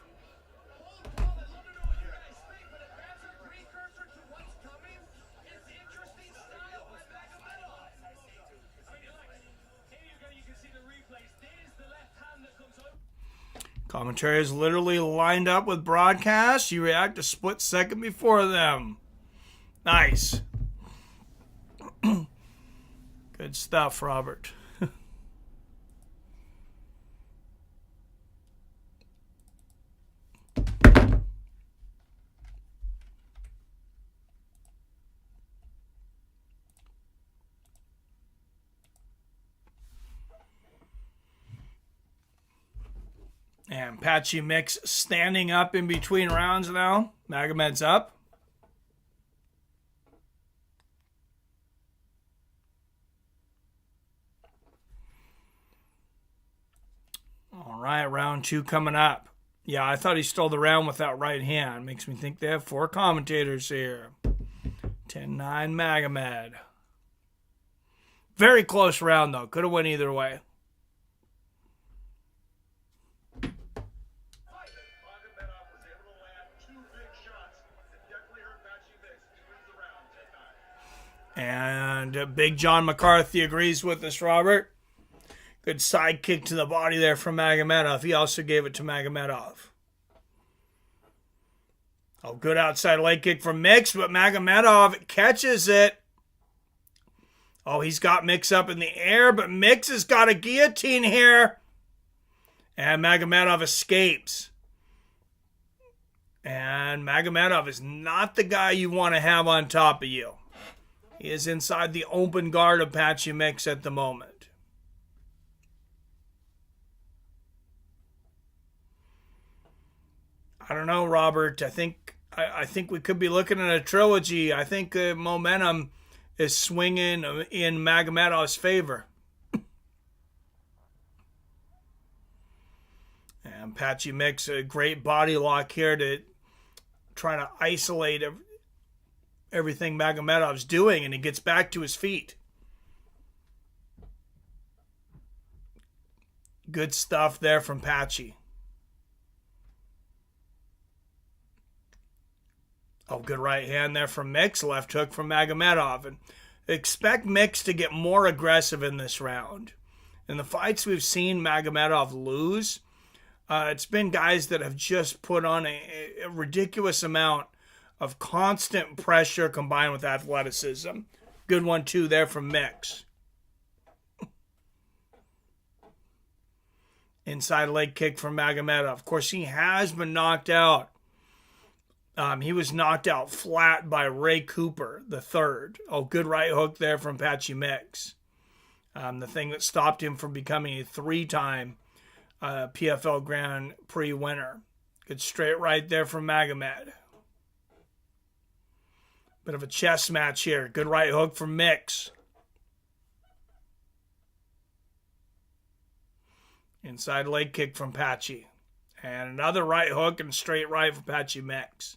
Commentary is literally lined up with broadcast. You react a split second before them. Nice. Good stuff, Robert. And Patchy Mix standing up in between rounds now. Magomed's up. All right, round 2 coming up. Yeah, I thought he stole the round with that right hand. Makes me think they have 4 commentators here. 10-9 Magomed. Very close round, though. Could have went either way. And Big John McCarthy agrees with us, Robert. Good side kick to the body there from Magomedov. He also gave it to Magomedov. Oh, good outside leg kick from Mix, but Magomedov catches it. Oh, he's got Mix up in the air, but Mix has got a guillotine here. And Magomedov escapes. And Magomedov is not the guy you want to have on top of you. He is inside the open guard of Patchy Mix at the moment. I don't know, Robert. I think we could be looking at a trilogy. I think momentum is swinging in Magomedov's favor. And Patchy Mix, a great body lock here to try to isolate everything Magomedov's doing, and he gets back to his feet. Good stuff there from Patchy. Oh, good right hand there from Mix. Left hook from Magomedov. And expect Mix to get more aggressive in this round. In the fights we've seen Magomedov lose, it's been guys that have just put on a ridiculous amount of constant pressure combined with athleticism. Good one, too, there from Mix. Inside leg kick from Magomedov. Of course, he has been knocked out. He was knocked out flat by Ray Cooper, the third. Oh, good right hook there from Patchy Mix. The thing that stopped him from becoming a 3-time PFL Grand Prix winner. Good straight right there from Magomed. Bit of a chess match here. Good right hook from Mix. Inside leg kick from Patchy. And another right hook and straight right for Patchy Mix.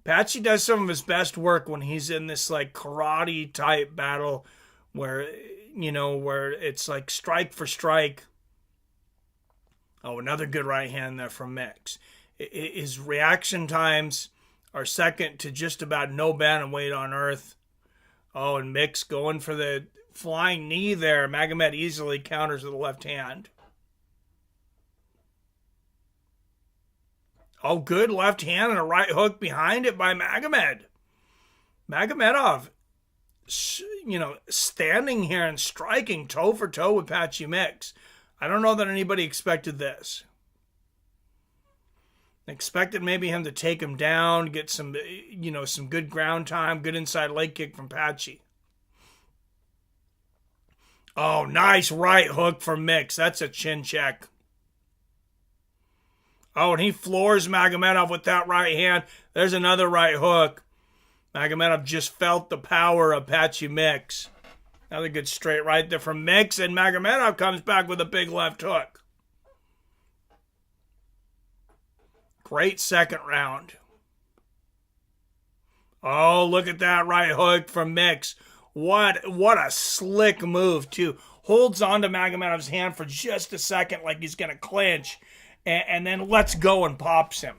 Patchy does some of his best work when he's in this like karate type battle where it's like strike for strike. Oh, another good right hand there from Mix. His reaction times are second to just about no bantamweight on earth. Oh, and Mix going for the flying knee there. Magomed easily counters with the left hand. Oh, good left hand and a right hook behind it by Magomed. Magomedov, standing here and striking toe for toe with Patchy Mix. I don't know that anybody expected this. Expected maybe him to take him down, get some good ground time, good inside leg kick from Patchy. Oh, nice right hook from Mix. That's a chin check. Oh, and he floors Magomedov with that right hand. There's another right hook. Magomedov just felt the power of Patchy Mix. Another good straight right there from Mix, and Magomedov comes back with a big left hook. Great second round. Oh, look at that right hook from Mix. What a slick move, too. Holds on to Magomedov's hand for just a second like he's going to clinch, and then lets go and pops him.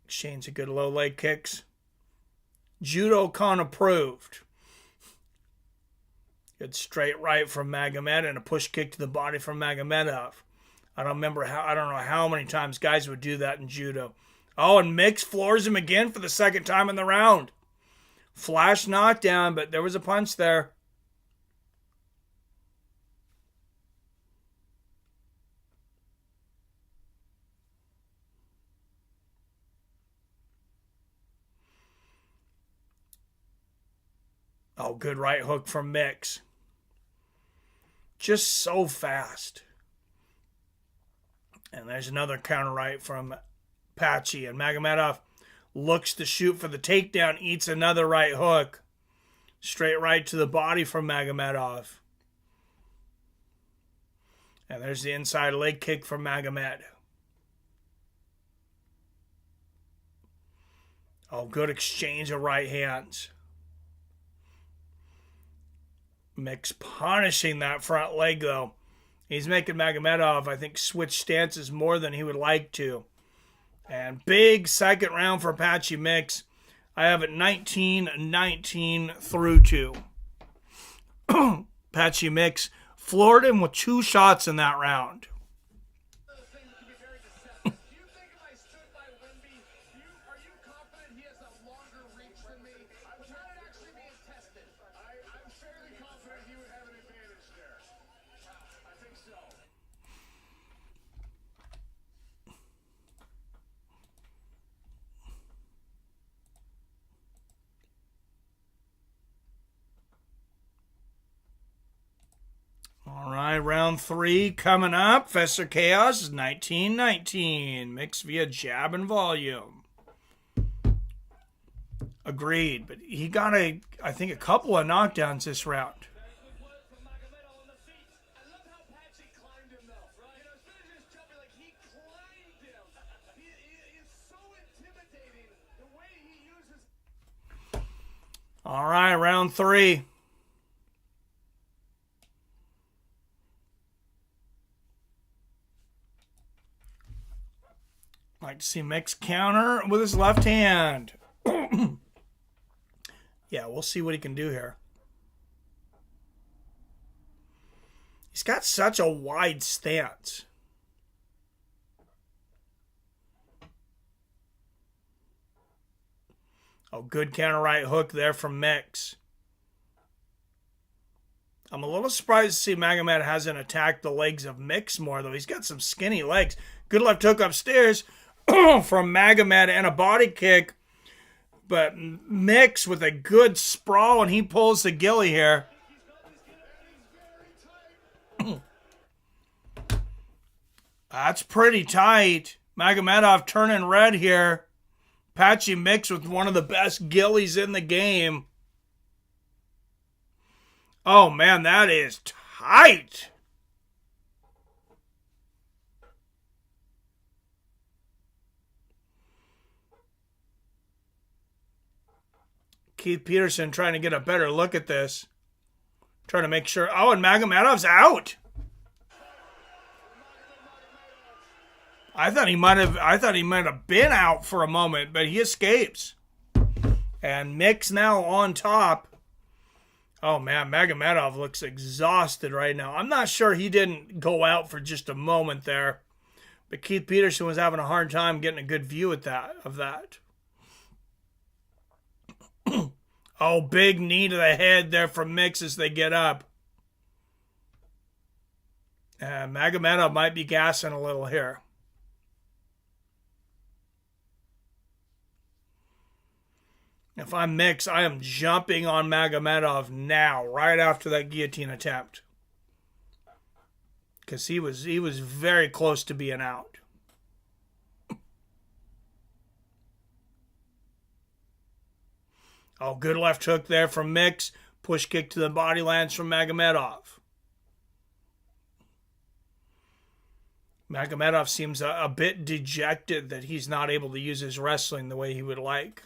Exchange of good low leg kicks. Judo-Con approved. Good straight right from Magomed and a push kick to the body from Magomedov. I don't know how many times guys would do that in judo. Oh, and Mix floors him again for the second time in the round. Flash knockdown, but there was a punch there. Oh, good right hook from Mix. Just so fast. And there's another counter right from Patchy. And Magomedov looks to shoot for the takedown, eats another right hook. Straight right to the body from Magomedov. And there's the inside leg kick from Magomed. Oh, good exchange of right hands. Mix punishing that front leg, though. He's making Magomedov, I think, switch stances more than he would like to. And big second round for Patchy Mix. I have it 19-19 through 2. Patchy Mix floored him with 2 shots in that round. All right, round 3 coming up. Fester Chaos is 19-19. Mixed via jab and volume. Agreed, but he got I think a couple of knockdowns this round. All right, round 3. Like to see Mix counter with his left hand. Yeah, we'll see what he can do here. He's got such a wide stance. Oh, good counter right hook there from Mix. I'm a little surprised to see Magomed hasn't attacked the legs of Mix more, though. He's got some skinny legs. Good left hook upstairs from Magomed and a body kick. But Mix with a good sprawl, and he pulls the gilly here. That's pretty tight. Magomedov turning red here. Patchy Mix with one of the best gillies in the game. Oh, man, that is tight. Keith Peterson trying to get a better look at this. Trying to make sure. Oh, and Magomedov's out. I thought he might have been out for a moment, but he escapes. And Mix now on top. Oh man, Magomedov looks exhausted right now. I'm not sure he didn't go out for just a moment there. But Keith Peterson was having a hard time getting a good view of that. Oh, big knee to the head there from Mix as they get up. Magomedov might be gassing a little here. If I'm Mix, I am jumping on Magomedov now, right after that guillotine attempt. Because he was very close to being out. Oh, good left hook there from Mix. Push kick to the body lands from Magomedov. Magomedov seems a bit dejected that he's not able to use his wrestling the way he would like.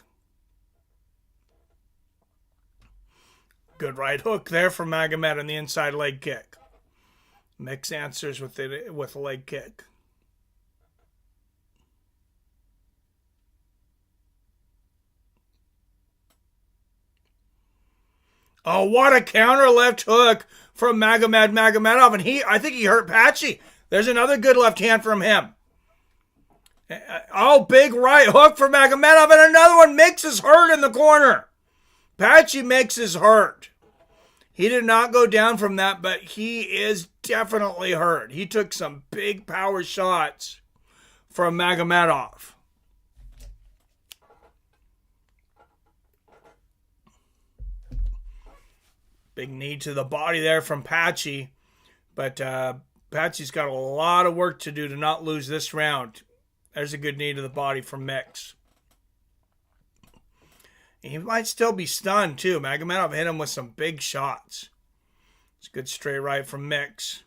Good right hook there from Magomed on the inside leg kick. Mix answers with a leg kick. Oh, what a counter left hook from Magomedov. And I think he hurt Patchy. There's another good left hand from him. Oh, big right hook for Magomedov. And another one. Mix is hurt in the corner. Patchy Mix is hurt. He did not go down from that, but he is definitely hurt. He took some big power shots from Magomedov. Big knee to the body there from Patchy. But Patchy's got a lot of work to do to not lose this round. There's a good knee to the body from Mix. He might still be stunned, too. Magomedov hit him with some big shots. It's a good straight right from Mix.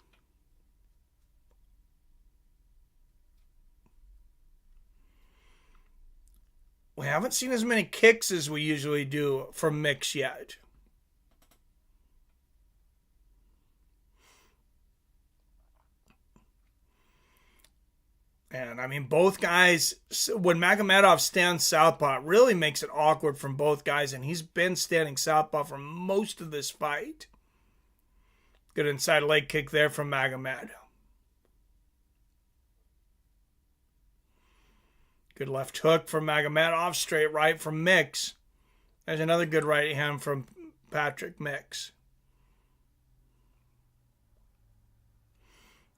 We haven't seen as many kicks as we usually do from Mix yet. And, I mean, both guys, when Magomedov stands southpaw, it really makes it awkward from both guys. And he's been standing southpaw for most of this fight. Good inside leg kick there from Magomed. Good left hook from Magomedov. Straight right from Mix. There's another good right hand from Patrick Mix.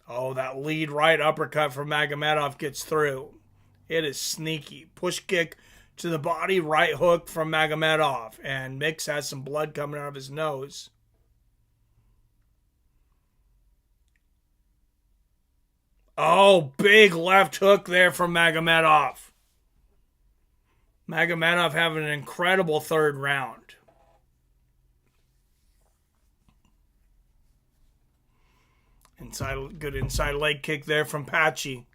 Oh, that lead right uppercut from Magomedov gets through. It is sneaky. Push kick to the body, right hook from Magomedov. And Mix has some blood coming out of his nose. Oh, big left hook there from Magomedov. Magomedov having an incredible third round. Good inside leg kick there from Patchy.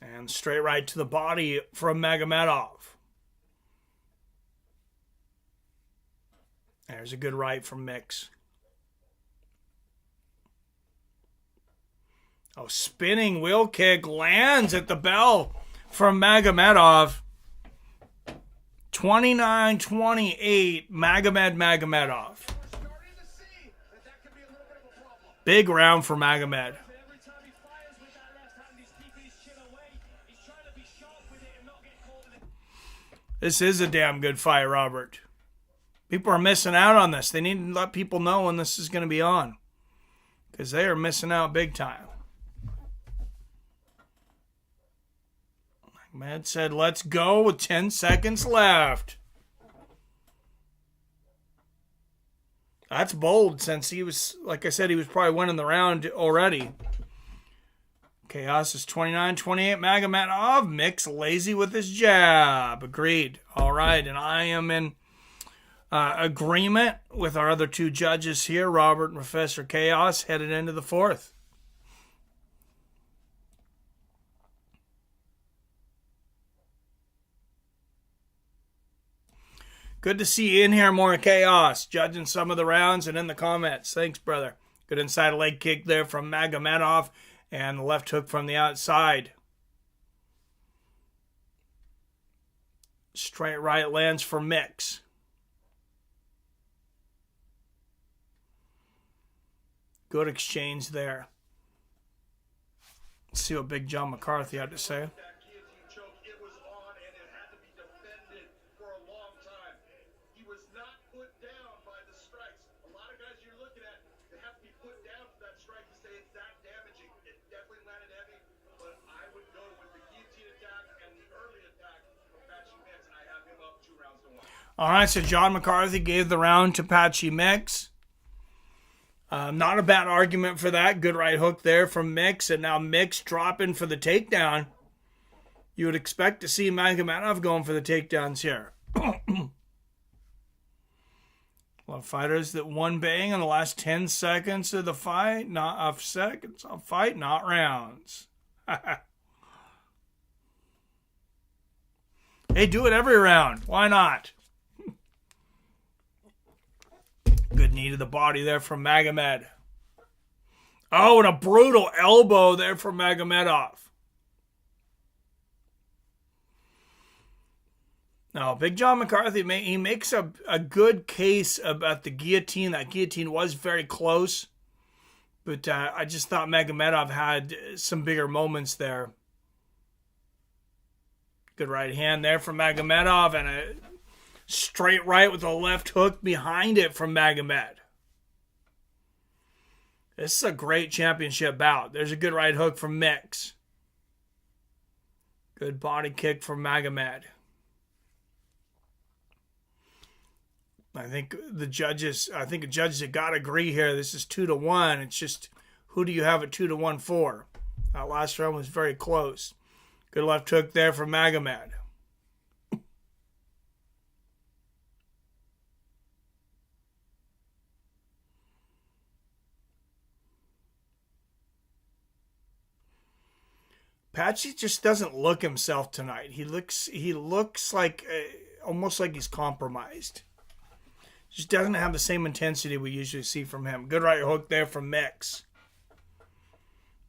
And straight right to the body from Magomedov. There's a good right from Mix. Oh, spinning wheel kick lands at the bell from Magomedov. 29-28, Magomedov. Big round for Magomed. This is a damn good fight, Robert. People are missing out on this. They need to let people know when this is going to be on. Because they are missing out big time. Magomed said, let's go with 10 seconds left. That's bold since he was, like I said, he was probably winning the round already. Chaos is 29-28. Magomedov. Mix lazy with his jab. Agreed. All right, and I am in agreement with our other two judges here, Robert and Professor Chaos, headed into the fourth. Good to see you in here, more Chaos, judging some of the rounds and in the comments. Thanks, brother. Good inside leg kick there from Magomedov and the left hook from the outside. Straight right lands for Mix. Good exchange there. Let's see what Big John McCarthy had to say. All right, so John McCarthy gave the round to Patchy Mix. Not a bad argument for that. Good right hook there from Mix, and now Mix dropping for the takedown. You would expect to see Magomedov going for the takedowns here. A lot of fighters that won bang in the last 10 seconds of the fight. Not of seconds of fight, not rounds. Hey, do it every round. Why not? Good knee to the body there from Magomed. Oh, and a brutal elbow there from Magomedov. Now, Big John McCarthy, he makes a good case about the guillotine. That guillotine was very close. But I just thought Magomedov had some bigger moments there. Good right hand there from Magomedov and a straight right with a left hook behind it from Magomed. This is a great championship bout. There's a good right hook from Mix. Good body kick from Magomed. I think the judges have got to agree here. This is 2-1. It's just, who do you have it 2-1 for? That last round was very close. Good left hook there from Magomed. Patchy just doesn't look himself tonight. He looks like almost like he's compromised. Just doesn't have the same intensity we usually see from him. Good right hook there from Mix.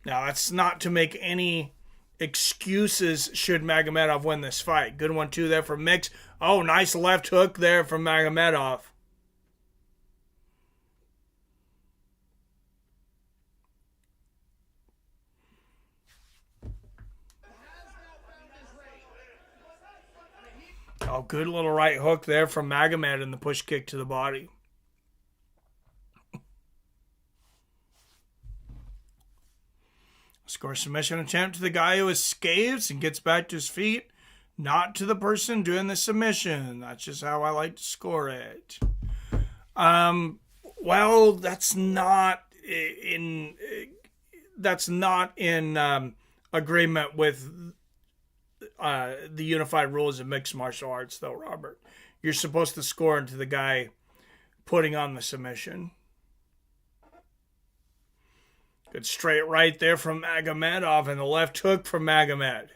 Now, that's not to make any excuses should Magomedov win this fight. Good 1-2 there from Mix. Oh, nice left hook there from Magomedov. Oh, good little right hook there from Magomed and the push kick to the body. Score submission attempt to the guy who escapes and gets back to his feet, not to the person doing the submission. That's just how I like to score it. Well, that's not in agreement with the unified rules of mixed martial arts, though, Robert. You're supposed to score into the guy putting on the submission. Good straight right there from Magomedov and the left hook from Magomed.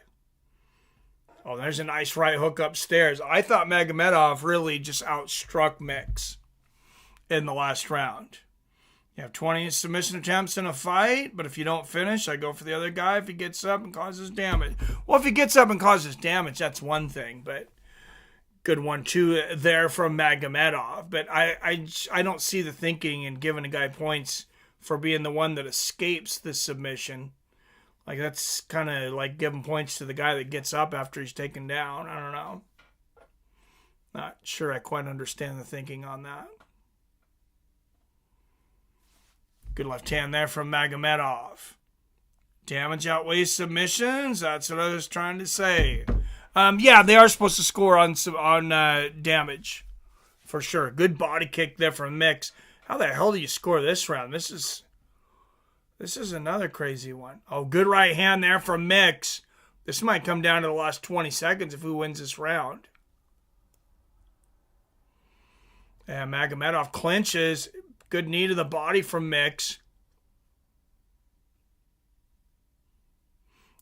Oh, there's a nice right hook upstairs. I thought Magomedov really just outstruck Mix in the last round. You have 20 submission attempts in a fight, but if you don't finish, I go for the other guy if he gets up and causes damage. Well, if he gets up and causes damage, that's one thing, but good 1-2 there from Magomedov. But I don't see the thinking in giving a guy points for being the one that escapes the submission. Like, that's kind of like giving points to the guy that gets up after he's taken down. I don't know. Not sure I quite understand the thinking on that. Good left hand there from Magomedov. Damage outweighs submissions. That's what I was trying to say. Yeah, they are supposed to score on damage. For sure. Good body kick there from Mix. How the hell do you score this round? This is another crazy one. Oh, good right hand there from Mix. This might come down to the last 20 seconds if who wins this round. And Magomedov clinches. Good knee to the body from Mix.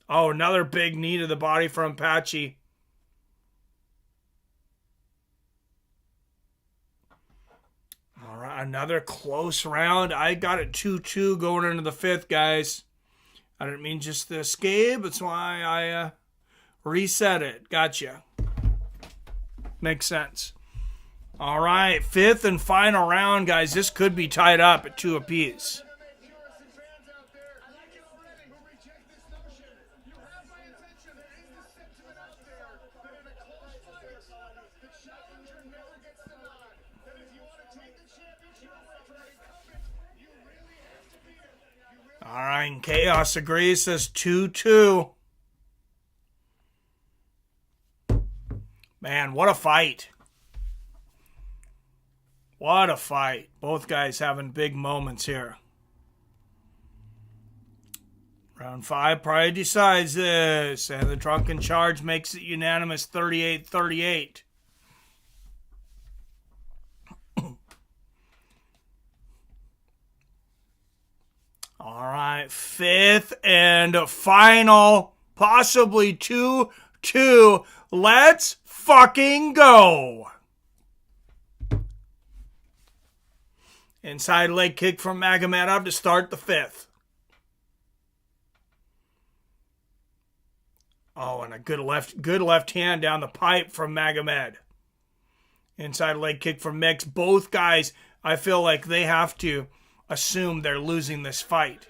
Oh, another big knee to the body from Patchy. All right, another close round. I got it 2-2 going into the fifth, guys. I didn't mean just to escape. That's why I reset it. Gotcha. Makes sense. All right, fifth and final round, guys. This could be tied up at 2 apiece. All right, and Chaos agrees, says 2-2. Man, what a fight. What a fight. Both guys having big moments here. Round 5 probably decides this. And the drunken charge makes it unanimous 38-38. All right, fifth and final, possibly 2-2. Let's fucking go. Inside leg kick from Magomedov to start the fifth. Oh, and a good left hand down the pipe from Magomed. Inside leg kick from Mix. Both guys, I feel like they have to assume they're losing this fight.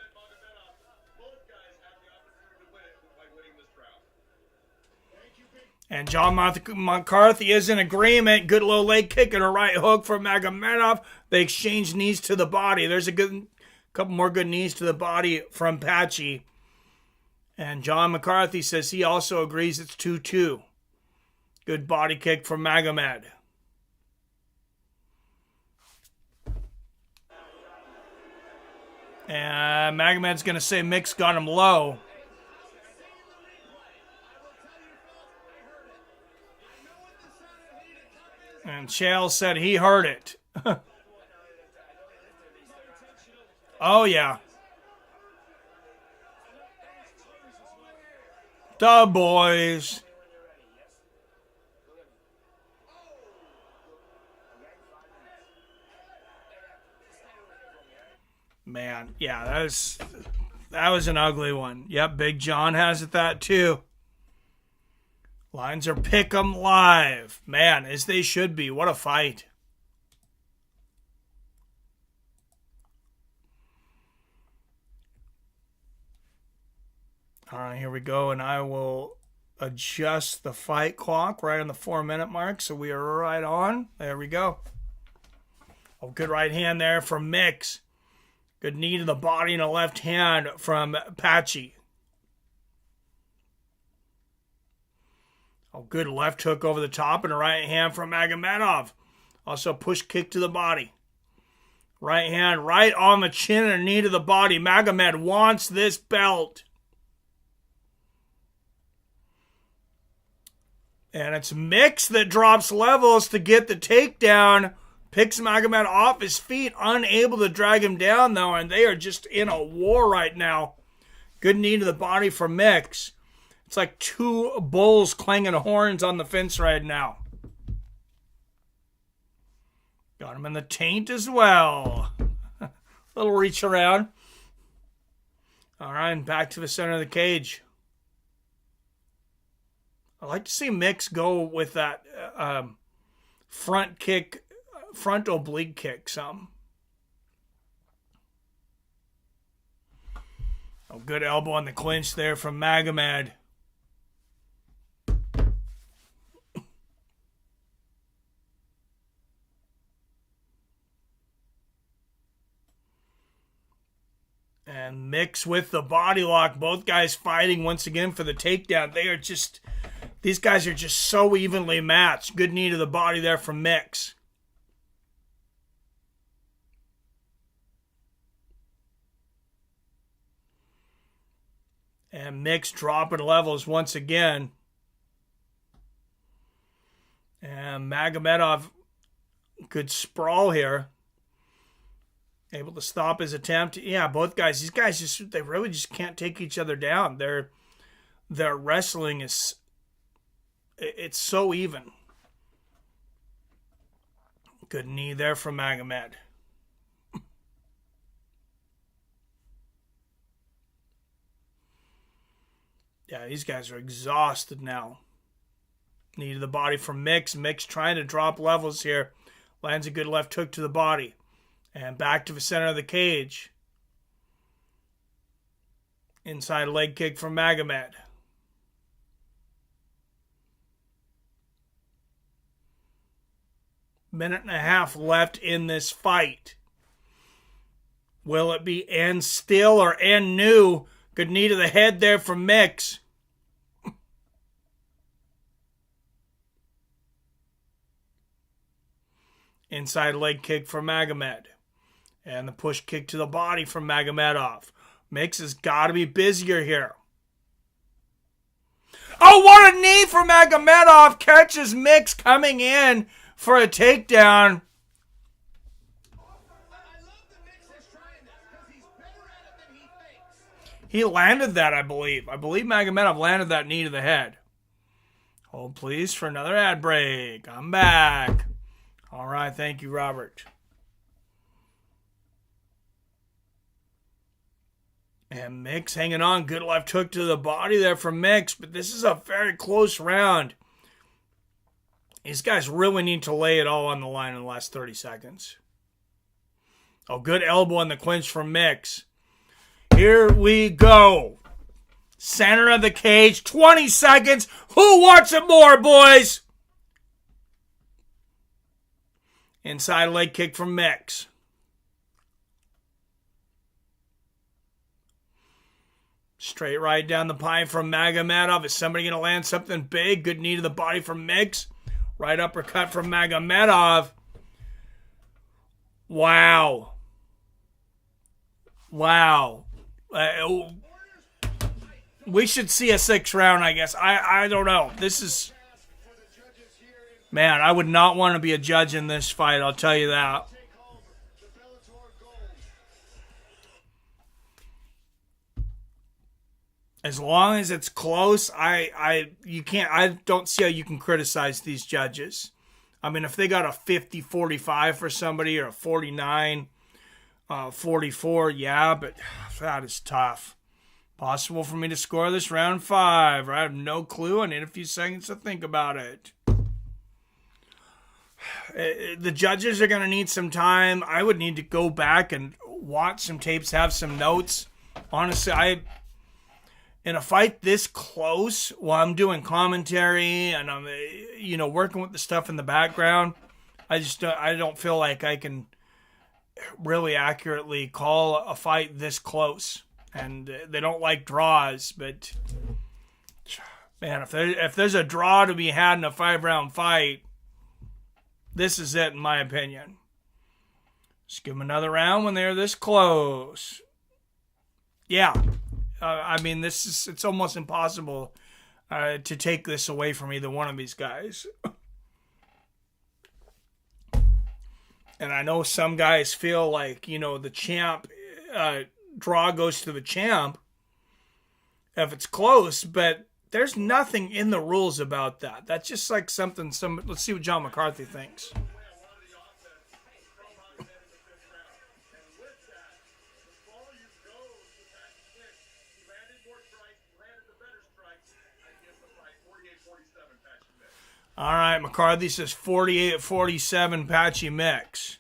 And John McCarthy is in agreement. Good low leg kick and a right hook from Magomedov. They exchange knees to the body. There's a couple more good knees to the body from Patchy. And John McCarthy says he also agrees it's 2-2. Good body kick from Magomed. And Magomed's going to say Mix got him low. And Chael said he heard it. Oh, yeah. The boys. Man, yeah, that was an ugly one. Yep, Big John has it that too. Lines are pick 'em live. Man, as they should be. What a fight. All right, here we go, and I will adjust the fight clock right on the 4-minute mark, so we are right on. There we go. Oh, good right hand there from Mix. Good knee to the body and a left hand from Patchy. Oh, good left hook over the top and a right hand from Magomedov. Also push kick to the body. Right hand right on the chin and a knee to the body. Magomed wants this belt. And it's Mix that drops levels to get the takedown. Picks Magomed off his feet, unable to drag him down, though, and they are just in a war right now. Good knee to the body for Mix. It's like two bulls clanging horns on the fence right now. Got him in the taint as well. Little reach around. All right, and back to the center of the cage. I like to see Mix go with that front kick, front oblique kick some. Oh, good elbow on the clinch there from Magomed. And Mix with the body lock. Both guys fighting once again for the takedown. These guys are just so evenly matched. Good knee to the body there from Mix. And Mix dropping levels once again. And Magomedov, good sprawl here. Able to stop his attempt. Yeah, both guys. These guys they really just can't take each other down. Their wrestling is it's so even. Good knee there from Magomed. Yeah, these guys are exhausted now. Knee to the body from Mix. Mix trying to drop levels here. Lands a good left hook to the body. And back to the center of the cage. Inside leg kick from Magomed. Minute and a half left in this fight. Will it be end still or end new? Good knee to the head there from Mix. Inside leg kick from Magomed. And the push kick to the body from Magomedov. Mix has got to be busier here. Oh, what a knee for Magomedov. Catches Mix coming in for a takedown. He landed that, I believe. I believe Magomedov landed that knee to the head. Hold please for another ad break. I'm back. All right, thank you, Robert. And Mix hanging on. Good left hook to the body there from Mix. But this is a very close round. These guys really need to lay it all on the line in the last 30 seconds. Oh, good elbow on the clinch from Mix. Here we go. Center of the cage. 20 seconds. Who wants it more, boys? Inside leg kick from Mix. Straight right down the pipe from Magomedov. Is somebody going to land something big? Good knee to the body from Mix. Right uppercut from Magomedov. Wow. Wow. We should see a 6th round, I guess. I don't know. This is... Man, I would not want to be a judge in this fight, I'll tell you that. As long as it's close, I don't see how you can criticize these judges. I mean, if they got a 50-45 for somebody or a 49-44, yeah, but that is tough. Possible for me to score this round 5. I have no clue. I need a few seconds to think about it. The judges are going to need some time. I would need to go back and watch some tapes, have some notes. Honestly, in a fight this close, while I'm doing commentary and I'm, working with the stuff in the background, I don't feel like I can really accurately call a fight this close. And they don't like draws, but man, if there's a draw to be had in a 5-round fight, this is it, in my opinion. Just give them another round when they're this close. Yeah. It's almost impossible to take this away from either one of these guys. And I know some guys feel like, the champ, draw goes to the champ if it's close, but there's nothing in the rules about that. That's just like something, let's see what John McCarthy thinks. All right, McCarthy says 48-47 Patchy mix.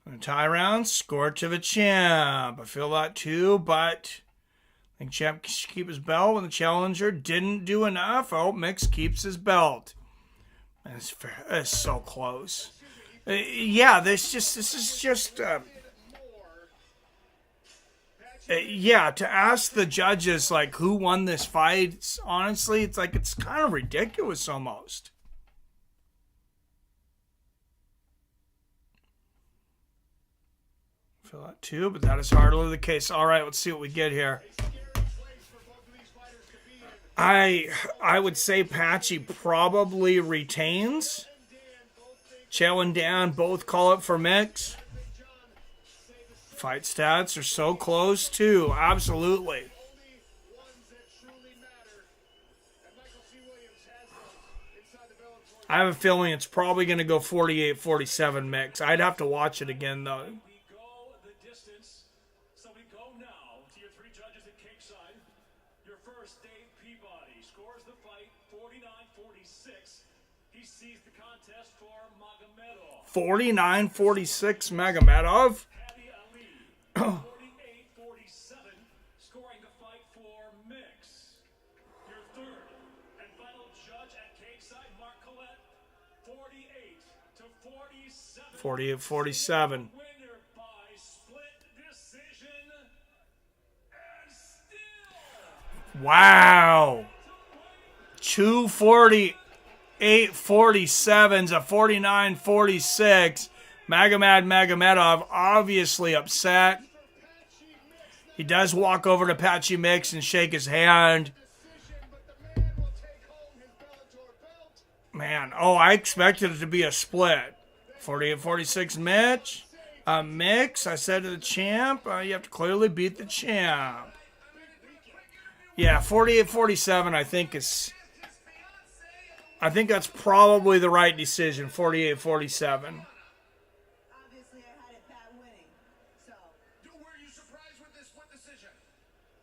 And tie round, score to the champ. I feel that too, but I think champ should keep his belt when the challenger didn't do enough. Oh, Mix keeps his belt. It's so close. This is just to ask the judges like who won this fight, honestly, it's kind of ridiculous almost. I feel that too, but that is hardly the case. All right, let's see what we get here. I would say Patchy probably retains. Chow and Dan both call it for Mix. Fight stats are so close too. Absolutely. I have a feeling it's probably going to go 48-47 Mix. I'd have to watch it again though. First, Dave Peabody scores the fight 49-46. He sees the contest for Magomedov. 49-46 Magomedov. 48-47 scoring the fight for Mix. Your third and final judge at Cageside, Mark Collette, 48-47. 48-47. Winner by split decision. Wow. 248-47's a 49-46. Magomedov obviously upset. He does walk over to Patchy Mix and shake his hand. Man, I expected it to be a split. 48-46 Mix. I said to the champ, you have to clearly beat the champ. Yeah, 48-47 I think that's probably the right decision, 48-47. Obviously, I had it Pat winning, so. Were you surprised with this split decision?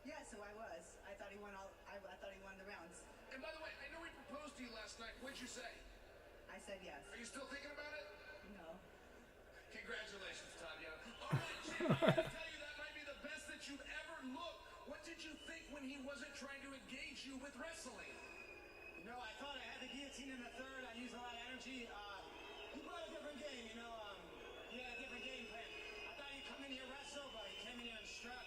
Yeah, so I was. I thought he won the rounds. And by the way, I know he proposed to you last night. What'd you say? I said yes. Are you still thinking about it? No. Congratulations, Tanya. All right, champ, I can tell you that might be the best that you've ever looked. What did you think when he wasn't trying to engage you with wrestling? You know, I thought I had the guillotine in the third. I used a lot of energy. He brought a different game, he had a different game plan. I thought he'd come in here wrestle, but he came in here and struck.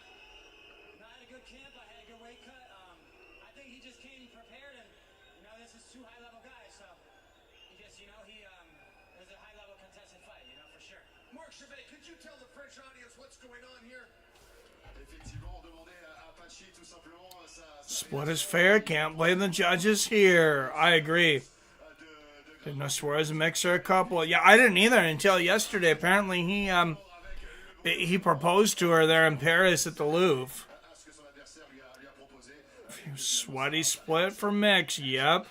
I had a good camp. I had a good weight cut. I think he just came prepared, and this is two high-level guys, so he just, it was a high-level contested fight, for sure. Mark Chevet, could you tell the French audience what's going on here? Effectivement, on demandait à Patchy tout simplement Split is fair. Can't blame the judges here. I agree. Didn't know Suarez and Mixer a couple. Yeah, I didn't either until yesterday. Apparently he proposed to her there in Paris at the Louvre. Sweaty split for Mix. Yep. A lot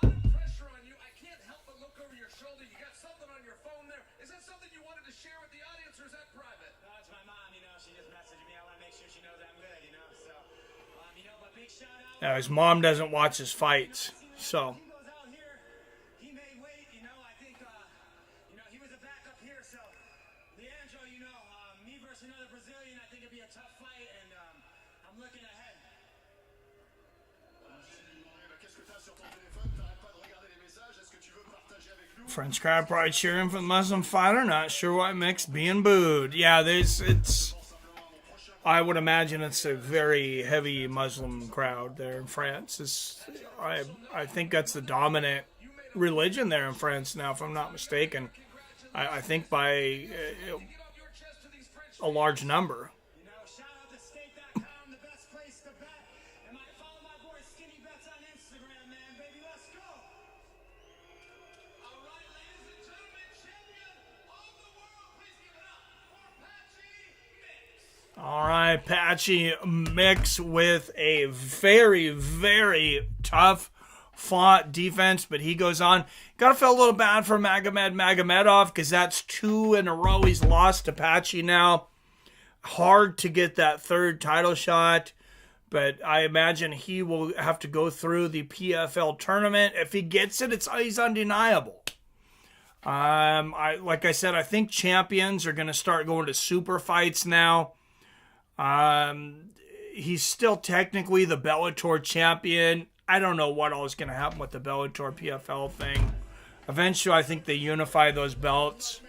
of pressure on you. I can't help but look over your shoulder. You got something on your phone there. Is that something you wanted to share with the audience, or is that private? No, it's my mom, she just messaged me. I want to make sure she knows I'm good, So, but big shout out. Yeah, his mom doesn't watch his fights, so. He goes out here, he made weight, I think, he was a backup here, so. Leandro, me versus another Brazilian, I think it'd be a tough fight, and I'm looking ahead. Qu'est-ce que t'as sur ton téléphone? T'arrêtes pas de regarder les messages. Est-ce que tu veux partager avec nous? French crowd probably cheering for the Muslim fighter. Not sure why Mix being booed. Yeah, I would imagine it's a very heavy Muslim crowd there in France. I think that's the dominant religion there in France now, if I'm not mistaken. I think by a large number. Shout out to State.com, the best place to bet. And follow my boy Skinny Bets on Instagram, man, baby. Let's go. All right, ladies and gentlemen, champion of the world. Please give it up for Patchy Mix. All right, Patchy Mix with a very, very tough fought defense, but he goes on. Gotta feel a little bad for Magomedov because that's 2 in a row he's lost to Patchy now. Hard to get that third title shot, but I imagine he will have to go through the PFL tournament. If he gets it, he's undeniable. Like I said, I think champions are going to start going to super fights now. He's still technically the Bellator champion. I don't know what all is going to happen with the Bellator PFL thing. Eventually, I think they unify those belts.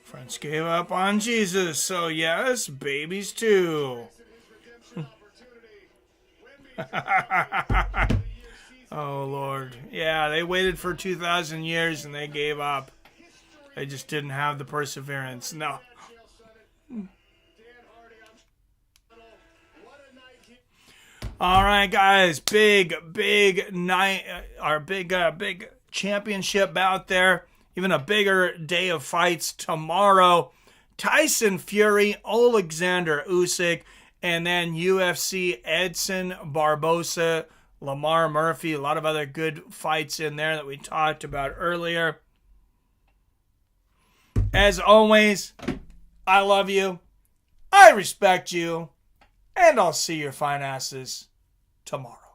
French gave up on Jesus, so yes, babies too. Oh, Lord. Yeah, they waited for 2,000 years and they gave up. They just didn't have the perseverance. No. All right, guys. Big night. Our big championship bout there. Even a bigger day of fights tomorrow. Tyson Fury, Alexander Usyk, and then UFC Edson Barbosa, Lamar Murphy. A lot of other good fights in there that we talked about earlier. As always, I love you. I respect you. And I'll see your fine asses tomorrow.